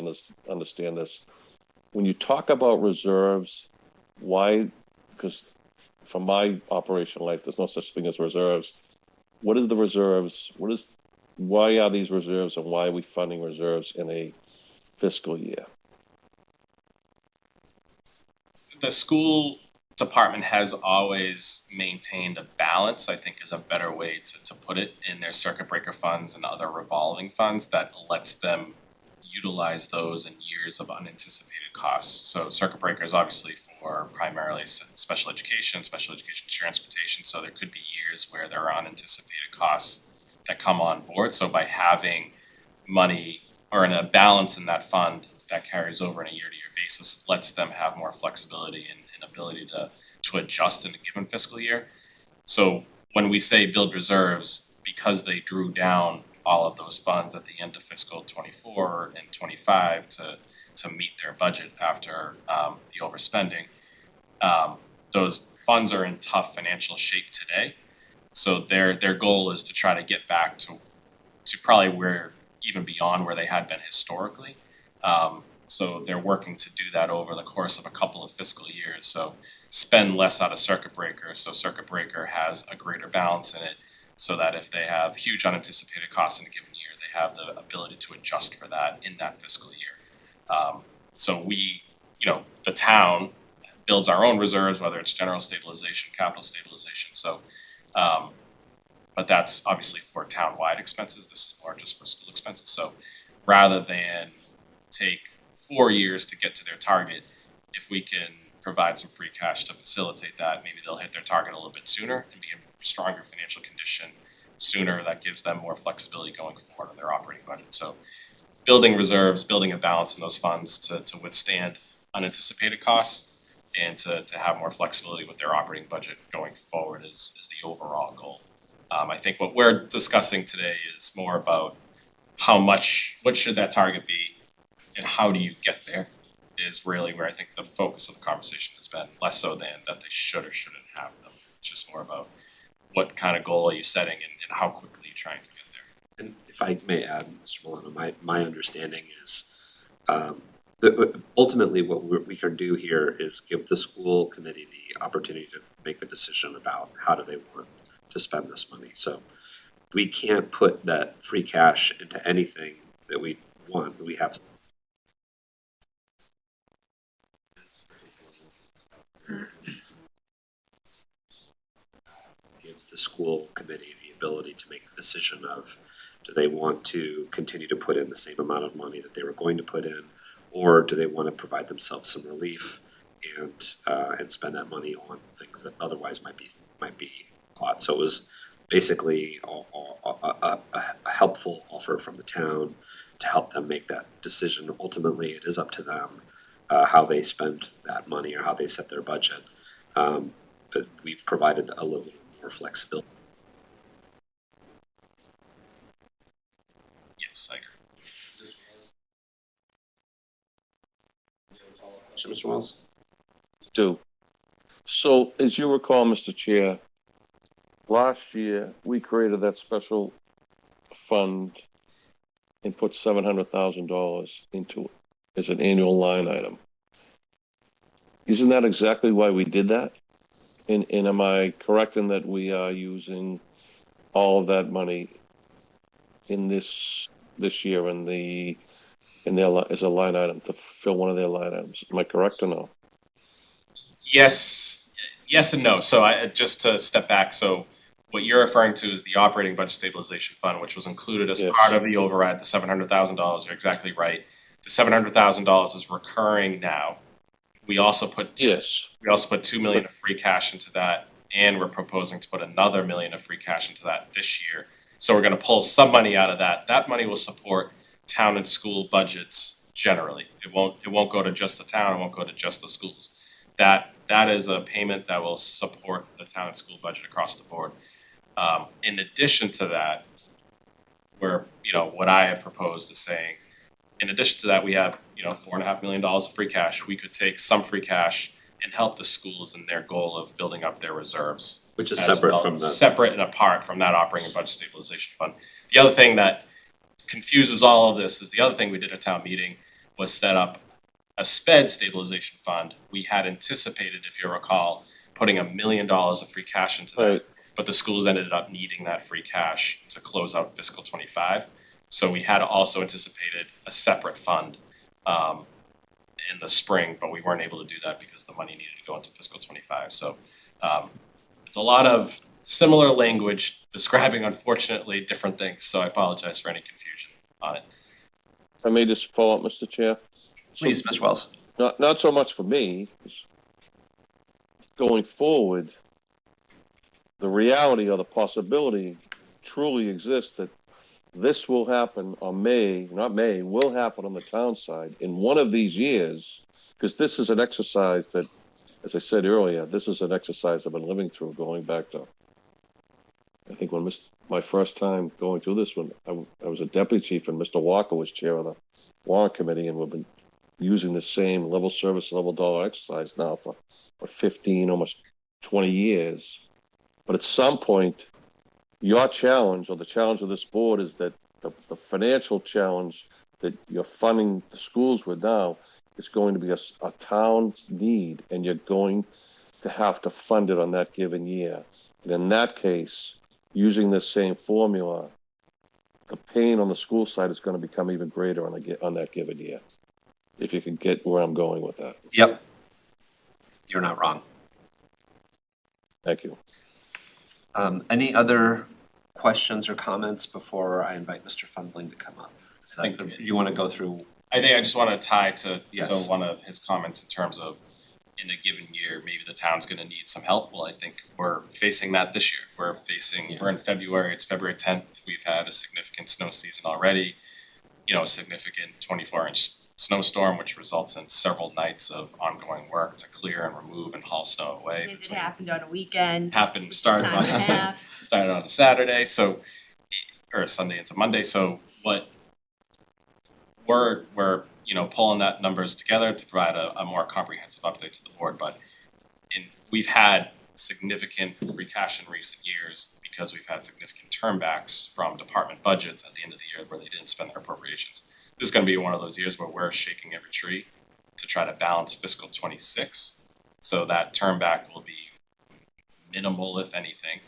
understand this. When you talk about reserves, why? Because from my operational life, there's no such thing as reserves. What is the reserves? Why are these reserves, and why are we funding reserves in a fiscal year? The school department has always maintained a balance, I think is a better way to put it, in their circuit breaker funds and other revolving funds that lets them utilize those in years of unanticipated costs. So circuit breakers obviously for primarily special education transportation. So there could be years where there are unanticipated costs that come on board. So by having money or in a balance in that fund that carries over in a year-to-year basis lets them have more flexibility and ability to adjust in a given fiscal year. So when we say build reserves, because they drew down all of those funds at the end of fiscal 24 and 25 to meet their budget after the overspending, those funds are in tough financial shape today. So their goal is to try to get back to probably where even beyond where they had been historically. So they're working to do that over the course of a couple of fiscal years. So spend less out of circuit breaker. So circuit breaker has a greater balance in it so that if they have huge unanticipated costs in a given year, they have the ability to adjust for that in that fiscal year. So we, the town builds our own reserves, whether it's general stabilization, capital stabilization. So, but that's obviously for town-wide expenses. This is more just for school expenses. So rather than take 4 years to get to their target, if we can provide some free cash to facilitate that, maybe they'll hit their target a little bit sooner and be in stronger financial condition sooner. That gives them more flexibility going forward on their operating budget. So building reserves, building a balance in those funds to withstand unanticipated costs and to have more flexibility with their operating budget going forward is the overall goal. I think what we're discussing today is more about what should that target be and how do you get there is really where I think the focus of the conversation has been, less so than that they should or shouldn't have them. It's just more about what kind of goal are you setting and how quickly you're trying to get there. And if I may add, Mr. Milano, my understanding is ultimately what we can do here is give the school committee the opportunity to make the decision about how do they want to spend this money. So we can't put that free cash into anything that we want. We have gives the school committee the ability to make the decision of do they want to continue to put in the same amount of money that they were going to put in, or do they want to provide themselves some relief and spend that money on things that otherwise might be caught. So it was basically a helpful offer from the town to help them make that decision. Ultimately, it is up to them how they spend that money or how they set their budget. But we've provided a little more flexibility. Yes, I agree. Mr. Wells? do. So as you recall, Mr. Chair, last year, we created that special fund and put $700,000 into it as an annual line item. Isn't that exactly why we did that? And am I correct in that we are using all of that money in this year as a line item to fill one of their line items? Am I correct or no? Yes, yes and no. So just to step back, so what you're referring to is the operating budget stabilization fund, which was included as Yes. part of the override, the $700,000. You're exactly right. The $700,000 is recurring now. We also put Yes. we also put 2 million of free cash into that, and we're proposing to put another million of free cash into that this year. So we're gonna pull some money out of that. That money will support town and school budgets generally. It won't go to just the town, it won't go to just the schools. That is a payment that will support the town and school budget across the board. In addition to that, what I have proposed is saying, in addition to that, we have, $4.5 million of free cash. We could take some free cash and help the schools in their goal of building up their reserves. Which is as separate well, from the. separate and apart from that operating budget stabilization fund. The other thing that confuses all of this is the other thing we did at town meeting was set up a sped stabilization fund. We had anticipated, if you recall, putting $1 million of free cash into that. Right. But the schools ended up needing that free cash to close out fiscal '25. So we had also anticipated a separate fund in the spring, but we weren't able to do that because the money needed to go into fiscal '25. So it's a lot of similar language describing, unfortunately, different things. So I apologize for any confusion on it. I may just follow up, Mr. Chair. Please, Mr. Wells. Not so much for me. Going forward, the reality or the possibility truly exists that this will happen will happen on the town side in one of these years, because this is an exercise that, as I said earlier, this is an exercise I've been living through going back to, I think when my first time going through this one, I was a deputy chief and Mr. Walker was chair of the warrant committee, and we've been using the same level service, level dollar exercise now for 15, almost 20 years. But at some point, your challenge or the challenge of this board is that the financial challenge that you're funding the schools with now is going to be a town need, and you're going to have to fund it on that given year. And in that case, using this same formula, the pain on the school side is going to become even greater on that given year. If you can get where I'm going with that. Yep. You're not wrong. Thank you. Any other questions or comments before I invite Mr. Fundling to come up? You want to go through? I think I just want to tie to Yes. one of his comments in terms of in a given year, maybe the town's going to need some help. Well, I think we're facing that this year. We're in February, it's February 10th. We've had a significant snow season already, a significant 24-inch snowstorm, which results in several nights of ongoing work to clear and remove and haul snow away. It happened on a weekend. Started time and a half. started on a Saturday, or Sunday into Monday. So what we're pulling that numbers together to provide a more comprehensive update to the board. But we've had significant free cash in recent years because we've had significant turnbacks from department budgets at the end of the year where they didn't spend their appropriations. This is going to be one of those years where we're shaking every tree to try to balance fiscal '26. So that turnback will be minimal, if anything,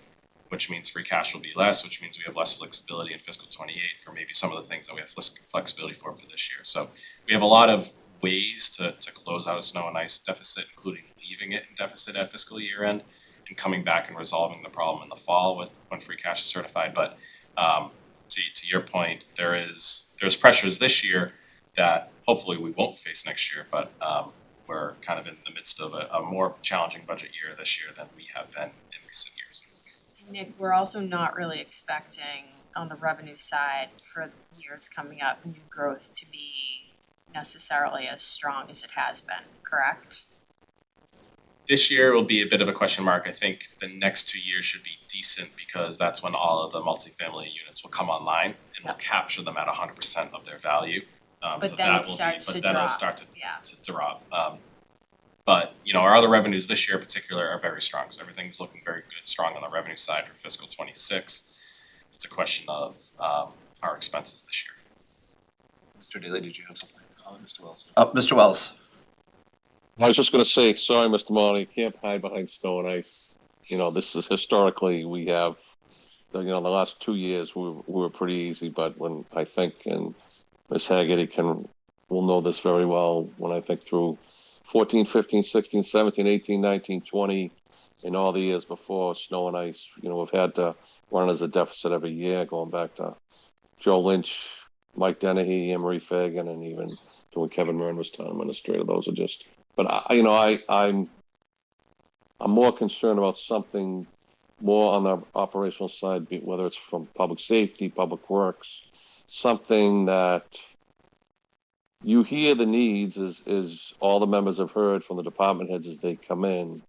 which means free cash will be less, which means we have less flexibility in fiscal '28 for maybe some of the things that we have flexibility for this year. So we have a lot of ways to close out a snow and ice deficit, including leaving it in deficit at fiscal year end and coming back and resolving the problem in the fall when free cash is certified. But to your point, there's pressures this year that hopefully we won't face next year, but we're kind of in the midst of a more challenging budget year this year than we have been in recent years. Nick, we're also not really expecting on the revenue side for years coming up, new growth to be necessarily as strong as it has been, correct? This year will be a bit of a question mark. I think the next 2 years should be decent because that's when all of the multifamily units will come online and we'll capture them at 100% of their value. But then it starts to drop. To drop. But, you know, our other revenues this year in particular are very strong, so everything's looking very good, strong on the revenue side for fiscal '26. It's a question of our expenses this year. Mr. Daly, did you have something? Mr. Wells. Mr. Wells. I was just gonna say, sorry, Mr. Monty, you can't hide behind snow and ice. You know, this is historically, we have, the last 2 years, we were pretty easy, but when I think, and Ms. Haggerty will know this very well, when I think through 14, 15, 16, 17, 18, 19, 20, and all the years before, snow and ice, we've had to run as a deficit every year, going back to Joe Lynch, Mike Dennehy, Emery Fagan, and even when Kevin Murn was town administrator. Those are just, but I'm more concerned about something more on the operational side, whether it's from public safety, public works, something that you hear the needs is all the members have heard from the department heads as they come in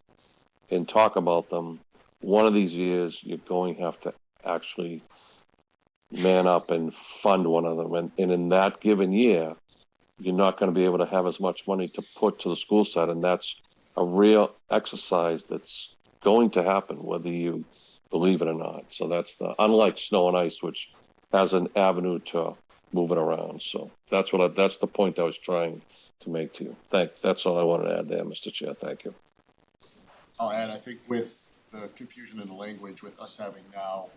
and talk about them. One of these years, you're going to have to actually man up and fund one of them. And in that given year, you're not going to be able to have as much money to put to the school side. And that's a real exercise that's going to happen, whether you believe it or not. So that's unlike snow and ice, which has an avenue to move it around. So that's the point I was trying to make to you. That's all I wanted to add there, Mr. Chair. Thank you. I'll add, I think with the confusion in the language, with us having now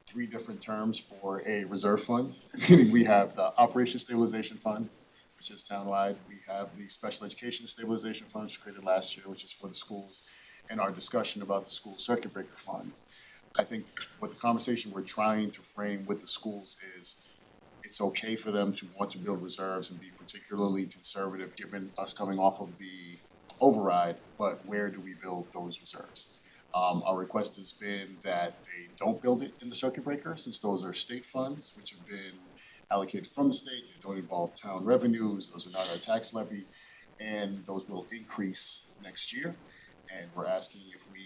3 different terms for a reserve fund, meaning we have the Operation Stabilization Fund, which is townwide. We have the Special Education Stabilization Fund, which was created last year, which is for the schools, and our discussion about the school circuit breaker fund. I think what the conversation we're trying to frame with the schools is it's okay for them to want to build reserves and be particularly conservative given us coming off of the override, but where do we build those reserves? Our request has been that they don't build it in the circuit breaker, since those are state funds, which have been allocated from the state. They don't involve town revenues. Those are not our tax levy, and those will increase next year. And we're asking if we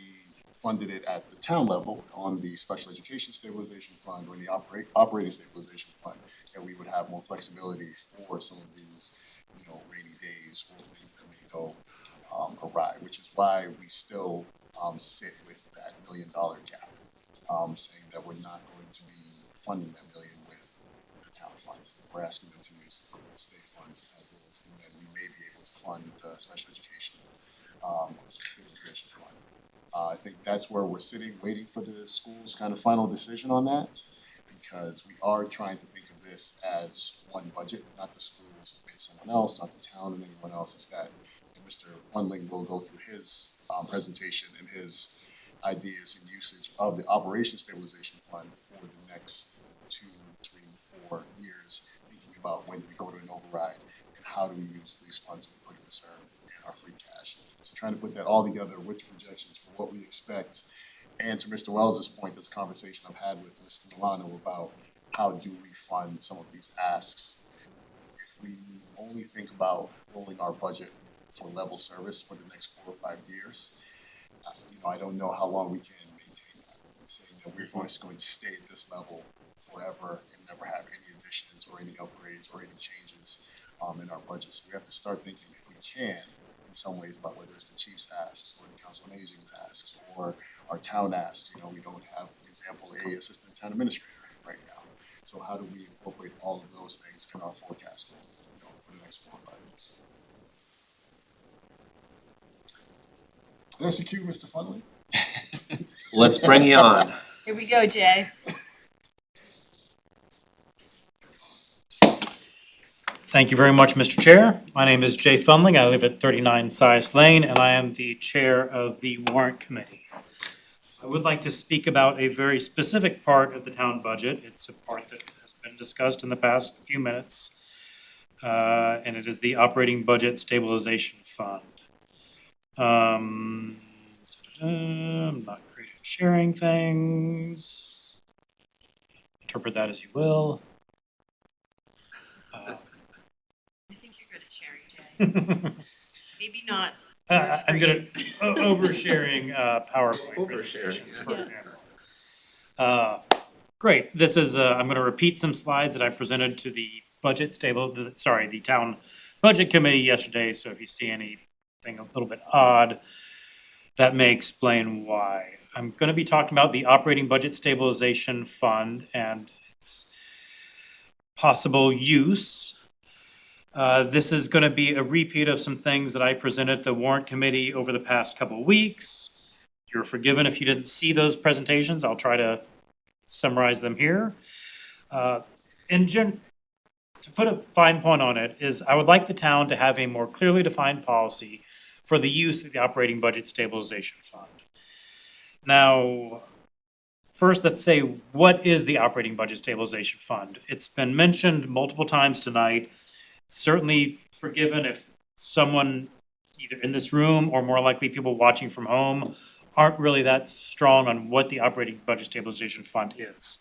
funded it at the town level on the Special Education Stabilization Fund or the Operating Stabilization Fund, that we would have more flexibility for some of these, rainy days or things that may go awry, which is why we still sit with that $1 million gap, saying that we're not going to be funding that million with the town funds. We're asking them to use state funds as is, and then we may be able to fund the special education stabilization fund. I think that's where we're sitting, waiting for the school's kind of final decision on that, because we are trying to think of this as one budget, not the schools and someone else, not the town and anyone else. It's that Mr. Fundling will go through his presentation and his ideas and usage of the Operation Stabilization Fund for the next 2, 3, 4 years, thinking about when do we go to an override and how do we use these funds we put in reserve and our free cash. So trying to put that all together with projections for what we expect. And to Mr. Wells' point, this conversation I've had with Mr. Milano about how do we fund some of these asks. If we only think about rolling our budget for level service for the next 4 or 5 years, I don't know how long we can maintain that. And saying that we're just going to stay at this level forever and never have any additions or any upgrades or any changes in our budget. So we have to start thinking, if we can, in some ways, about whether it's the chief's asks or the council on aging's asks or our town asks. We don't have, for example, a assistant town administrator right now. So how do we incorporate all of those things in our forecast for the next 4 or 5 years? Let's cue Mr. Fundling. Let's bring you on. Here we go, Jay. Thank you very much, Mr. Chair. My name is Jay Thunling. I live at 39 Sias Lane, and I am the chair of the Warrant Committee. I would like to speak about a very specific part of the town budget. It's a part that has been discussed in the past few minutes, and it is the Operating Budget Stabilization Fund. I'm not great at sharing things. Interpret that as you will. I think you're good at sharing, Jay. Maybe not. I'm good at oversharing PowerPoint presentations, for example. Great. This is, I'm going to repeat some slides that I presented to the town budget committee yesterday. So if you see any something a little bit odd. That may explain why. I'm gonna be talking about the operating budget stabilization fund and its possible use. This is gonna be a repeat of some things that I presented at the warrant committee over the past couple of weeks. You're forgiven if you didn't see those presentations. I'll try to summarize them here. To put a fine point on it, is I would like the town to have a more clearly defined policy for the use of the operating budget stabilization fund. Now, first, let's say, what is the operating budget stabilization fund? It's been mentioned multiple times tonight. Certainly forgiven if someone either in this room or more likely people watching from home aren't really that strong on what the operating budget stabilization fund is.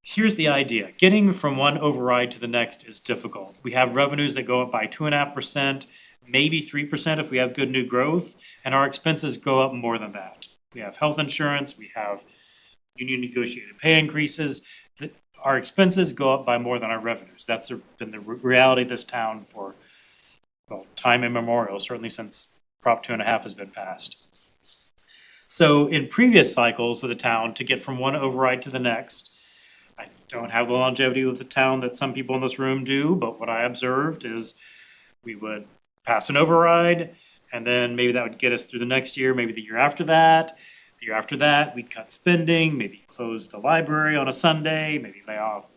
Here's the idea. Getting from one override to the next is difficult. We have revenues that go up by 2.5%, maybe 3% if we have good new growth, and our expenses go up more than that. We have health insurance, we have union negotiated pay increases. Our expenses go up by more than our revenues. That's been the reality of this town for, well, time immemorial, certainly since Prop 2.5 has been passed. So in previous cycles of the town, to get from one override to the next, I don't have the longevity of the town that some people in this room do, but what I observed is we would pass an override, and then maybe that would get us through the next year, maybe the year after that. The year after that, we'd cut spending, maybe close the library on a Sunday, maybe lay off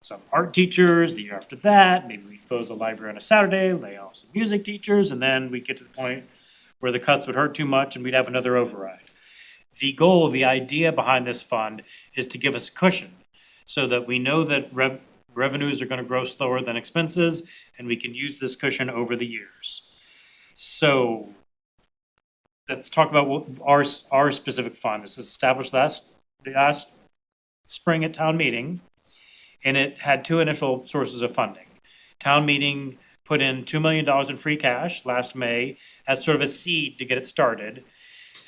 some art teachers. The year after that, maybe we'd close the library on a Saturday, lay off some music teachers, and then we'd get to the point where the cuts would hurt too much and we'd have another override. The goal, the idea behind this fund is to give us cushion so that we know that revenues are going to grow slower than expenses, and we can use this cushion over the years. So let's talk about what our specific fund. This is established last spring at town meeting, and it had two initial sources of funding. Town meeting put in $2 million in free cash last May as sort of a seed to get it started.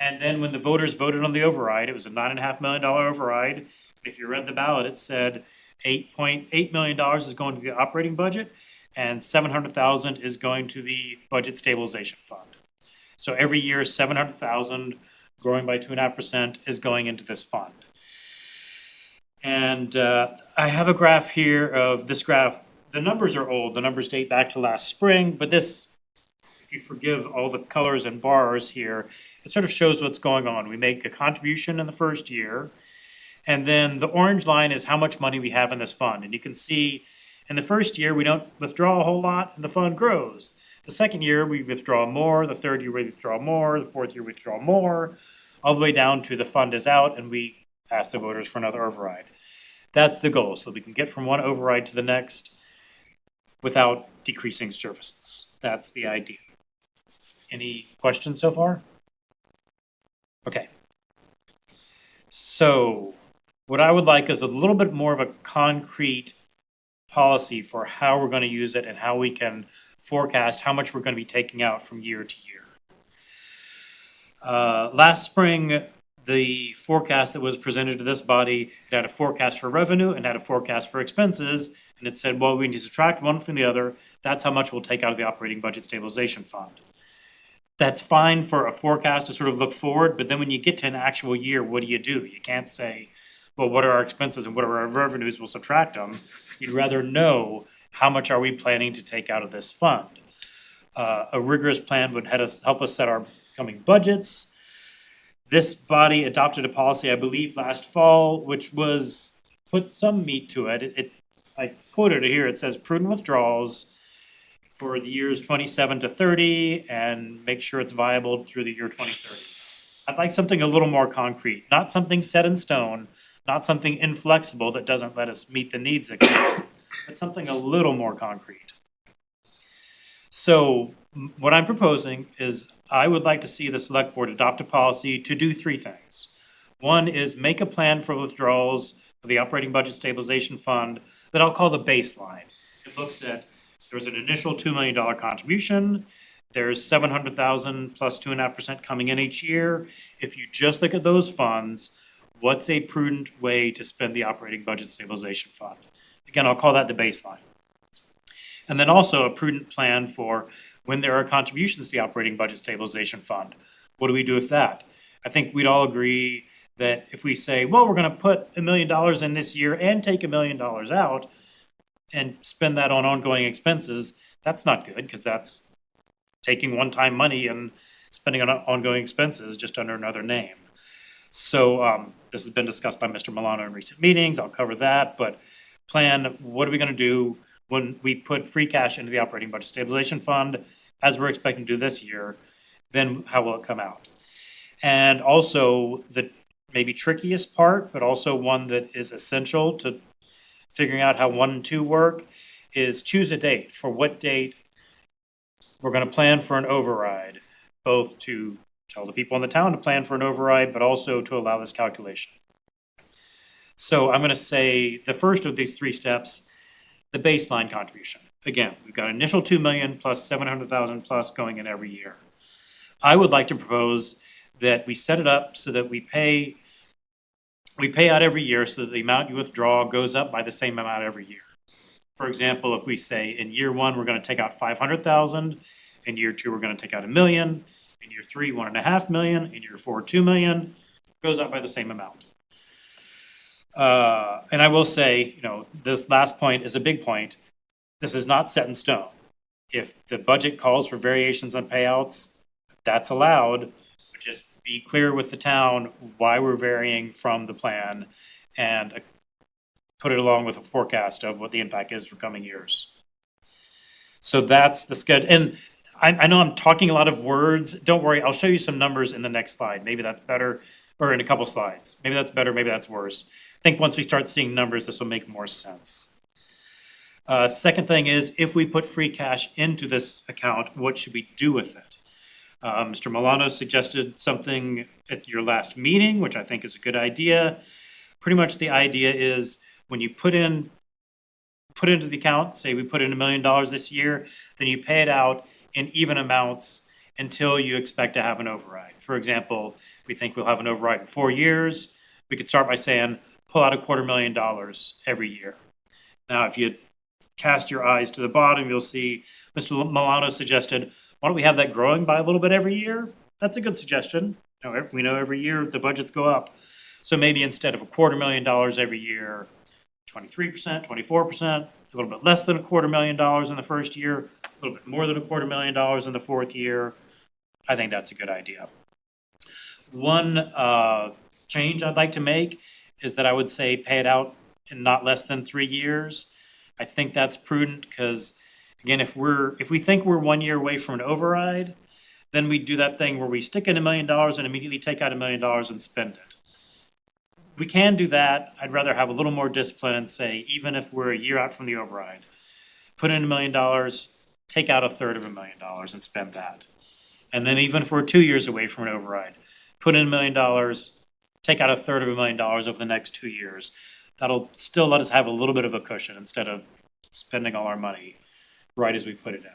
And then when the voters voted on the override, it was a $9.5 million override. If you read the ballot, it said $8.8 million is going to the operating budget and $700,000 is going to the budget stabilization fund. So every year, $700,000 growing by 2.5% is going into this fund. And I have a graph here of this graph. The numbers are old. The numbers date back to last spring, but this, if you forgive all the colors and bars here, it sort of shows what's going on. We make a contribution in the first year, and then the orange line is how much money we have in this fund. And you can see in the first year, we don't withdraw a whole lot, and the fund grows. The second year, we withdraw more. The third year, we withdraw more. The fourth year, we withdraw more, all the way down to the fund is out, and we ask the voters for another override. That's the goal, so we can get from one override to the next without decreasing services. That's the idea. Any questions so far? Okay. So what I would like is a little bit more of a concrete policy for how we're going to use it and how we can forecast how much we're going to be taking out from year to year. Last spring, the forecast that was presented to this body, it had a forecast for revenue and had a forecast for expenses, and it said, well, we need to subtract one from the other. That's how much we'll take out of the operating budget stabilization fund. That's fine for a forecast to sort of look forward, but then when you get to an actual year, what do? You can't say, well, what are our expenses and what are our revenues? We'll subtract them. You'd rather know how much are we planning to take out of this fund. A rigorous plan would help us set our coming budgets. This body adopted a policy, I believe, last fall, which was put some meat to it. I quoted it here. It says prudent withdrawals for the years 27 to 30 and make sure it's viable through the year 2030. I'd like something a little more concrete, not something set in stone, not something inflexible that doesn't let us meet the needs again, but something a little more concrete. So what I'm proposing is I would like to see the select board adopt a policy to do three things. One is make a plan for withdrawals for the operating budget stabilization fund that I'll call the baseline. It looks at, there's an initial $2 million contribution. There's $700,000 plus 2.5% coming in each year. If you just look at those funds, what's a prudent way to spend the operating budget stabilization fund? Again, I'll call that the baseline. And then also a prudent plan for when there are contributions to the operating budget stabilization fund. What do we do with that? I think we'd all agree that if we say, well, we're gonna put $1 million in this year and take $1 million out and spend that on ongoing expenses, that's not good, because that's taking one-time money and spending on ongoing expenses just under another name. So this has been discussed by Mr. Milano in recent meetings. I'll cover that, but plan, what are we gonna do when we put free cash into the operating budget stabilization fund, as we're expecting to do this year, then how will it come out? And also, the maybe trickiest part, but also one that is essential to figuring out how 1 and 2 work, is choose a date. For what date we're gonna plan for an override, both to tell the people in the town to plan for an override, but also to allow this calculation. So I'm gonna say the first of these 3 steps, the baseline contribution. Again, we've got initial 2 million plus 700,000 plus going in every year. I would like to propose that we set it up so that we pay out every year so that the amount you withdraw goes up by the same amount every year. For example, if we say in year 1, we're gonna take out 500,000, in year 2, we're gonna take out $1 million, in year 3, 1.5 million, in year 4, 2 million, goes up by the same amount. And I will say, this last point is a big point. This is not set in stone. If the budget calls for variations on payouts, that's allowed. But just be clear with the town why we're varying from the plan and put it along with a forecast of what the impact is for coming years. So that's the schedule. And I know I'm talking a lot of words. Don't worry, I'll show you some numbers in the next slide. Maybe that's better, or in a couple slides. Maybe that's better, maybe that's worse. I think once we start seeing numbers, this will make more sense. Second thing is, if we put free cash into this account, what should we do with it? Mr. Milano suggested something at your last meeting, which I think is a good idea. Pretty much the idea is when you put into the account, say we put in $1 million this year, then you pay it out in even amounts until you expect to have an override. For example, we think we'll have an override in 4 years. We could start by saying, pull out $250,000 every year. Now, if you cast your eyes to the bottom, you'll see Mr. Milano suggested, why don't we have that growing by a little bit every year? That's a good suggestion. We know every year the budgets go up. So maybe instead of $250,000 every year, 23%, 24%, a little bit less than $250,000 in the first year, a little bit more than $250,000 in the 4th year. I think that's a good idea. One change I'd like to make is that I would say pay it out in not less than 3 years. I think that's prudent because, again, if we think we're 1 year away from an override, then we do that thing where we stick in $1 million and immediately take out $1 million and spend it. We can do that. I'd rather have a little more discipline and say, even if we're a year out from the override, put in $1 million, take out 1/3 of $1 million and spend that. And then even if we're 2 years away from an override, put in $1 million, take out 1/3 of $1 million over the next 2 years. That'll still let us have a little bit of a cushion instead of spending all our money right as we put it in.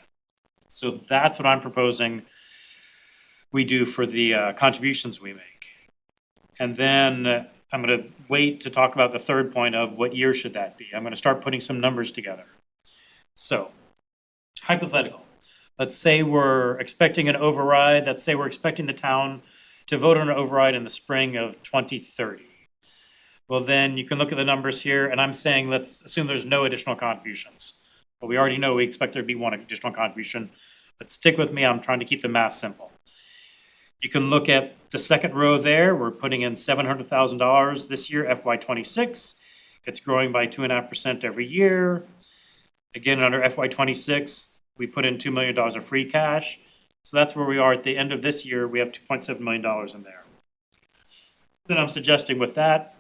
So that's what I'm proposing we do for the contributions we make. And then I'm gonna wait to talk about the third point of what year should that be. I'm gonna start putting some numbers together. So, hypothetical. Let's say we're expecting an override. Let's say we're expecting the town to vote on an override in the spring of 2030. Well, then you can look at the numbers here, and I'm saying let's assume there's no additional contributions. But we already know we expect there to be one additional contribution. But stick with me, I'm trying to keep the math simple. You can look at the second row there. We're putting in $700,000 this year, FY26. It's growing by 2.5% every year. Again, under FY26, we put in $2 million of free cash. So that's where we are at the end of this year. We have $2.7 million in there. Then I'm suggesting with that,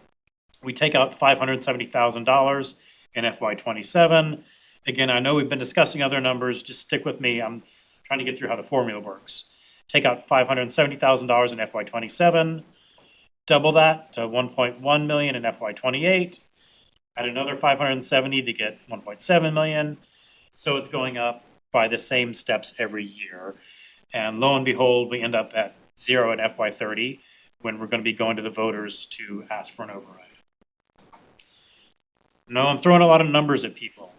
we take out $570,000 in FY27. Again, I know we've been discussing other numbers. Just stick with me. I'm trying to get through how the formula works. Take out $570,000 in FY27, double that to 1.1 million in FY28, add another 570 to get 1.7 million. So it's going up by the same steps every year. And lo and behold, we end up at 0 in FY30 when we're going to be going to the voters to ask for an override. No, I'm throwing a lot of numbers at people.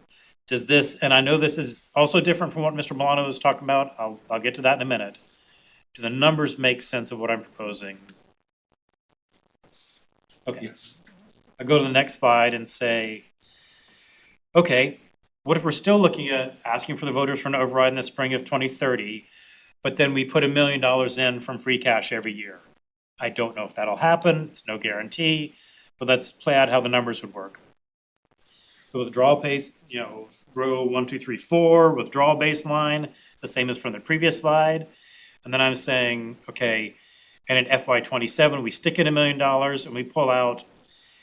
Does this, and I know this is also different from what Mr. Milano was talking about, I'll get to that in a minute. Do the numbers make sense of what I'm proposing? Okay. Yes. I go to the next slide and say, okay, what if we're still looking at asking for the voters for an override in the spring of 2030, but then we put $1 million in from free cash every year? I don't know if that'll happen, it's no guarantee, but let's play out how the numbers would work. The withdrawal pace, row 1, 2, 3, 4, withdrawal baseline, it's the same as from the previous slide. And then I'm saying, okay, and in FY '27, we stick in $1 million and we pull out,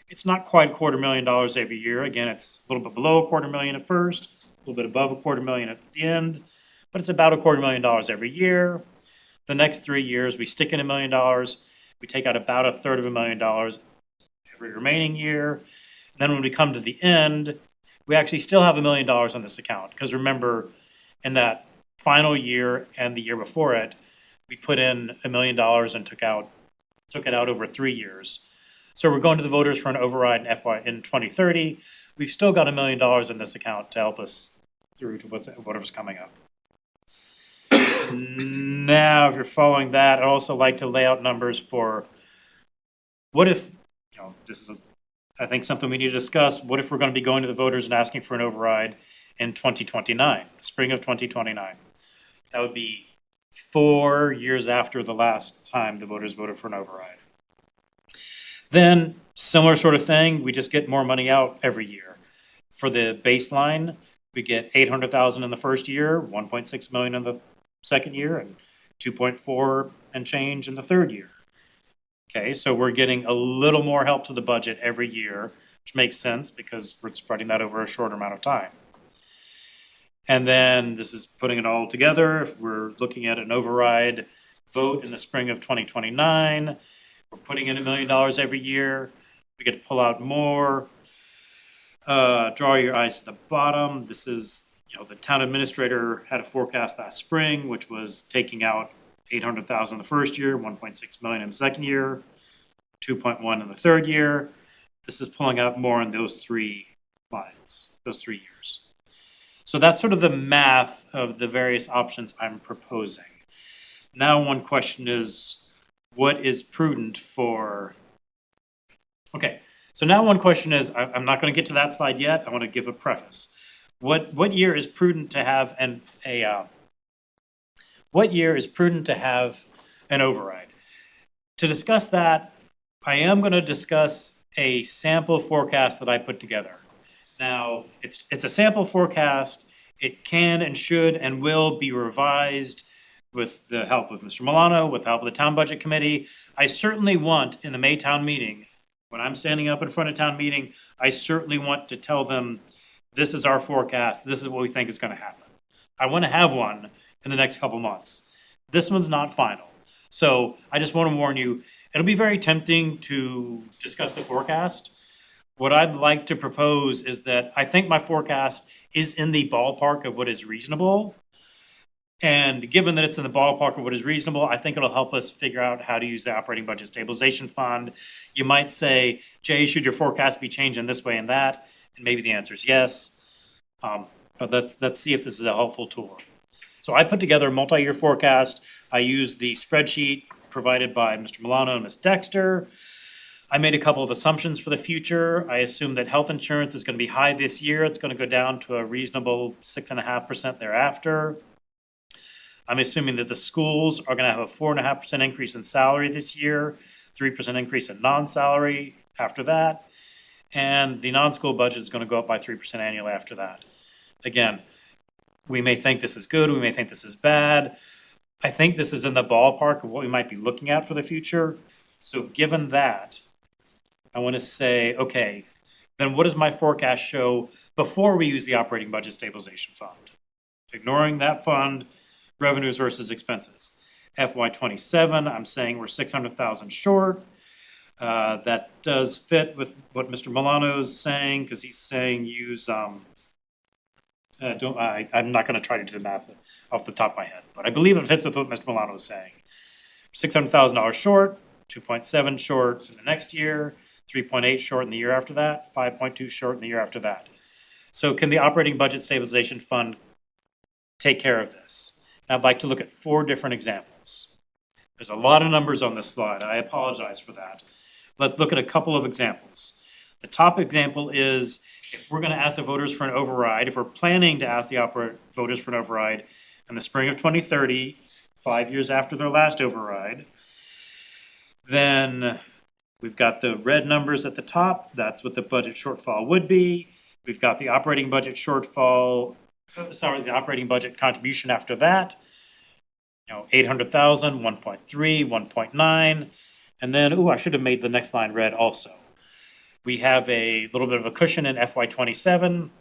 it's not quite $250,000 every year. Again, it's a little bit below $250,000 at first, a little bit above $250,000 at the end, but it's about $250,000 every year. The next 3 years, we stick in $1 million, we take out about a third of $1 million every remaining year. And then when we come to the end, we actually still have $1 million on this account. Because remember, in that final year and the year before it, we put in $1 million and took it out over 3 years. So we're going to the voters for an override in 2030. We've still got $1 million in this account to help us through to whatever's coming up. Now, if you're following that, I'd also like to lay out numbers for what if, this is, I think, something we need to discuss. What if we're going to be going to the voters and asking for an override in 2029, the spring of 2029? That would be 4 years after the last time the voters voted for an override. Then, similar sort of thing, we just get more money out every year. For the baseline, we get $800,000 in the first year, $1.6 million in the second year, and 2.4 and change in the third year. Okay, so we're getting a little more help to the budget every year, which makes sense because we're spreading that over a shorter amount of time. And then this is putting it all together. If we're looking at an override vote in the spring of 2029, we're putting in $1 million every year. We get to pull out more. Draw your eyes to the bottom. This is, the town administrator had a forecast last spring, which was taking out $800,000 in the first year, $1.6 million in the second year, $2.1 in the third year. This is pulling out more in those 3 lines, those 3 years. So that's sort of the math of the various options I'm proposing. Now, one question is, what is prudent for? Okay, so now one question is, I'm not going to get to that slide yet. I want to give a preface. What year is prudent to have what year is prudent to have an override? To discuss that, I am going to discuss a sample forecast that I put together. Now, it's a sample forecast. It can and should and will be revised with the help of Mr. Milano, with the help of the Town Budget Committee. I certainly want, in the May town meeting, when I'm standing up in front of town meeting, I certainly want to tell them, this is our forecast, this is what we think is going to happen. I want to have one in the next couple months. This one's not final. So I just want to warn you, it'll be very tempting to discuss the forecast. What I'd like to propose is that I think my forecast is in the ballpark of what is reasonable. And given that it's in the ballpark of what is reasonable, I think it'll help us figure out how to use the operating budget stabilization fund. You might say, Jay, should your forecast be changed in this way and that? And maybe the answer is yes. But let's see if this is a helpful tool. So I put together a multi-year forecast. I used the spreadsheet provided by Mr. Milano and Ms. Dexter. I made a couple of assumptions for the future. I assume that health insurance is going to be high this year. It's going to go down to a reasonable 6.5% thereafter. I'm assuming that the schools are going to have a 4.5% increase in salary this year, 3% increase in non-salary after that, and the non-school budget is going to go up by 3% annually after that. Again, we may think this is good, we may think this is bad. I think this is in the ballpark of what we might be looking at for the future. So given that, I want to say, okay, then what does my forecast show before we use the operating budget stabilization fund? Ignoring that fund, revenues versus expenses. FY '27, I'm saying we're 600,000 short. That does fit with what Mr. Milano's saying, because he's saying use, I'm not going to try to do the math off the top of my head, but I believe it fits with what Mr. Milano is saying. $600,000 short, 2.7 short in the next year, 3.8 short in the year after that, 5.2 short in the year after that. So can the operating budget stabilization fund take care of this? And I'd like to look at 4 different examples. There's a lot of numbers on this slide. I apologize for that. Let's look at a couple of examples. The top example is if we're going to ask the voters for an override, if we're planning to ask the voters for an override in the spring of 2030, 5 years after their last override, then we've got the red numbers at the top. That's what the budget shortfall would be. We've got the operating budget shortfall, the operating budget contribution after that. 800,000, 1.3, 1.9, and then, I should have made the next line red also. We have a little bit of a cushion in FY '27.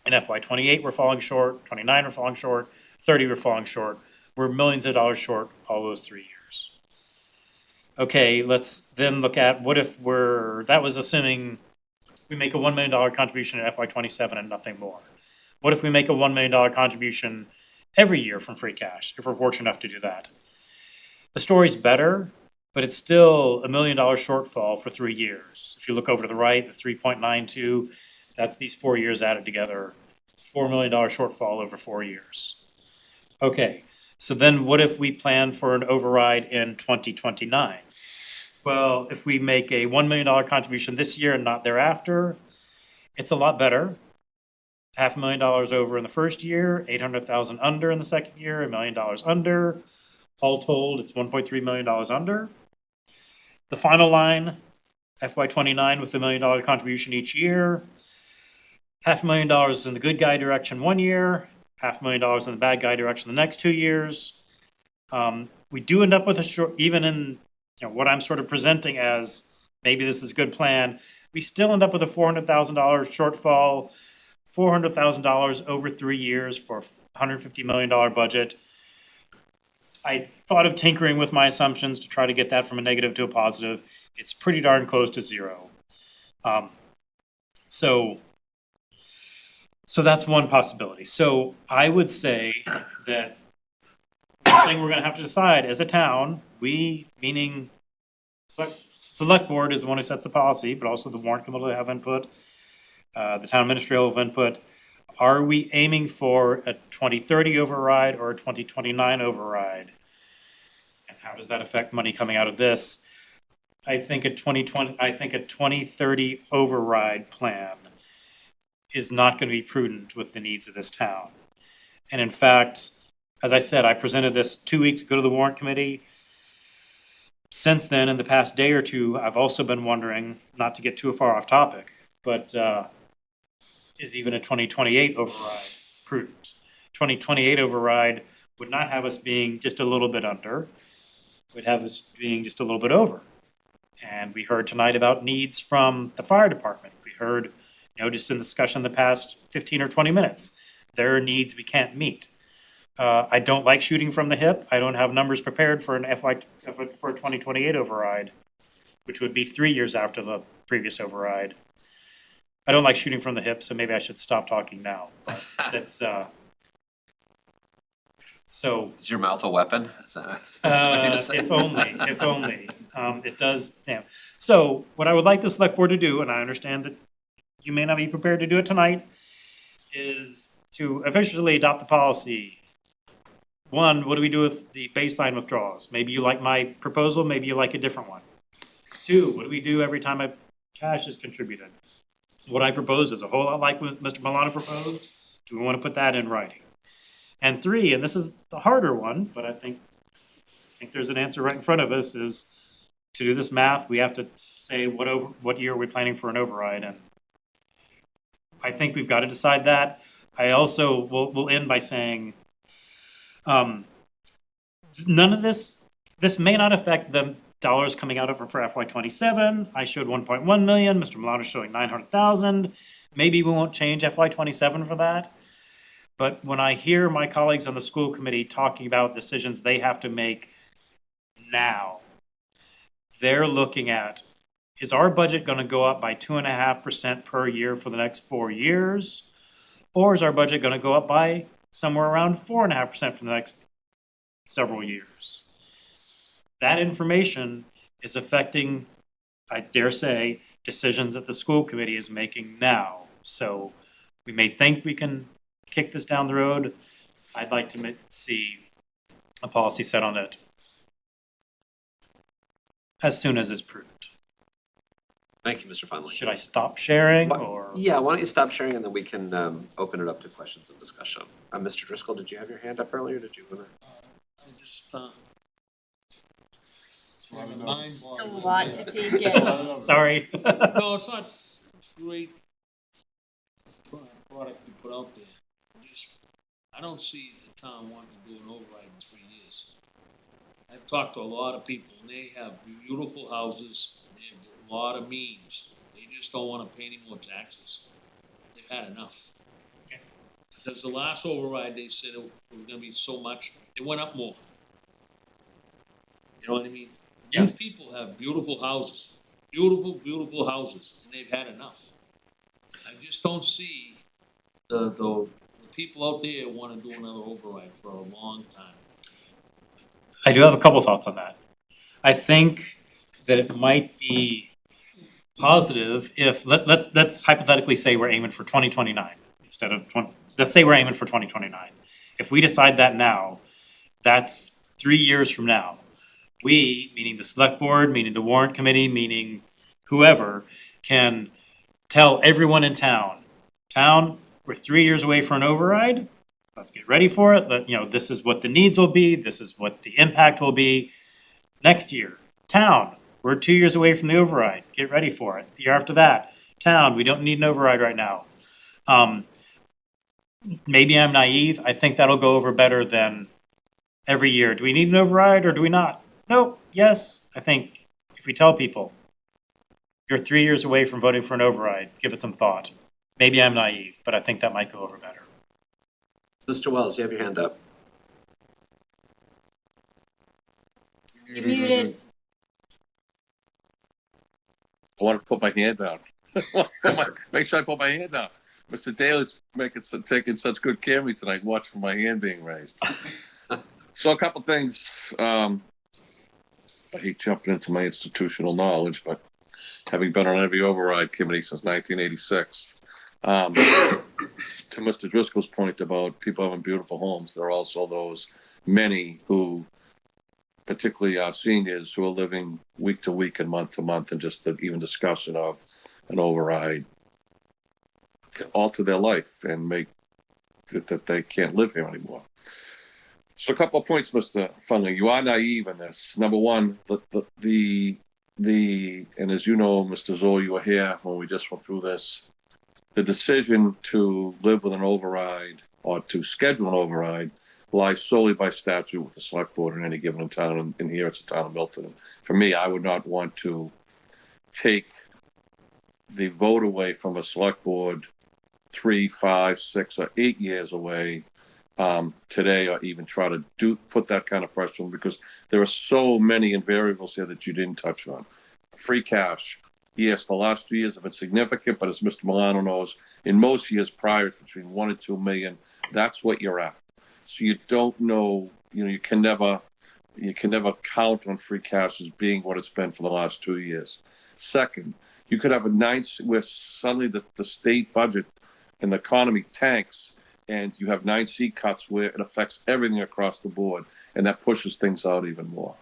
In FY '28, we're falling short. '29, we're falling short. '30, we're falling short. We're millions of dollars short all those 3 years. Okay, let's then look at what if that was assuming we make a $1 million contribution in FY '27 and nothing more. What if we make a $1 million contribution every year from free cash, if we're fortunate enough to do that? The story's better, but it's still $1 million shortfall for 3 years. If you look over to the right, the 3.92, that's these 4 years added together, $4 million shortfall over 4 years. Okay, so then what if we plan for an override in 2029? Well, if we make a $1 million contribution this year and not thereafter, it's a lot better. $500,000 over in the first year, 800,000 under in the second year, $1 million under. All told, it's $1.3 million under. The final line, FY '29 with $1 million contribution each year. $500,000 in the good guy direction 1 year, $500,000 in the bad guy direction the next 2 years. We do end up with a short, even in what I'm sort of presenting as maybe this is a good plan, we still end up with a $400,000 shortfall, $400,000 over 3 years for a $150 million budget. I thought of tinkering with my assumptions to try to get that from a negative to a positive. It's pretty darn close to zero. So that's one possibility. So I would say that the thing we're going to have to decide as a town, we, meaning select board is the one who sets the policy, but also the warrant committee will have input. The town administrator will have input. Are we aiming for a 2030 override or a 2029 override? And how does that affect money coming out of this? I think a 2030 override plan is not going to be prudent with the needs of this town. And in fact, as I said, I presented this 2 weeks ago to the warrant committee. Since then, in the past day or two, I've also been wondering, not to get too far off topic, but is even a 2028 override prudent? 2028 override would not have us being just a little bit under, would have us being just a little bit over. And we heard tonight about needs from the fire department. We heard, just in discussion the past 15 or 20 minutes, there are needs we can't meet. I don't like shooting from the hip. I don't have numbers prepared for for a 2028 override, which would be 3 years after the previous override. I don't like shooting from the hip, so maybe I should stop talking now. But that's so. Is your mouth a weapon? Is that If only. It does. Damn. So what I would like the select board to do, and I understand that you may not be prepared to do it tonight, is to officially adopt the policy. One, what do we do with the baseline withdrawals? Maybe you like my proposal, maybe you like a different one. Two, what do we do every time a cash is contributed? What I propose is a whole lot like what Mr. Milano proposed. Do we want to put that in writing? And three, and this is the harder one, but I think there's an answer right in front of us, is to do this math, we have to say what year are we planning for an override, and I think we've got to decide that. I also will end by saying, none of this may not affect the dollars coming out of it for FY '27. I showed 1.1 million, Mr. Milano's showing 900,000. Maybe we won't change FY '27 for that. But when I hear my colleagues on the school committee talking about decisions they have to make now, they're looking at, is our budget going to go up by 2.5% per year for the next 4 years? Or is our budget going to go up by somewhere around 4.5% for the next several years? That information is affecting, I dare say, decisions that the school committee is making now. So We may think we can kick this down the road. I'd like to see a policy set on it as soon as is prudent. Thank you, Mr. Fondling. Should I stop sharing Why- or? Yeah, why don't you stop sharing and then we can open it up to questions and discussion. Mr. Driscoll, did you have your hand up earlier? Did you wanna? I just, mind It's a boggling. lot to take in. Sorry. No, it's not, it's a great product you put out there. Just, I don't see the town wanting to do an override in 3 years. I've talked to a lot of people, and they have beautiful houses, they have a lot of means. They just don't wanna pay any more taxes. They've had enough. Because the last override, they said it was gonna be so much, it went up more. You know what I mean? Yeah. These people have beautiful houses, beautiful houses, and they've had enough. I just don't see the people out there wanna do another override for a long time. I do have a couple thoughts on that. I think that it might be positive if, let's hypothetically say we're aiming for 2029 instead of let's say we're aiming for 2029. If we decide that now, that's 3 years from now. We, meaning the select board, meaning the warrant committee, meaning whoever, can tell everyone in town, we're 3 years away for an override. Let's get ready for it. This is what the needs will be. This is what the impact will be. Next year, town, we're 2 years away from the override. Get ready for it. The year after that, town, we don't need an override right now. Maybe I'm naive. I think that'll go over better than every year. Do we need an override or do we not? Nope. Yes. I think if we tell people, you're 3 years away from voting for an override, give it some thought. Maybe I'm naive, but I think that might go over better. Mr. Wells, you have your hand up. You're muted. I want to put my hand down. Make sure I put my hand down. Mr. Daly's taking such good care of me tonight, watching my hand being raised. So a couple things, I hate jumping into my institutional knowledge, but having been on every override committee since 1986, to Mr. Driscoll's point about people having beautiful homes, there are also those many who, particularly our seniors, who are living week to week and month to month, and just the even discussion of an override can alter their life and make that they can't live here anymore. So a couple of points, Mr. Fundling. You are naive in this. Number one, the and as you know, Mr. Zoll, you were here when we just went through this. The decision to live with an override or to schedule an override lies solely by statute with the select board in any given town, and here it's the town of Milton. For me, I would not want to take the vote away from a select board 3, 5, 6, or 8 years away today, or even try to put that kind of pressure on, because there are so many variables here that you didn't touch on. Free cash. Yes, the last 2 years have been significant, but as Mr. Milano knows, in most years prior, it's between 1 and 2 million. That's what you're at. So you don't know, you can never count on free cash as being what it's been for the last 2 years. Second, you could have where suddenly the state budget and the economy tanks, and you have 9 seat cuts where it affects everything across the board, and that pushes things out even more.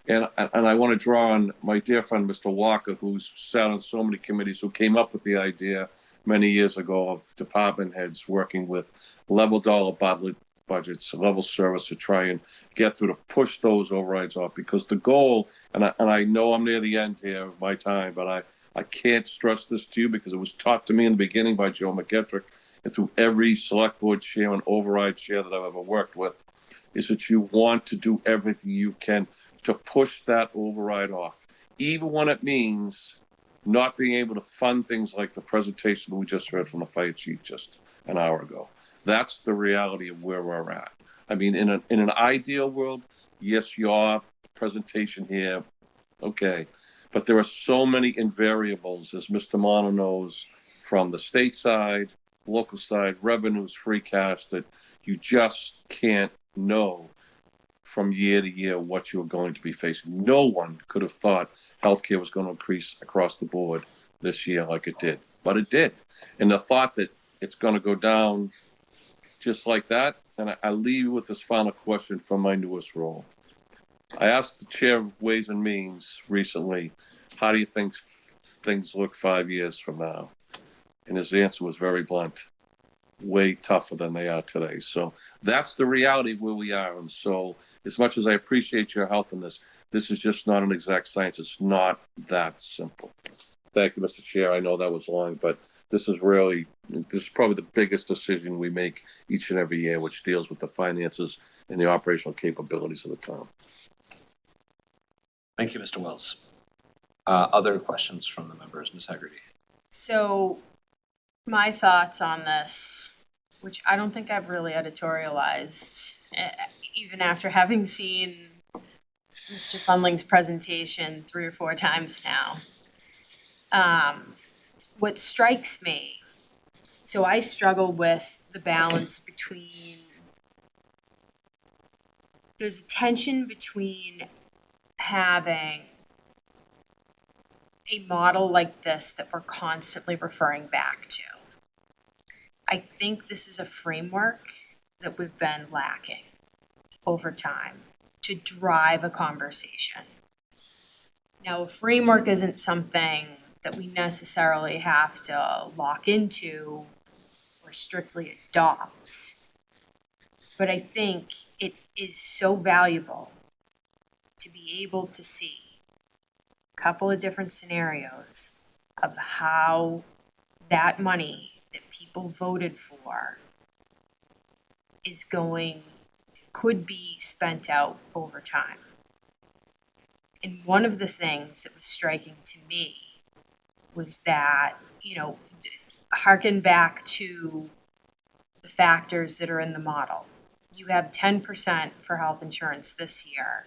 And I want to draw on my dear friend, Mr. Walker, who's sat on so many committees, who came up with the idea many years ago of department heads working with level dollar budgets, level service to try and get through to push those overrides off. Because the goal, and I know I'm near the end here of my time, but I can't stress this to you because it was taught to me in the beginning by Joe McGettrick and through every select board chair and override chair that I've ever worked with, is that you want to do everything you can to push that override off, even when it means not being able to fund things like the presentation we just heard from the fire chief just an hour ago. That's the reality of where we're at. I mean, in an ideal world, yes, your presentation here, okay, but there are so many invariables, as Mr. Mono knows, from the state side, local side, revenues, free cash, that you just can't know from year to year what you're going to be facing. No one could have thought healthcare was going to increase across the board this year like it did, but it did. And the thought that it's gonna go down just like that. And I leave you with this final question from my newest role. I asked the chair of Ways and Means recently, how do you think things look 5 years from now? And his answer was very blunt, way tougher than they are today. So that's the reality of where we are. And so as much as I appreciate your help in this, this is just not an exact science. It's not that simple. Thank you, Mr. Chair. I know that was long, but this is probably the biggest decision we make each and every year, which deals with the finances and the operational capabilities of the town. Thank you, Mr. Wells. Other questions from the members, Ms. Hegarty? So my thoughts on this, which I don't think I've really editorialized, even after having seen Mr. Funling's presentation 3 or 4 times now. What strikes me, so I struggle with the balance between, there's a tension between having a model like this that we're constantly referring back to. I think this is a framework that we've been lacking over time to drive a conversation. Now, a framework isn't something that we necessarily have to lock into or strictly adopt. But I think it is so valuable to be able to see a couple of different scenarios of how that money that people voted for could be spent out over time. And one of the things that was striking to me was that, harken back to the factors that are in the model. You have 10% for health insurance this year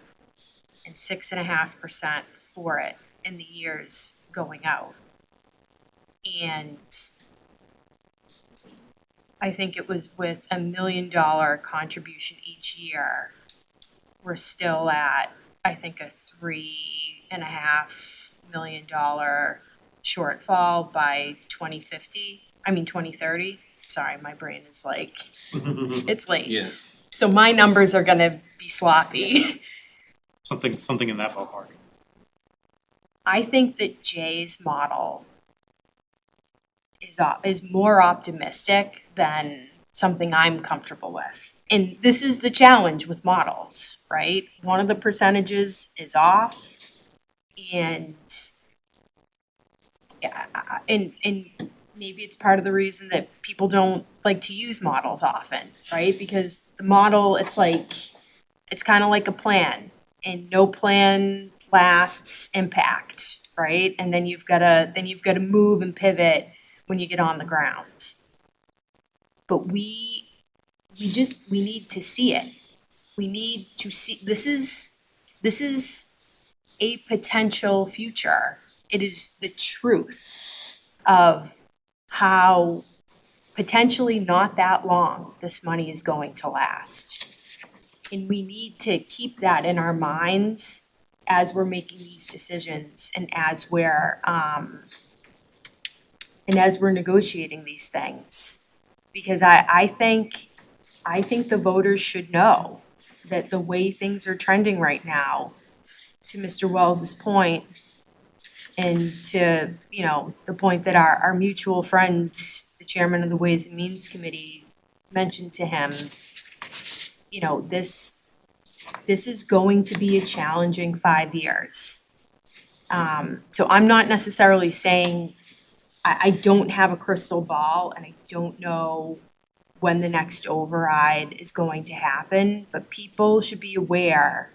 and 6.5% for it in the years going out. And I think it was with $1 million contribution each year, we're still at, I think, a $3.5 million shortfall by 2030. Sorry, my brain is like, it's late. Yeah. So my numbers are gonna be sloppy. Something in that ballpark. I think that Jay's model is more optimistic than something I'm comfortable with. And this is the challenge with models, right? One of the percentages is off, and maybe it's part of the reason that people don't like to use models often, right? Because the model, it's kind of like a plan, and no plan lasts impact, right? And then you've got to move and pivot when you get on the ground. But we need to see it. We need to see, this is a potential future. It is the truth of how potentially not that long this money is going to last. And we need to keep that in our minds as we're making these decisions and as we're negotiating these things. Because I think the voters should know that the way things are trending right now, to Mr. Wells's point, and to, the point that our mutual friend, the chairman of the Ways and Means Committee, mentioned to him, this is going to be a challenging 5 years. So I'm not necessarily saying, I don't have a crystal ball and I don't know when the next override is going to happen, but people should be aware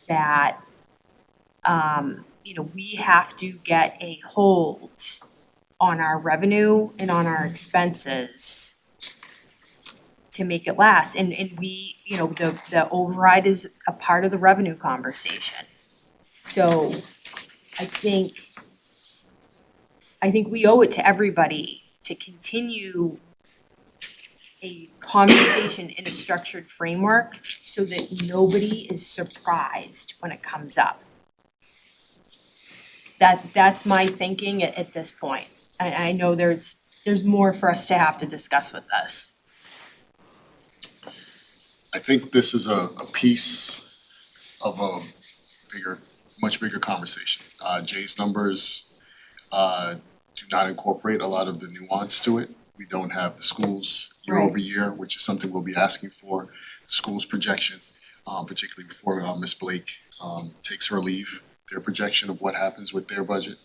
that, we have to get a hold on our revenue and on our expenses to make it last. And we, the override is a part of the revenue conversation. So I think we owe it to everybody to continue a conversation in a structured framework so that nobody is surprised when it comes up. That's my thinking at this point. I know there's there's more for us to have to discuss with this. I think this is a piece of a much bigger conversation. Jay's numbers do not incorporate a lot of the nuance to it. We don't have the schools year over year, which is something we'll be asking for. The schools projection, particularly before Ms. Blake takes her leave, their projection of what happens with their budget,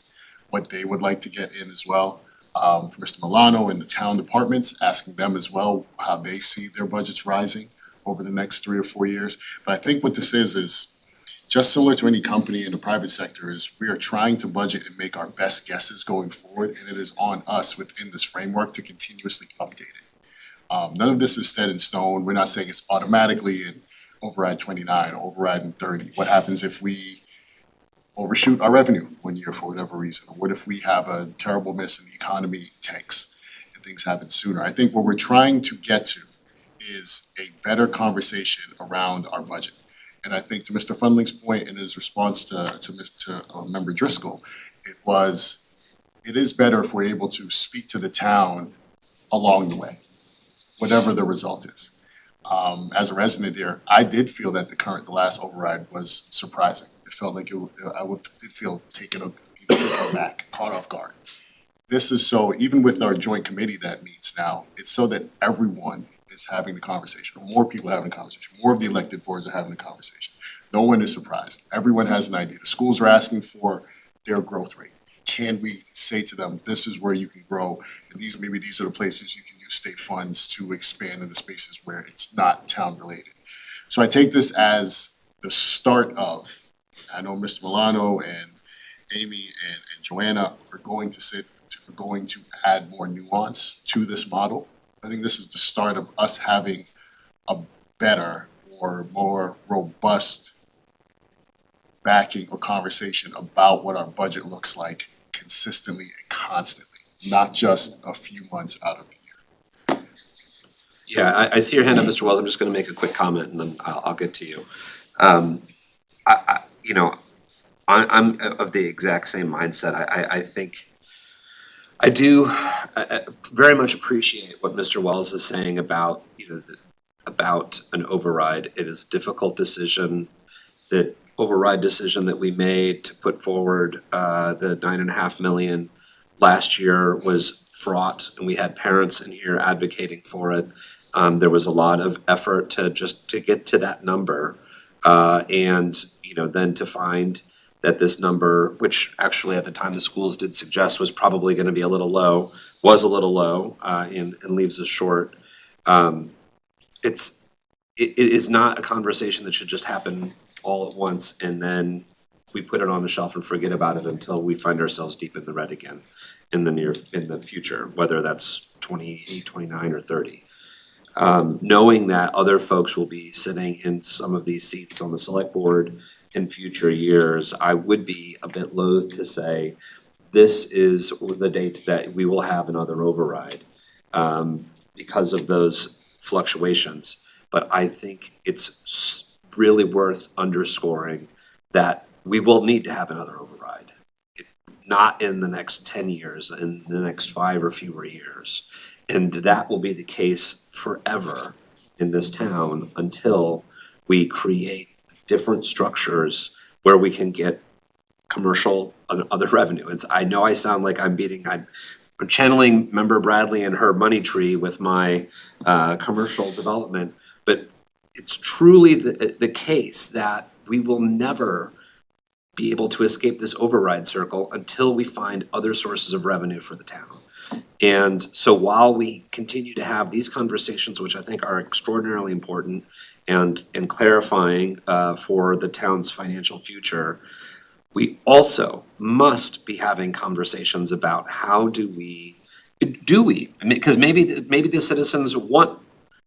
what they would like to get in as well. For Mr. Milano and the town departments, asking them as well how they see their budgets rising over the next 3 or 4 years. But I think what this is just similar to any company in the private sector, is we are trying to budget and make our best guesses going forward, and it is on us within this framework to continuously update it. None of this is set in stone. We're not saying it's automatically in override 29, override in 30. What happens if we overshoot our revenue one year for whatever reason? Or what if we have a terrible miss and the economy tanks and things happen sooner? I think what we're trying to get to is a better conversation around our budget. And I think to Mr. Fundling's point in his response to Member Driscoll, it is better if we're able to speak to the town along the way, whatever the result is. As a resident there, I did feel that the last override was surprising. It felt like did feel taken aback, caught off guard. This is so, even with our joint committee that meets now, it's so that everyone is having the conversation, or more people are having the conversation, more of the elected boards are having the conversation. No one is surprised. Everyone has an idea. The schools are asking for their growth rate. Can we say to them, this is where you can grow, and these are the places you can use state funds to expand in the spaces where it's not town related. So I take this as the start of, I know Mr. Milano and Amy and Joanna are going to add more nuance to this model. I think this is the start of us having a better or more robust backing or conversation about what our budget looks like consistently and constantly, not just a few months out of the year. Yeah, I see your hand up, Mr. Wells. I'm just gonna make a quick comment and then I'll get to you. I'm of the exact same mindset. I think I do very much appreciate what Mr. Wells is saying about, about an override. It is a difficult decision. The override decision that we made to put forward the 9.5 million last year was fraught, and we had parents in here advocating for it. There was a lot of effort to get to that number, and then to find that this number, which actually at the time the schools did suggest was probably gonna be a little low, was a little low, and leaves us short. It is not a conversation that should just happen all at once and then we put it on the shelf and forget about it until we find ourselves deep in the red again in the future, whether that's 28, 29, or 30. Knowing that other folks will be sitting in some of these seats on the select board in future years, I would be a bit loath to say this is the date that we will have another override because of those fluctuations. But I think it's really worth underscoring that we will need to have another override. Not in the next 10 years, in the next 5 or fewer years. And that will be the case forever in this town until we create different structures where we can get commercial other revenue. I know I sound like I'm channeling Member Bradley and her money tree with my commercial development, but it's truly the case that we will never be able to escape this override circle until we find other sources of revenue for the town. And so while we continue to have these conversations, which I think are extraordinarily important and clarifying for the town's financial future, we also must be having conversations about how do we, because maybe the citizens want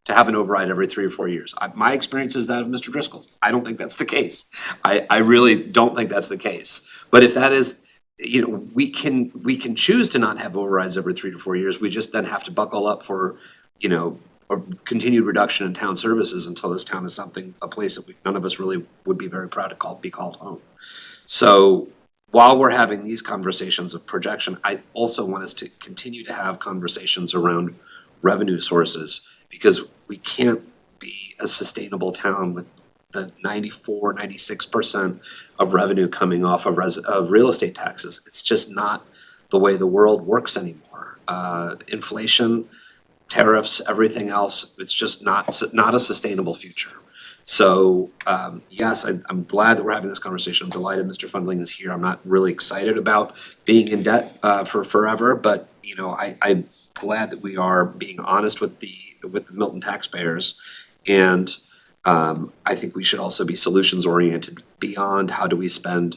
to have an override every 3 or 4 years. My experience is that of Mr. Driscoll's. I don't think that's the case. I really don't think that's the case. But if that is, we can choose to not have overrides every 3 to 4 years. We just then have to buckle up for, a continued reduction in town services until this town is a place that none of us really would be very proud to be called home. So while we're having these conversations of projection, I also want us to continue to have conversations around revenue sources, because we can't be a sustainable town with the 96% of revenue coming off of real estate taxes. It's just not the way the world works anymore. Inflation, tariffs, everything else, it's just not a sustainable future. So, yes, I'm glad that we're having this conversation. I'm delighted Mr. Fundling is here. I'm not really excited about being in debt for forever, but, you know, I'm glad that we are being honest with the Milton taxpayers. And I think we should also be solutions oriented beyond how do we spend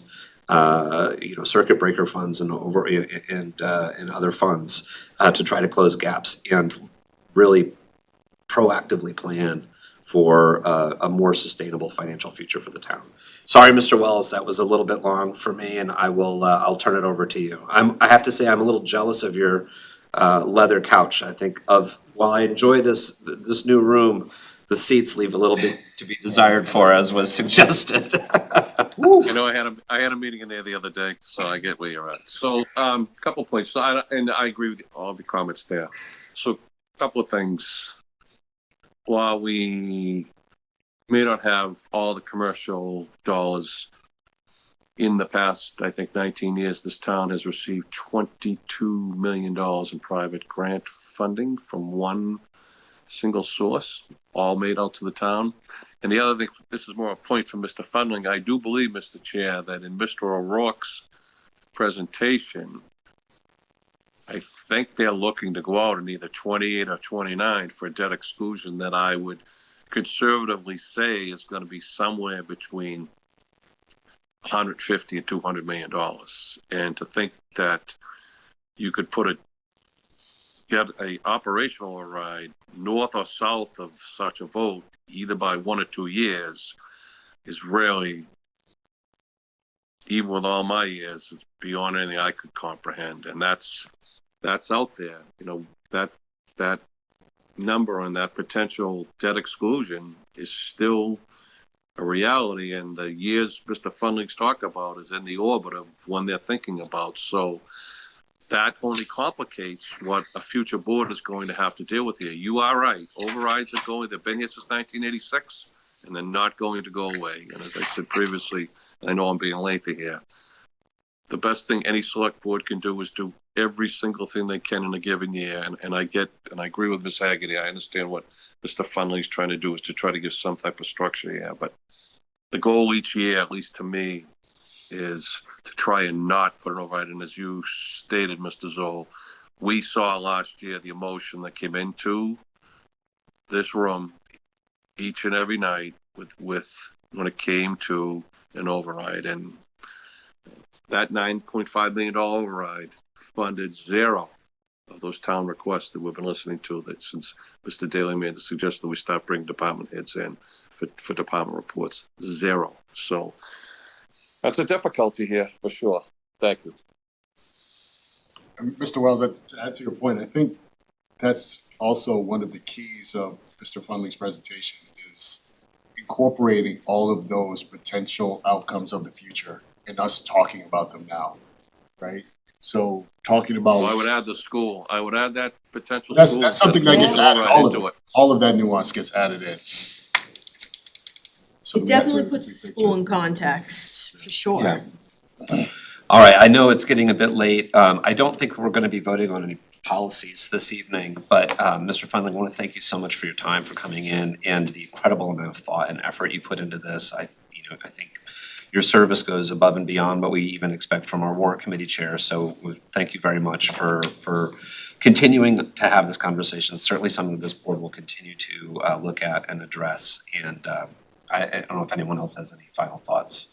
circuit breaker funds and other funds to try to close gaps and really proactively plan for a more sustainable financial future for the town. Sorry, Mr. Wells, that was a little bit long for me, and I'll turn it over to you. I have to say, I'm a little jealous of your leather couch. I think while I enjoy this new room, the seats leave a little bit to be desired for, as was suggested. You know, I had a meeting in there the other day, so I get where you're at. So, couple points. So I agree with all the comments there. So, couple of things. While we may not have all the commercial dollars in the past, I think 19 years, this town has received $22 million in private grant funding from one single source, all made out to the town. And the other thing, this is more a point from Mr. Fundling. I do believe, Mr. Chair, that in Mr. O'Rourke's presentation, I think they're looking to go out in either 28 or 29 for a debt exclusion that I would conservatively say is going to be somewhere between 150 and $200 million. And to think that you could get a operational override north or south of such a vote, either by 1 or 2 years, is really, even with all my years, it's beyond anything I could comprehend. And that's out there. You know, that number and that potential debt exclusion is still a reality, and the years Mr. Fundling's talked about is in the orbit of when they're thinking about. So that only complicates what a future board is going to have to deal with here. You are right. Overrides are going, they've been here since 1986, and they're not going to go away. And as I said previously, I know I'm being lengthy here, the best thing any select board can do is do every single thing they can in a given year. And I agree with Ms. Haggerty. I understand what Mr. Fundley's trying to do is to try to give some type of structure here. But the goal each year, at least to me, is to try and not put an override. And as you stated, Mr. Zoll, we saw last year the emotion that came into this room each and every night with when it came to an override. And that $9.5 million override funded zero of those town requests that we've been listening to, that since Mr. Daly made the suggestion that we start bringing department heads in for department reports. Zero. So that's a difficulty here for sure. Thank you. Mr. Wells, to add to your point, I think that's also one of the keys of Mr. Fundling's presentation, is incorporating all of those potential outcomes of the future and us talking about them now, right? So talking about. Well, I would add the school. I would add that potential That's school. something that gets added, all of that nuance gets added in. So It definitely puts the school in context, for sure. Yeah. All right, I know it's getting a bit late. I don't think we're gonna be voting on any policies this evening, but Mr. Fundling, I wanna thank you so much for your time, for coming in, and the incredible amount of thought and effort you put into this. I think your service goes above and beyond what we even expect from our warrant committee chair. So thank you very much for continuing to have this conversation. It's certainly something that this board will continue to look at and address. And I don't know if anyone else has any final thoughts.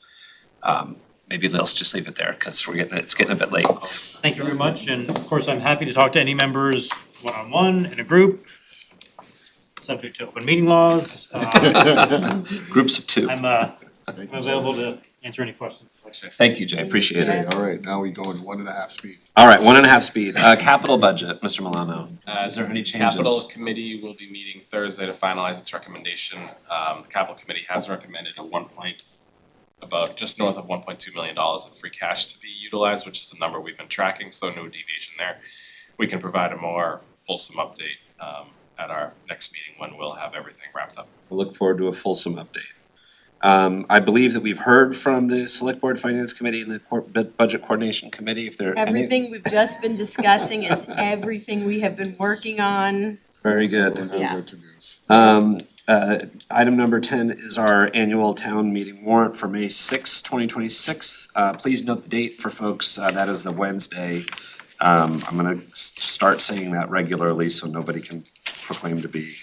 Maybe let's just leave it there, because it's getting a bit late. Thank you very much, and of course, I'm happy to talk to any members one-on-one, in a group, subject to open meeting laws. Groups of two. I'm available to answer any questions. Thank you, Jay, appreciate it. All right, now we go in 1.5 speed. All right, 1.5 speed. Capital budget, Mr. Milano. Is there any changes? Capital Committee will be meeting Thursday to finalize its recommendation. The Capital Committee has recommended a above about just north of $1.2 million in free cash to be utilized, which is a number we've been tracking, so no deviation there. We can provide a more fulsome update at our next meeting when we'll have everything wrapped up. We'll look forward to a fulsome update. I believe that we've heard from the Select Board Finance Committee and the Budget Coordination Committee, if there are any. Everything we've just been discussing is everything we have been working on. Very good. Those Yeah. are to-dos. Item number 10 is our annual town meeting warrant for May 6, 2026. Please note the date for folks, that is the Wednesday. I'm gonna start saying that regularly so nobody can proclaim to be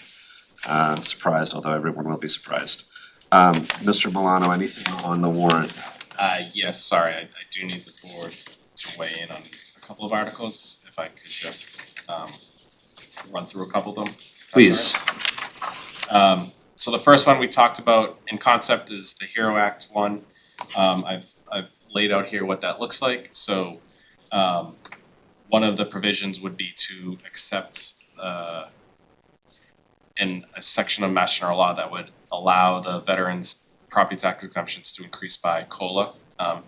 surprised, although everyone will be surprised. Mr. Milano, anything on the warrant? Yes, sorry, I do need the board to weigh in on a couple of articles, if I could just run through a couple of them. Please. So the first one we talked about in concept is the HERO Act one. I've laid out here what that looks like. So one of the provisions would be to accept in a section of Mass General Law that would allow the veterans' property tax exemptions to increase by COLA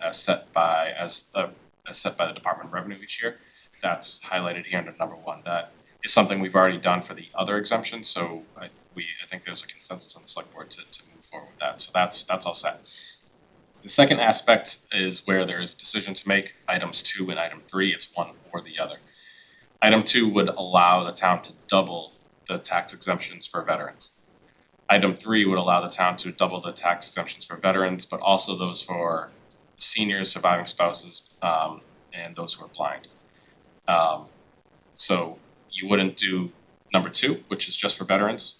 as set by the Department of Revenue each year. That's highlighted here under number 1. That is something we've already done for the other exemptions, so I think there's a consensus on the select board to move forward with that. So that's all set. The second aspect is where there is a decision to make, items 2 and item 3, it's one or the other. Item 2 would allow the town to double the tax exemptions for veterans. Item 3 would allow the town to double the tax exemptions for veterans, but also those for seniors, surviving spouses, and those who are blind. So you wouldn't do number 2, which is just for veterans,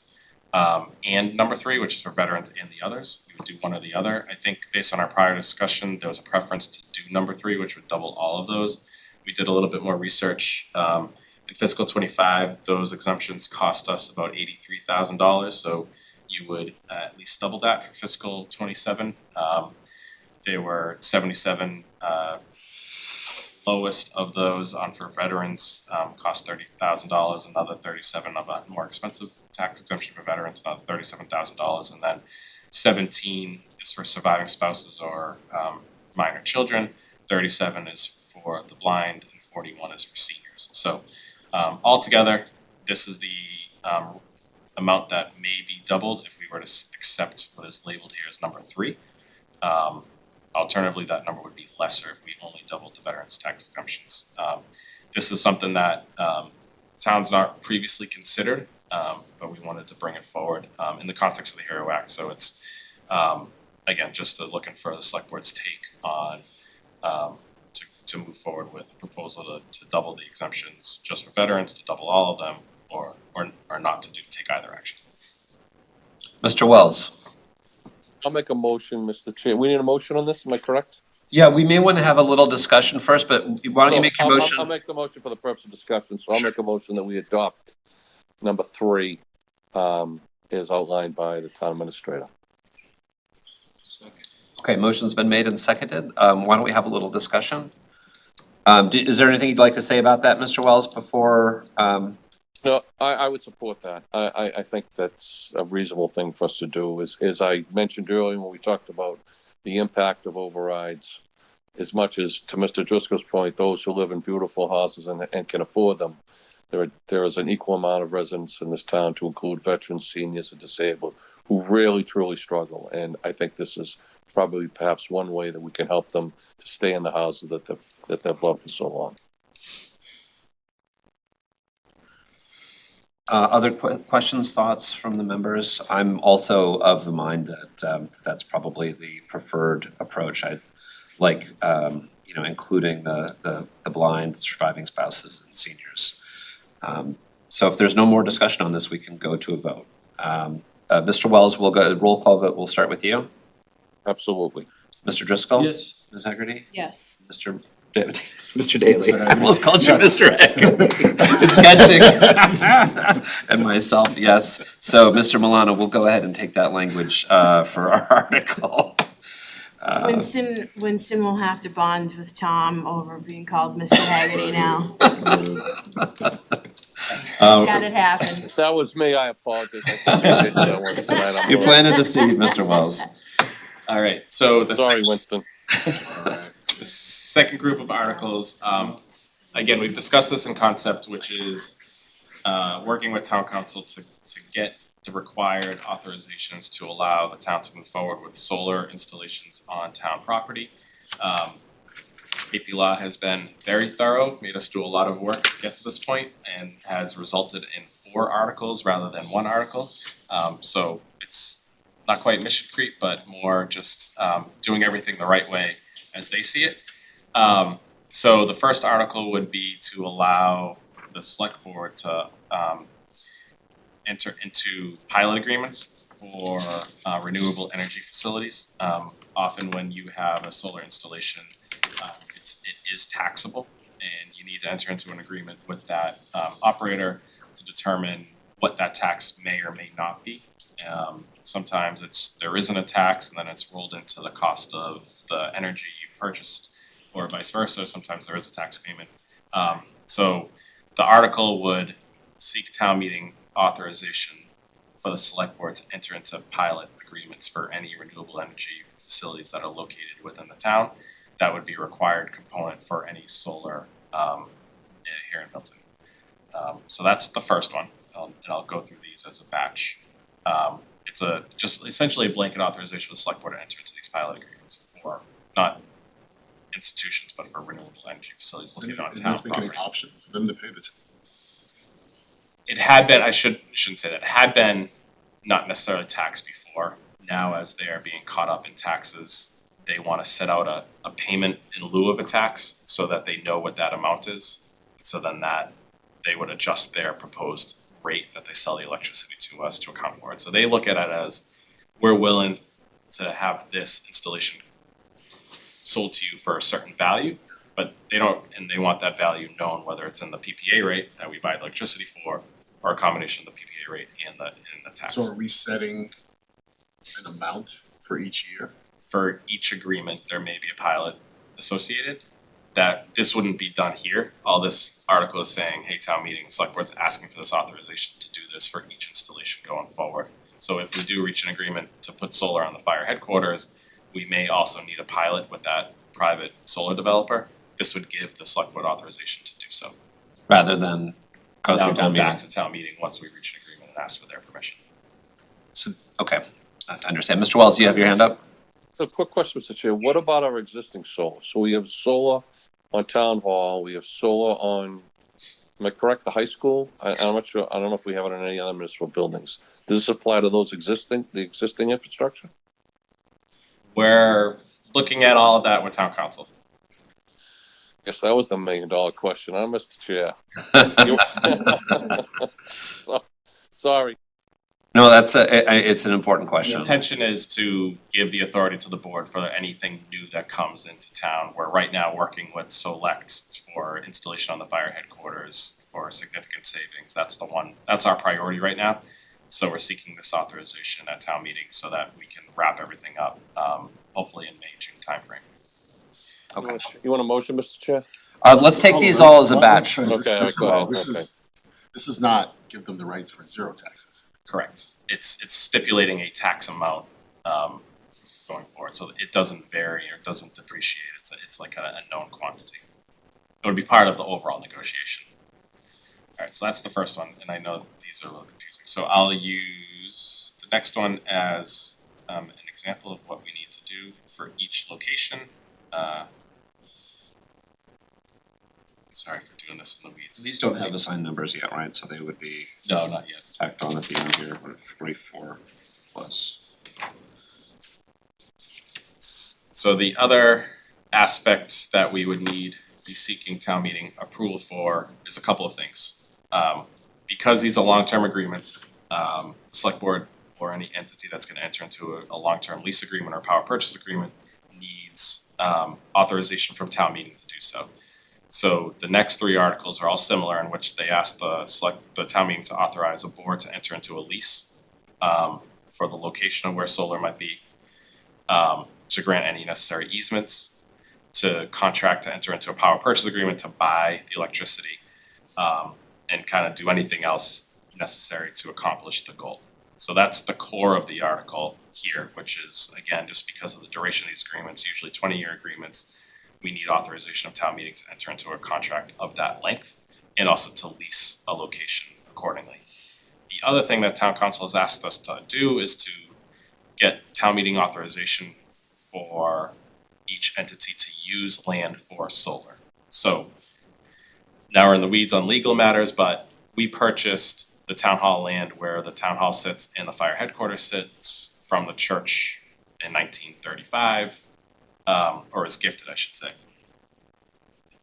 and number 3, which is for veterans and the others. You would do one or the other. I think based on our prior discussion, there was a preference to do number 3, which would double all of those. We did a little bit more research. In fiscal 25, those exemptions cost us about $83,000, so you would at least double that for fiscal 27. They were 77 lowest of those for veterans, cost $30,000, another 37 of a more expensive tax exemption for veterans, another $37,000, and then 17 is for surviving spouses or minor children, 37 is for the blind, and 41 is for seniors. So altogether, this is the amount that may be doubled if we were to accept what is labeled here as number 3. Alternatively, that number would be lesser if we only doubled the veterans' tax exemptions. This is something that towns not previously considered, but we wanted to bring it forward in the context of the HERO Act. So it's, again, just looking for the select board's take on to move forward with a proposal to double the exemptions just for veterans, to double all of them, or not to take either action. Mr. Wells? I'll make a motion, Mr. Chair. We need a motion on this, am I correct? Yeah, we may want to have a little discussion first, but why don't you make your motion? I'll make the motion for the purpose of discussion, so I'll make a motion that we adopt number 3 as outlined by the town administrator. Okay, motion's been made and seconded. Why don't we have a little discussion? Is there anything you'd like to say about that, Mr. Wells, before? No, I would support that. I think that's a reasonable thing for us to do. As I mentioned earlier when we talked about the impact of overrides, as much as to Mr. Driscoll's point, those who live in beautiful houses and can afford them, there is an equal amount of residents in this town, to include veterans, seniors, and disabled, who really truly struggle. And I think this is probably perhaps one way that we can help them to stay in the houses that they've loved for so long. Other questions, thoughts from the members? I'm also of the mind that that's probably the preferred approach. I'd like, including the blind, surviving spouses, and seniors. So if there's no more discussion on this, we can go to a vote. Mr. Wells, we'll go roll call vote. We'll start with you. Absolutely. Mr. Driscoll? Yes. Ms. Hegarty? Yes. Mr. Daly. I almost called you Mr. Hegarty. It's catching. And myself, yes. So, Mr. Milano, we'll go ahead and take that language for our article. Winston will have to bond with Tom over being called Mr. Haggerty now. Got it happen. If that was me, I apologize. I think I did that one tonight. You planted the seed, Mr. Wells. All right, so the Sorry, Winston. the second group of articles, again, we've discussed this in concept, which is working with town council to get the required authorizations to allow the town to move forward with solar installations on town property. AP Law has been very thorough, made us do a lot of work to get to this point, and has resulted in 4 articles rather than 1 article. So it's not quite mission creep, but more just doing everything the right way as they see it. So the first article would be to allow the select board to enter into pilot agreements for renewable energy facilities. Often when you have a solar installation, it is taxable, and you need to enter into an agreement with that operator to determine what that tax may or may not be. Sometimes there isn't a tax, and then it's rolled into the cost of the energy you purchased, or vice versa. Sometimes there is a tax payment. So the article would seek town meeting authorization for the select board to enter into pilot agreements for any renewable energy facilities that are located within the town. That would be a required component for any solar here in Milton. So that's the first one, and I'll go through these as a batch. It's just essentially a blanket authorization for the select board to enter into these pilot agreements for not institutions, but for renewable energy facilities located on town It's making property. an option for them to pay the. It had been, I shouldn't say that, it had been not necessarily taxed before. Now, as they are being caught up in taxes, they want to set out a payment in lieu of a tax so that they know what that amount is. So then that they would adjust their proposed rate that they sell the electricity to us to account for it. So they look at it as, we're willing to have this installation sold to you for a certain value, but they want that value known, whether it's in the PPA rate that we buy electricity for, or a combination of the PPA rate and the tax. So are we setting an amount for each year? For each agreement, there may be a pilot associated. That this wouldn't be done here. All this article is saying, hey, town meeting, select board's asking for this authorization to do this for each installation going forward. So if we do reach an agreement to put solar on the fire headquarters, we may also need a pilot with that private solar developer. This would give the select board authorization to do so. Rather than go Now through go town back meeting. to town meeting once we reach an agreement and ask for their permission. So, okay, I understand. Mr. Wells, you have your hand up? So quick question, Mr. Chair. What about our existing solar? So we have solar on Town Hall, we have solar on, am I correct, the high school? I'm not sure, I don't know if we have it in any other municipal buildings. Does this apply to the existing infrastructure? We're looking at all of that with town council. Guess that was the $1 million question, huh, Mr. Chair? Sorry. No, it's an important The question. intention is to give the authority to the board for anything new that comes into town. We're right now working with Select for installation on the fire headquarters for significant savings. That's our priority right now. So we're seeking this authorization at town meeting so that we can wrap everything up, hopefully in May, June timeframe. Okay. You want a motion, Mr. Chair? Let's take these all as a batch. Okay, go ahead, okay. This is not give them the right for zero taxes. Correct. It's stipulating a tax amount going forward, so it doesn't vary or doesn't depreciate. It's like a known quantity. It would be part of the overall negotiation. All right, so that's the first one, and I know these are a little confusing. So I'll use the next one as an example of what we need to do for each location. Sorry for doing this in the weeds. These don't have assigned numbers yet, right? So they would be No, not yet. tacked on at the end here, what, 44 plus. So the other aspect that we would need be seeking town meeting approval for is a couple of things. Because these are long-term agreements, the select board or any entity that's gonna enter into a long-term lease agreement or power purchase agreement needs authorization from town meeting to do so. So the next 3 articles are all similar, in which they ask the town meeting to authorize a board to enter into a lease for the location of where solar might be, to grant any necessary easements, to contract to enter into a power purchase agreement to buy the electricity, and kind of do anything else necessary to accomplish the goal. So that's the core of the article here, which is, again, just because of the duration of these agreements, usually 20-year agreements, we need authorization of town meeting to enter into a contract of that length and also to lease a location accordingly. The other thing that town council has asked us to do is to get town meeting authorization for each entity to use land for solar. So now we're in the weeds on legal matters, but we purchased the town hall land where the town hall sits and the fire headquarters sits from the church in 1935, or was gifted, I should say.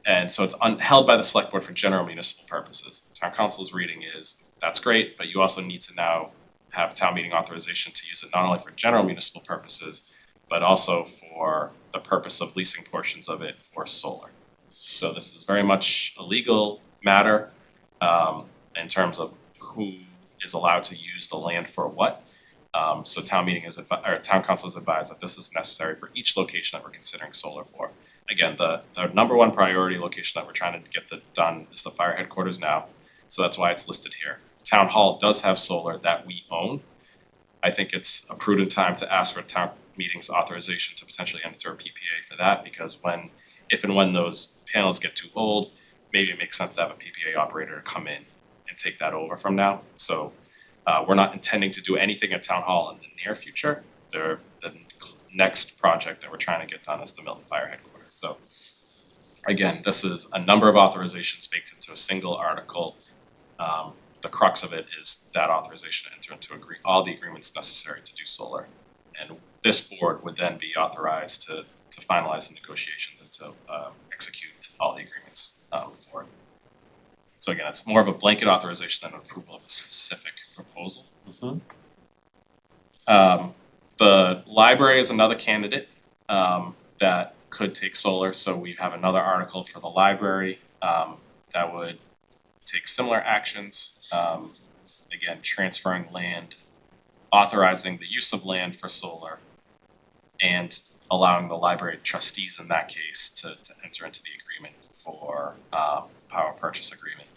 And so it's held by the select board for general municipal purposes. Town council's reading is, that's great, but you also need to now have town meeting authorization to use it not only for general municipal purposes, but also for the purpose of leasing portions of it for solar. So this is very much a legal matter in terms of who is allowed to use the land for what. So town council is advised that this is necessary for each location that we're considering solar for. Again, the number one priority location that we're trying to get done is the fire headquarters now. So that's why it's listed here. Town hall does have solar that we own. I think it's a prudent time to ask for town meeting's authorization to potentially enter a PPA for that, because if and when those panels get too old, maybe it makes sense to have a PPA operator to come in and take that over from now. So we're not intending to do anything at town hall in the near future. The next project that we're trying to get done is the Milton Fire Headquarters. So again, this is a number of authorizations baked into a single article. The crux of it is that authorization to enter into all the agreements necessary to do solar. And this board would then be authorized to finalize the negotiations and to execute all the agreements for it. So again, it's more of a blanket authorization than an approval of a specific proposal. The library is another candidate that could take solar. So we have another article for the library that would take similar actions. Again, transferring land, authorizing the use of land for solar, and allowing the library trustees in that case to enter into the agreement for power purchase agreement.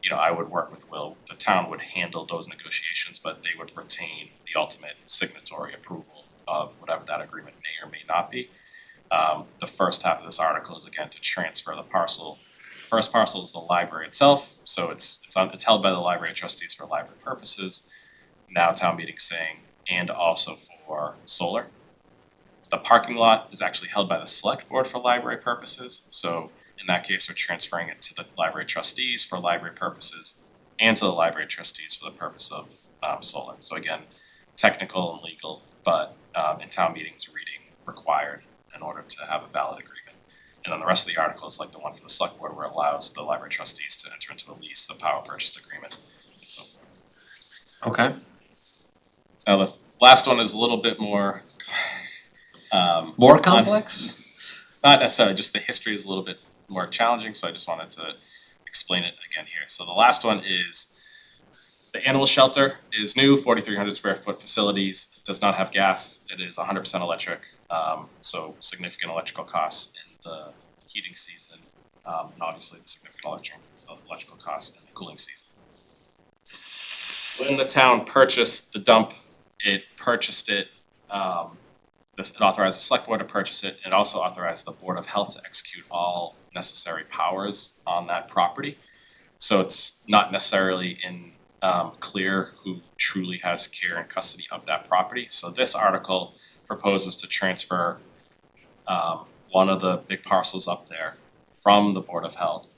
You know, I would work with Will. The town would handle those negotiations, but they would retain the ultimate signatory approval of whatever that agreement may or may not be. The first half of this article is again to transfer the parcel. First parcel is the library itself, so it's held by the library trustees for library purposes. Now town meeting saying, and also for solar. The parking lot is actually held by the select board for library purposes, so in that case, we're transferring it to the library trustees for library purposes and to the library trustees for the purpose of solar. So again, technical and legal, but in town meetings, reading required in order to have a valid agreement. And then the rest of the article is like the one for the select board where it allows the library trustees to enter into a lease, the power purchase agreement, and so forth. Okay. Now, the last one is a little bit more More complex? not necessarily, just the history is a little bit more challenging, so I just wanted to explain it again here. So the last one is the animal shelter is new, 4,300 square foot facilities. It does not have gas. It is 100% electric, so significant electrical costs in the heating season, and obviously the significant electrical costs in the cooling season. When the town purchased the dump, it purchased it. It authorized the select board to purchase it. It also authorized the Board of Health to execute all necessary powers on that property. So it's not necessarily clear who truly has care and custody of that property. So this article proposes to transfer one of the big parcels up there from the Board of Health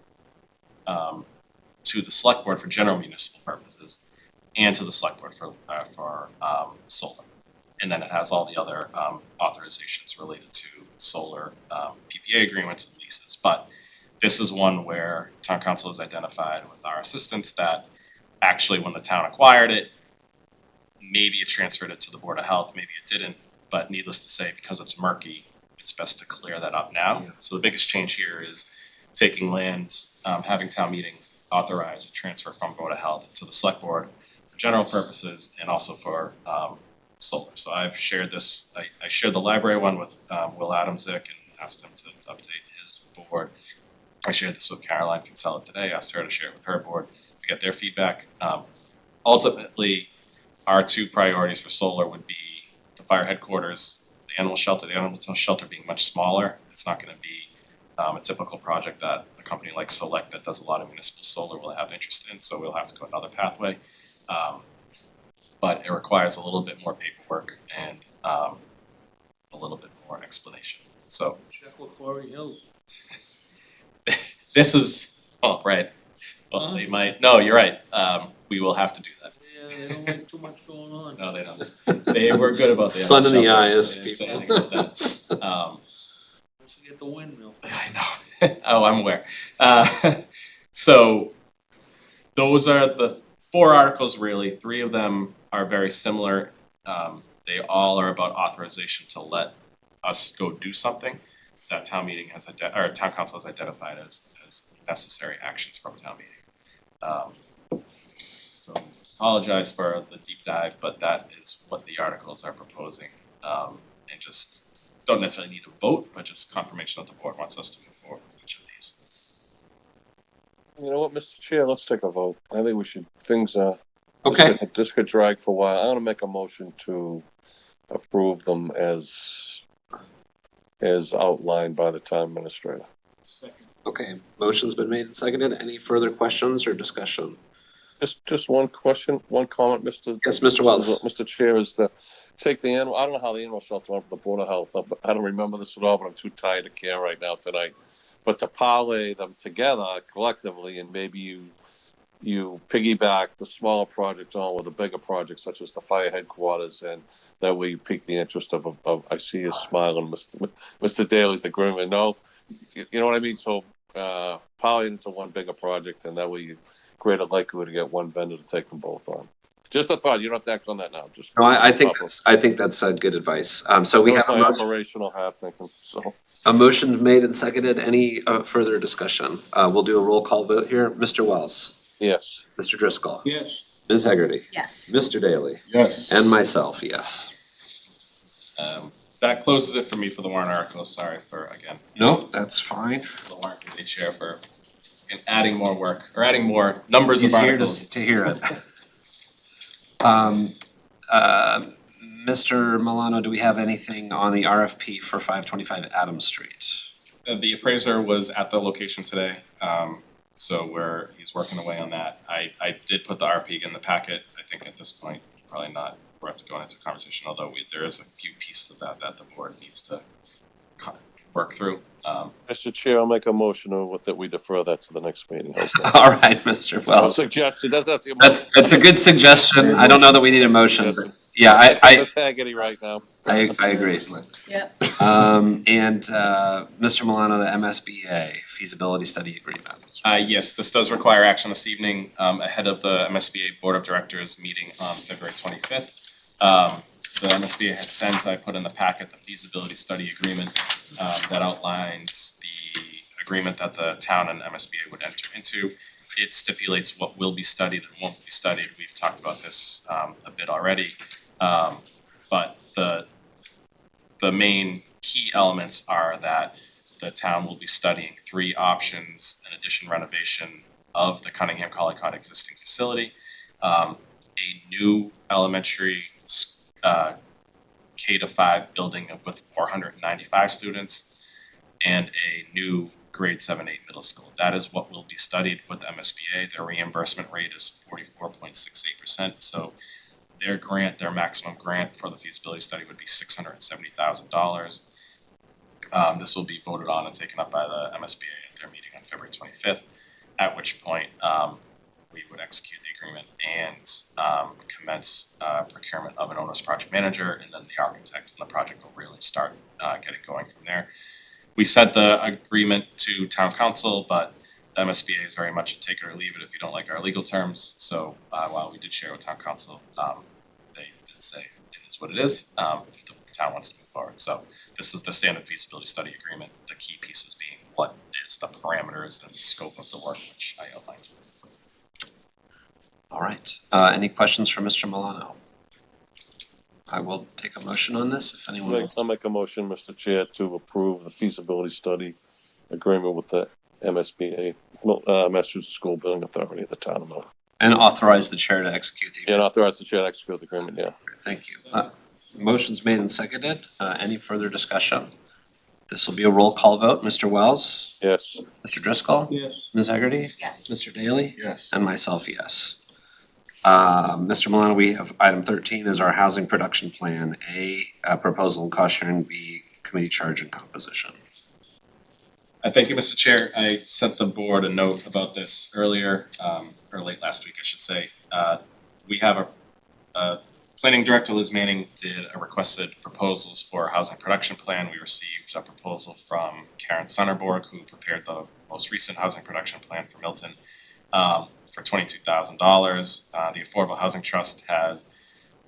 to the select board for general municipal purposes and to the select board for solar. And then it has all the other authorizations related to solar PPA agreements and leases. But this is one where town council has identified with our assistants that actually when the town acquired it, maybe it transferred it to the Board of Health, maybe it didn't. But needless to say, because it's murky, it's best to clear that up now. Yeah. So the biggest change here is taking land, having town meeting authorize a transfer from Board of Health to the select board for general purposes and also for solar. So I've shared this, I shared the library one with Will Adamczyk and asked him to update his board. I shared this with Caroline Kinsella today, asked her to share it with her board to get their feedback. Ultimately, our two priorities for solar would be the fire headquarters, the animal shelter being much smaller. It's not gonna be a typical project that a company like Select that does a lot of municipal solar will have interest in, so we'll have to go another pathway. But it requires a little bit more paperwork and a little bit more explanation. So Check with Quarry Hills. this is, oh, right. Well, they might, no, you're right. We will have to do that. Yeah, they don't like too much going on. No, they don't. They were good about the Sun in the shelter. eyes, They didn't say people. anything about that. Let's get the windmill. I know. Oh, I'm aware. So those are the 4 articles really. 3 of them are very similar. They all are about authorization to let us go do something that town meeting has or town council has identified as necessary actions from town meeting. So apologize for the deep dive, but that is what the articles are proposing. And just don't necessarily need a vote, but just confirmation that the board wants us to move forward with each of these. You know what, Mr. Chair, let's take a vote. I think we should, Okay, this could drag for a while. I wanna make a motion to approve them as outlined by the town administrator. Second. okay. Motion's been made and seconded. Any further questions or discussion? Just one question, one comment, Mr. Yes, Mr. Wells. Mr. Chair, is take the animal, I don't know how the animal shelter went for the Board of Health, but I don't remember this at all, but I'm too tired to care right now tonight. But to parlay them together collectively, and maybe you piggyback the smaller project on with a bigger project such as the fire headquarters, and that way you pique the interest of I see you smiling, Mr. Daly's agreement, no? You know what I mean? So, parlay it into one bigger project, and that way you create a likelihood to get one vendor to take them both on. Just a thought, you don't have to act on that now, just. No, I think that's good advice. So we have a My motion, operational half thinking, so. a motion made and seconded. Any further discussion? We'll do a roll call vote here. Mr. Wells, Yes. Mr. Driscoll, Yes. Ms. Hegarty, Yes. Mr. Daly, Yes. and myself, yes. That closes it for me for the warrant articles. Sorry for, again, No, that's fine. the warrant committee chair for adding more work, or adding more numbers of He's here articles. to hear it. Mr. Milano, do we have anything on the RFP for 525 Adams Street? The appraiser was at the location today, so he's working away on that. I did put the RFP in the packet. I think at this point, probably not worth going into conversation, although there is a few pieces of that the board needs to work through. Mr. Chair, I'll make a motion that we defer that to the next meeting. How's that? All right, Mr. I'll Wells. suggest, it doesn't have to be a That's a good suggestion. I don't know that we need a motion, but yeah, I Ms. Hagerty right now. agree. Yep. And Mr. Milano, the MSBA feasibility study agreement. Yes, this does require action this evening, ahead of the MSBA Board of Directors meeting on February 25th. The MSBA has since, I put in the packet, the feasibility study agreement that outlines the agreement that the town and MSBA would enter into. It stipulates what will be studied and won't be studied. We've talked about this a bit already. But the main key elements are that the town will be studying 3 options: an addition renovation of the Cunningham Collycott existing facility, a new elementary K-5 building with 495 students, and a new grade 7-8 middle school. That is what will be studied with MSBA. Their reimbursement rate is 44.68%. So their maximum grant for the feasibility study would be $670,000. This will be voted on and taken up by the MSBA at their meeting on February 25th, at which point we would execute the agreement and commence procurement of an owner's project manager, and then the architect and the project will really start getting going from there. We sent the agreement to town council, but the MSBA is very much a take it or leave it if you don't like our legal terms. So while we did share with town council, they did say it is what it is if the town wants to move forward. So this is the standard feasibility study agreement, the key pieces being what is the parameters and scope of the work, which I outlined. All right. Any questions for Mr. Milano? I will take a motion on this if anyone wants I'll to. make a motion, Mr. Chair, to approve the feasibility study agreement with the MSBA, Massachusetts School Building Authority of the town of Milton. And authorize the chair to execute the And authorize the chair to execute the agreement, yeah. Thank you. Motion's made and seconded. Any further discussion? This will be a roll call vote. Mr. Wells? Yes. Mr. Driscoll? Yes. Ms. Hegarty? Yes. Mr. Daly? Yes. And myself, yes. Mr. Milano, we have item 13 is our housing production plan, A, proposal and cost sharing, B, committee charge and composition. Thank you, Mr. Chair. I sent the board a note about this earlier, or late last week, I should say. We have a planning director, Liz Manning, did a requested proposals for a housing production plan. We received a proposal from Karen Sonnerborg, who prepared the most recent housing production plan for Milton, for $22,000. The Affordable Housing Trust has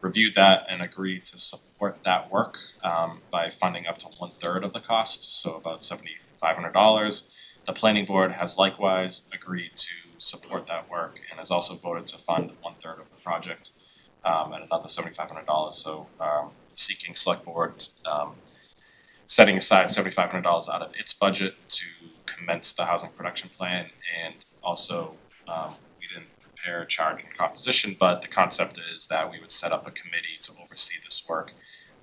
reviewed that and agreed to support that work by funding up to 1/3 of the cost, so about $7,500. The planning board has likewise agreed to support that work and has also voted to fund 1/3 of the project at another $7,500. So seeking select board setting aside $7,500 out of its budget to commence the housing production plan, and also we didn't prepare a charge and composition, but the concept is that we would set up a committee to oversee this work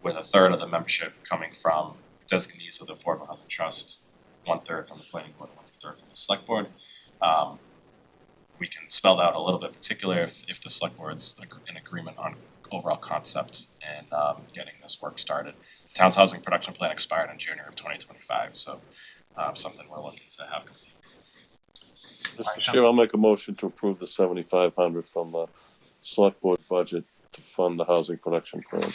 with 1/3 of the membership coming from designees of the Affordable Housing Trust, 1/3 from the planning board, 1/3 from the select board. We can spell out a little bit particular if the select board's in agreement on overall concept and getting this work started. The town's housing production plan expired in January of 2025, so something we're looking to have complete. Mr. Chair, I'll make a motion to approve the $7,500 from the select board budget to fund the housing production plan.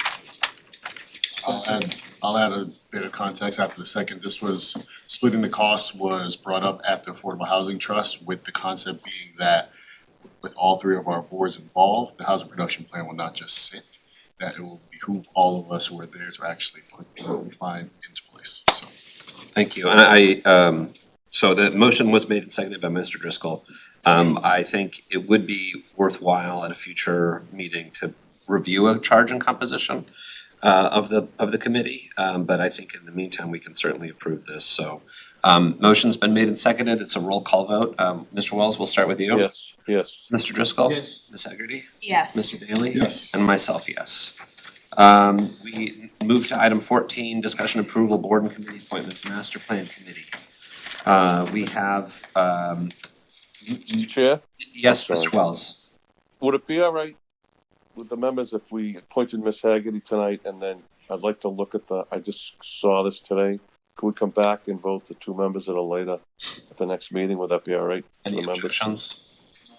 I'll add a bit of context after the second. This was, splitting the cost was brought up at the Affordable Housing Trust, with the concept being that with all three of our boards involved, the housing production plan will not just sit, that it will behoove all of us who are there to actually put what we find into place, so. Thank you. And so the motion was made and seconded by Mr. Driscoll. I think it would be worthwhile at a future meeting to review a charge and composition of the committee, but I think in the meantime, we can certainly approve this. So motion's been made and seconded. It's a roll call vote. Mr. Wells, we'll start with you. Yes, yes. Mr. Driscoll? Yes. Ms. Hegarty? Yes. Mr. Daly? Yes. And myself, yes. We move to item 14, discussion approval, board and committee appointments, master plan committee. We have, Mr. Chair, yes, Sorry. Mr. Wells. would it be all right with the members if we appointed Miss Haggerty tonight, and then I'd like to look at I just saw this today. Could we come back and vote the two members that are later at the next meeting? Would that be all right? to Any the members? objections?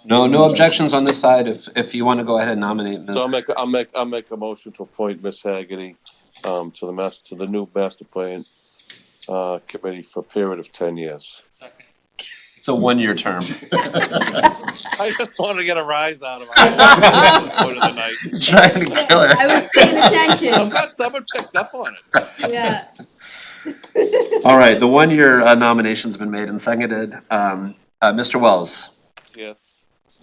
No objections on this side. If you want to go ahead and nominate Ms. So I'll make a motion to appoint Miss Haggerty to the new master plan committee for a period of 10 years. It's a 1-year term. I just wanted to get a rise out of her. Point of the night. Trying to kill her. I was paying attention, Someone picked up on it. yeah. All right, the 1-year nomination's been made and seconded. Mr. Wells, Yes.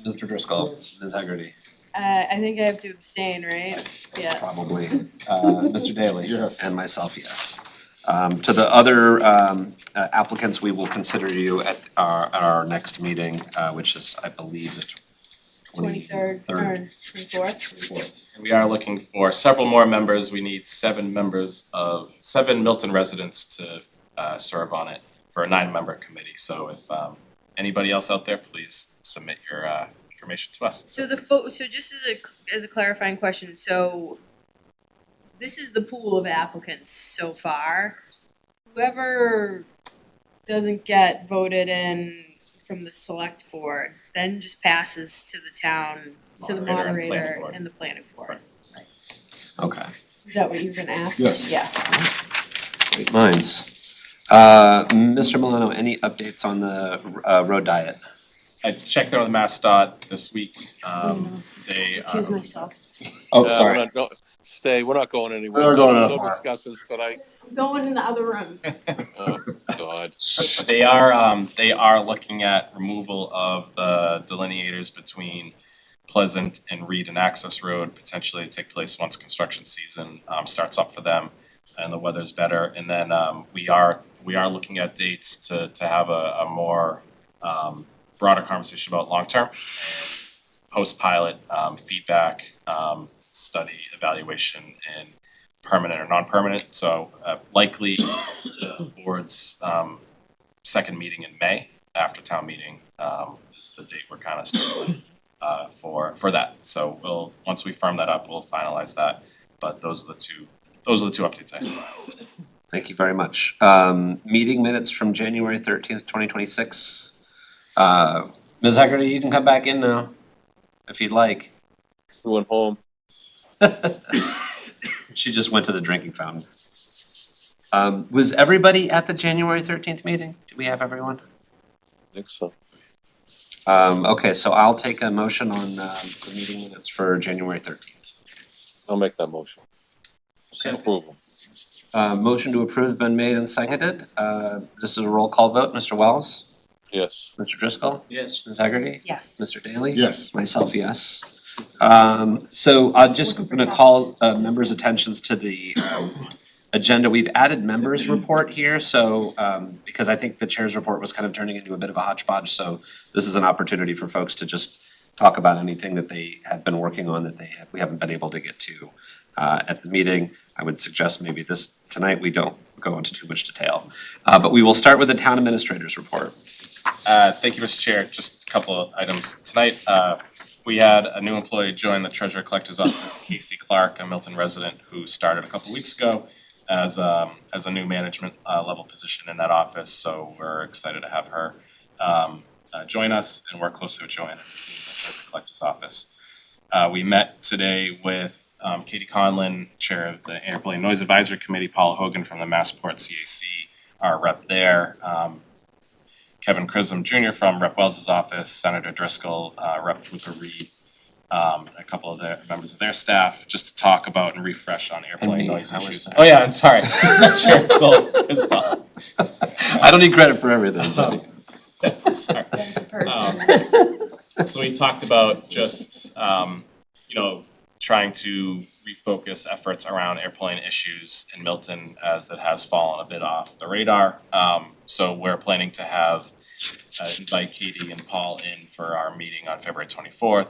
Mr. Driscoll, Ms. Hegarty, I think I have to abstain, right? Yeah. probably, Mr. Daly. Yes. And myself, yes. To the other applicants, we will consider you at our next meeting, which is, I believe, the 23rd or 24th. And we are looking for several more members. We need 7 Milton residents to serve on it for a 9-member committee. So if anybody else out there, please submit your information to us. So so just as a clarifying question, so this is the pool of applicants so far. Whoever doesn't get voted in from the select board then just passes to the town, to the moderator and the planning board. Correct. Okay, Is that what you're gonna ask? Yes. Yeah. great minds. Mr. Milano, any updates on the road diet? I checked in with MassDOT this week. They Accuse are, myself. Oh, We're sorry. not we're not going anywhere. We're not going No anywhere. discussions tonight. Going in the other room. Oh, God. they are looking at removal of the delineators between Pleasant and Reed and Access Road, potentially to take place once construction season starts up for them and the weather's better. And then we are looking at dates to have a more broader conversation about long-term and post-pilot, feedback, study, evaluation, and permanent or non-permanent. So likely the board's second meeting in May after town meeting is the date we're kind of still for that. So once we firm that up, we'll finalize that. But those are the two updates I have. Thank you very much. Meeting minutes from January 13th, 2026. Ms. Hegarty, you can come back in now if you'd like. Went home. She just went to the drinking fountain. Was everybody at the January 13th meeting? Do we have everyone? I think so. Okay, so I'll take a motion on the meeting minutes for January 13th. I'll make that motion. Okay. Approval. Motion to approve been made and seconded. This is a roll call vote. Mr. Wells? Yes. Mr. Driscoll? Yes. Ms. Hegarty? Yes. Mr. Daly? Yes. Myself, yes. So I'm just gonna call members' attentions to the agenda. We've added members' report here, so because I think the chair's report was kind of turning into a bit of a hodgepodge, so this is an opportunity for folks to just talk about anything that they have been working on that we haven't been able to get to at the meeting. I would suggest maybe tonight we don't go into too much detail. But we will start with the town administrator's report. Thank you, Mr. Chair. Just a couple of items. Tonight, we had a new employee join the Treasurer Collector's Office, Casey Clark, a Milton resident who started a couple of weeks ago as a new management level position in that office. So we're excited to have her join us and work closely with Joanne and the team at the Treasurer Collector's Office. We met today with Katie Conlin, Chair of the Airplane Noise Advisory Committee, Paula Hogan from the Massport CAC, our rep there, Kevin Chisholm Jr. from Rep. Wells's office, Senator Driscoll, Rep. Luca Reed, a couple of the members of their staff, just to talk about and refresh on airplane noise How was issues. that? Oh yeah, I'm sorry. Sure, so as well. I don't need credit for everything, but Sorry. That's a person. So we talked about just, trying to refocus efforts around airplane issues in Milton as it has fallen a bit off the radar. So we're planning to invite Katie and Paul in for our meeting on February 24th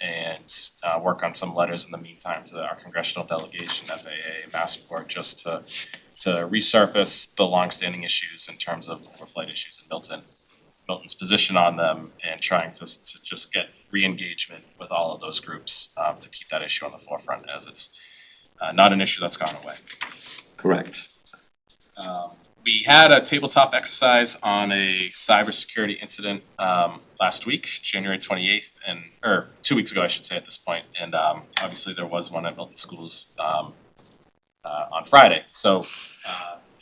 and work on some letters in the meantime to our congressional delegation, FAA, Massport, just to resurface the longstanding issues in terms of overflight issues in Milton's position on them, and trying to just get re-engagement with all of those groups to keep that issue on the forefront, as it's not an issue that's gone away. correct. We had a tabletop exercise on a cybersecurity incident last week, January 28th, or 2 weeks ago, I should say at this point. And obviously there was one at Milton Schools on Friday. So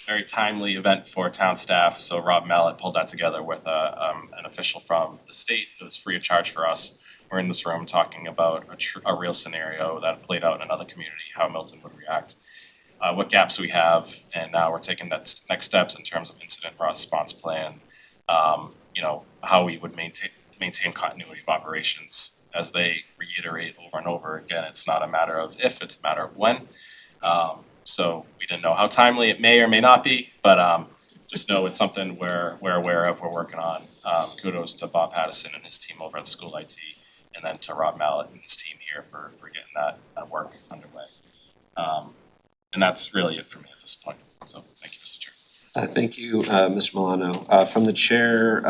very timely event for town staff. So Rob Mallet pulled that together with an official from the state. It was free of charge for us. We're in this room talking about a real scenario that played out in another community, how Milton would react, what gaps we have, and now we're taking that next steps in terms of incident response plan. How we would maintain continuity of operations. As they reiterate over and over again, it's not a matter of if, it's a matter of when. So we didn't know how timely it may or may not be, but just know it's something we're aware of, we're working on. Kudos to Bob Pattison and his team over at School IT, and then to Rob Mallet and his team here for getting that work underway. And that's really it for me at this point. So thank you, Mr. Chair. Thank you, Mr. Milano. From the chair,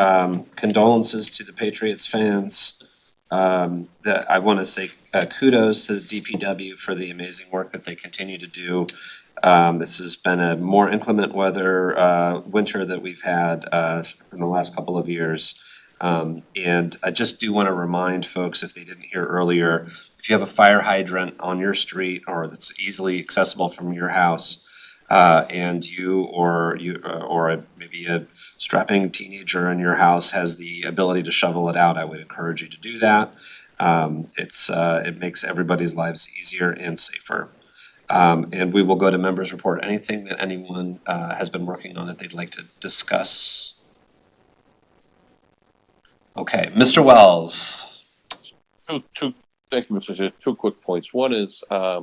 condolences to the Patriots fans. I want to say kudos to the DPW for the amazing work that they continue to do. This has been a more inclement weather winter that we've had in the last couple of years. And I just do want to remind folks, if they didn't hear earlier, if you have a fire hydrant on your street or that's easily accessible from your house, and maybe a strapping teenager in your house has the ability to shovel it out, I would encourage you to do that. It makes everybody's lives easier and safer. And we will go to members' report. Anything that anyone has been working on that they'd like to discuss? Okay, Mr. Wells. Thank you, Mr. Chair. 2 quick points. One is, I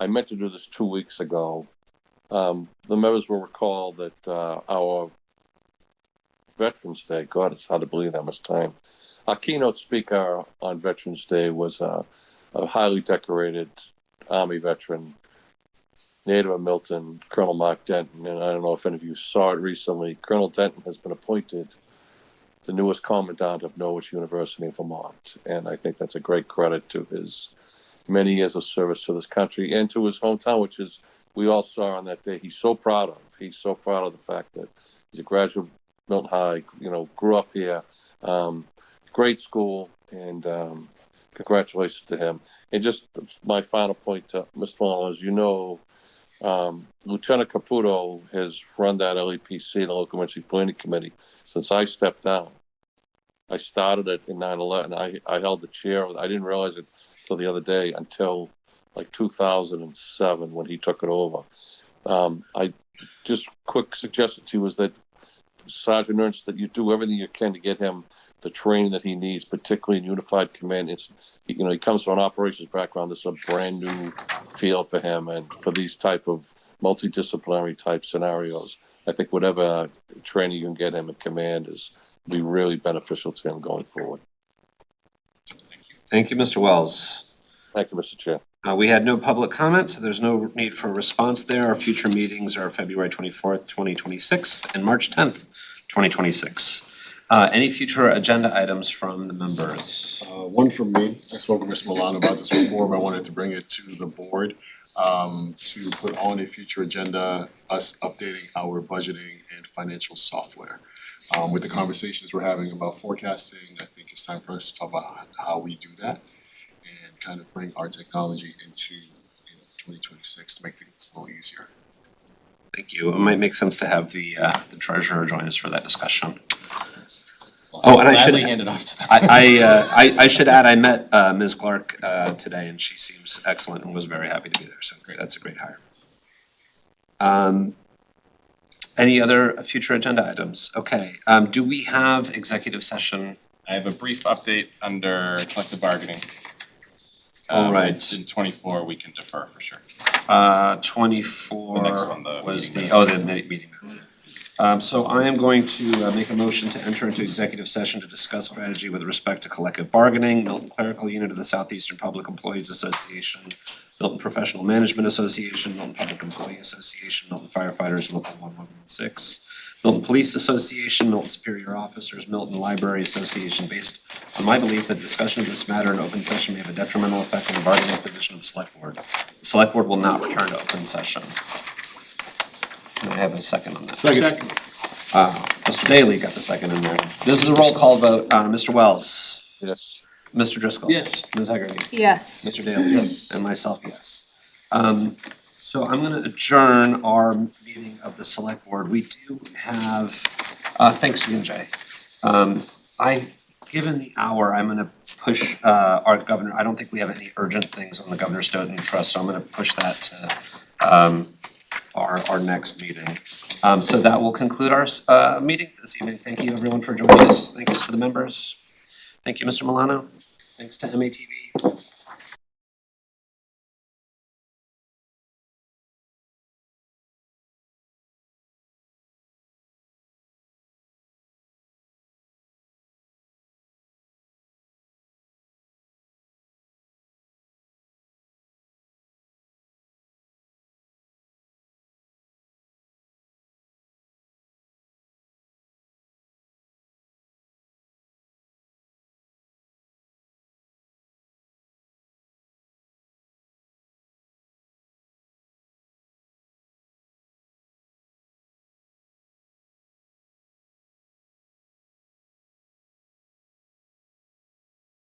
meant to do this 2 weeks ago. The members will recall that our Veterans Day. God, it's hard to believe that much time. Our keynote speaker on Veterans Day was a highly decorated Army veteran, native of Milton, Colonel Mark Denton. And I don't know if any of you saw it recently. Colonel Denton has been appointed the newest commandant of Norwich University in Vermont. And I think that's a great credit to his many years of service to this country and to his hometown, which is, we all saw on that day, he's so proud of. He's so proud of the fact that he's a graduate of Milton High, grew up here, great school, and congratulations to him. And just my final point to Mr. Malone is, Lieutenant Caputo has run that LEPC, the Local Emergency Planning Committee, since I stepped down. I started it in 9/11. I held the chair. I didn't realize it till the other day, until like 2007 when he took it over. I just quick suggestion to you is that Sergeant Ernst, that you do everything you can to get him the training that he needs, particularly in Unified Command. He comes from an operations background. This is a brand new field for him, and for these type of multidisciplinary type scenarios, I think whatever training you can get him in command is be really beneficial to him going forward. Thank you, Mr. Wells. Thank you, Mr. Chair. We had no public comment, so there's no need for a response there. Our future meetings are February 24th, 2026 and March 10th, 2026. Any future agenda items from the members? One from me, I spoke with Mr. Milano about this before, but I wanted to bring it to the board to put on a future agenda, us updating our budgeting and financial software. With the conversations we're having about forecasting, I think it's time for us to talk about how we do that and kind of bring our technology into 2026 to make things a little easier. Thank you. It might make sense to have the treasurer join us for that discussion. Oh, and I should Gladly hand it off to them. I should add, I met Ms. Clark today, and she seems excellent and was very happy to be there. So great, that's a great hire. Any other future agenda items? Okay. Do we have executive session? I have a brief update under collective bargaining. All right. In 24, we can defer for sure. 24 The next one, the was meeting the meeting minutes. So I am going to make a motion to enter into executive session to discuss strategy with respect to collective bargaining, Milton Clerical Unit of the Southeastern Public Employees Association, Milton Professional Management Association, Milton Public Employee Association, Milton Firefighters Local 1116, Milton Police Association, Milton Superior Officers, Milton Library Association, based on my belief that discussion of this matter in open session may have a detrimental effect on the bargaining position of the Select Board. The Select Board will not return to open session. May I have a second on that? Second. Mr. Daly got the second in there. This is a roll call vote. Mr. Wells. Yes. Mr. Driscoll. Yes. Ms. Hegarty. Yes. Mr. Daly. Yes. And myself, yes. So I'm gonna adjourn our meeting of the Select Board. We do have, thanks again, Jay. Given the hour, I'm gonna push our governor. I don't think we have any urgent things on the Governor Stoughton Trust, so I'm gonna push that to our next meeting. So that will conclude our meeting this evening. Thank you, everyone, for joining us. Thanks to the members. Thank you, Mr. Milano. Thanks to MATV.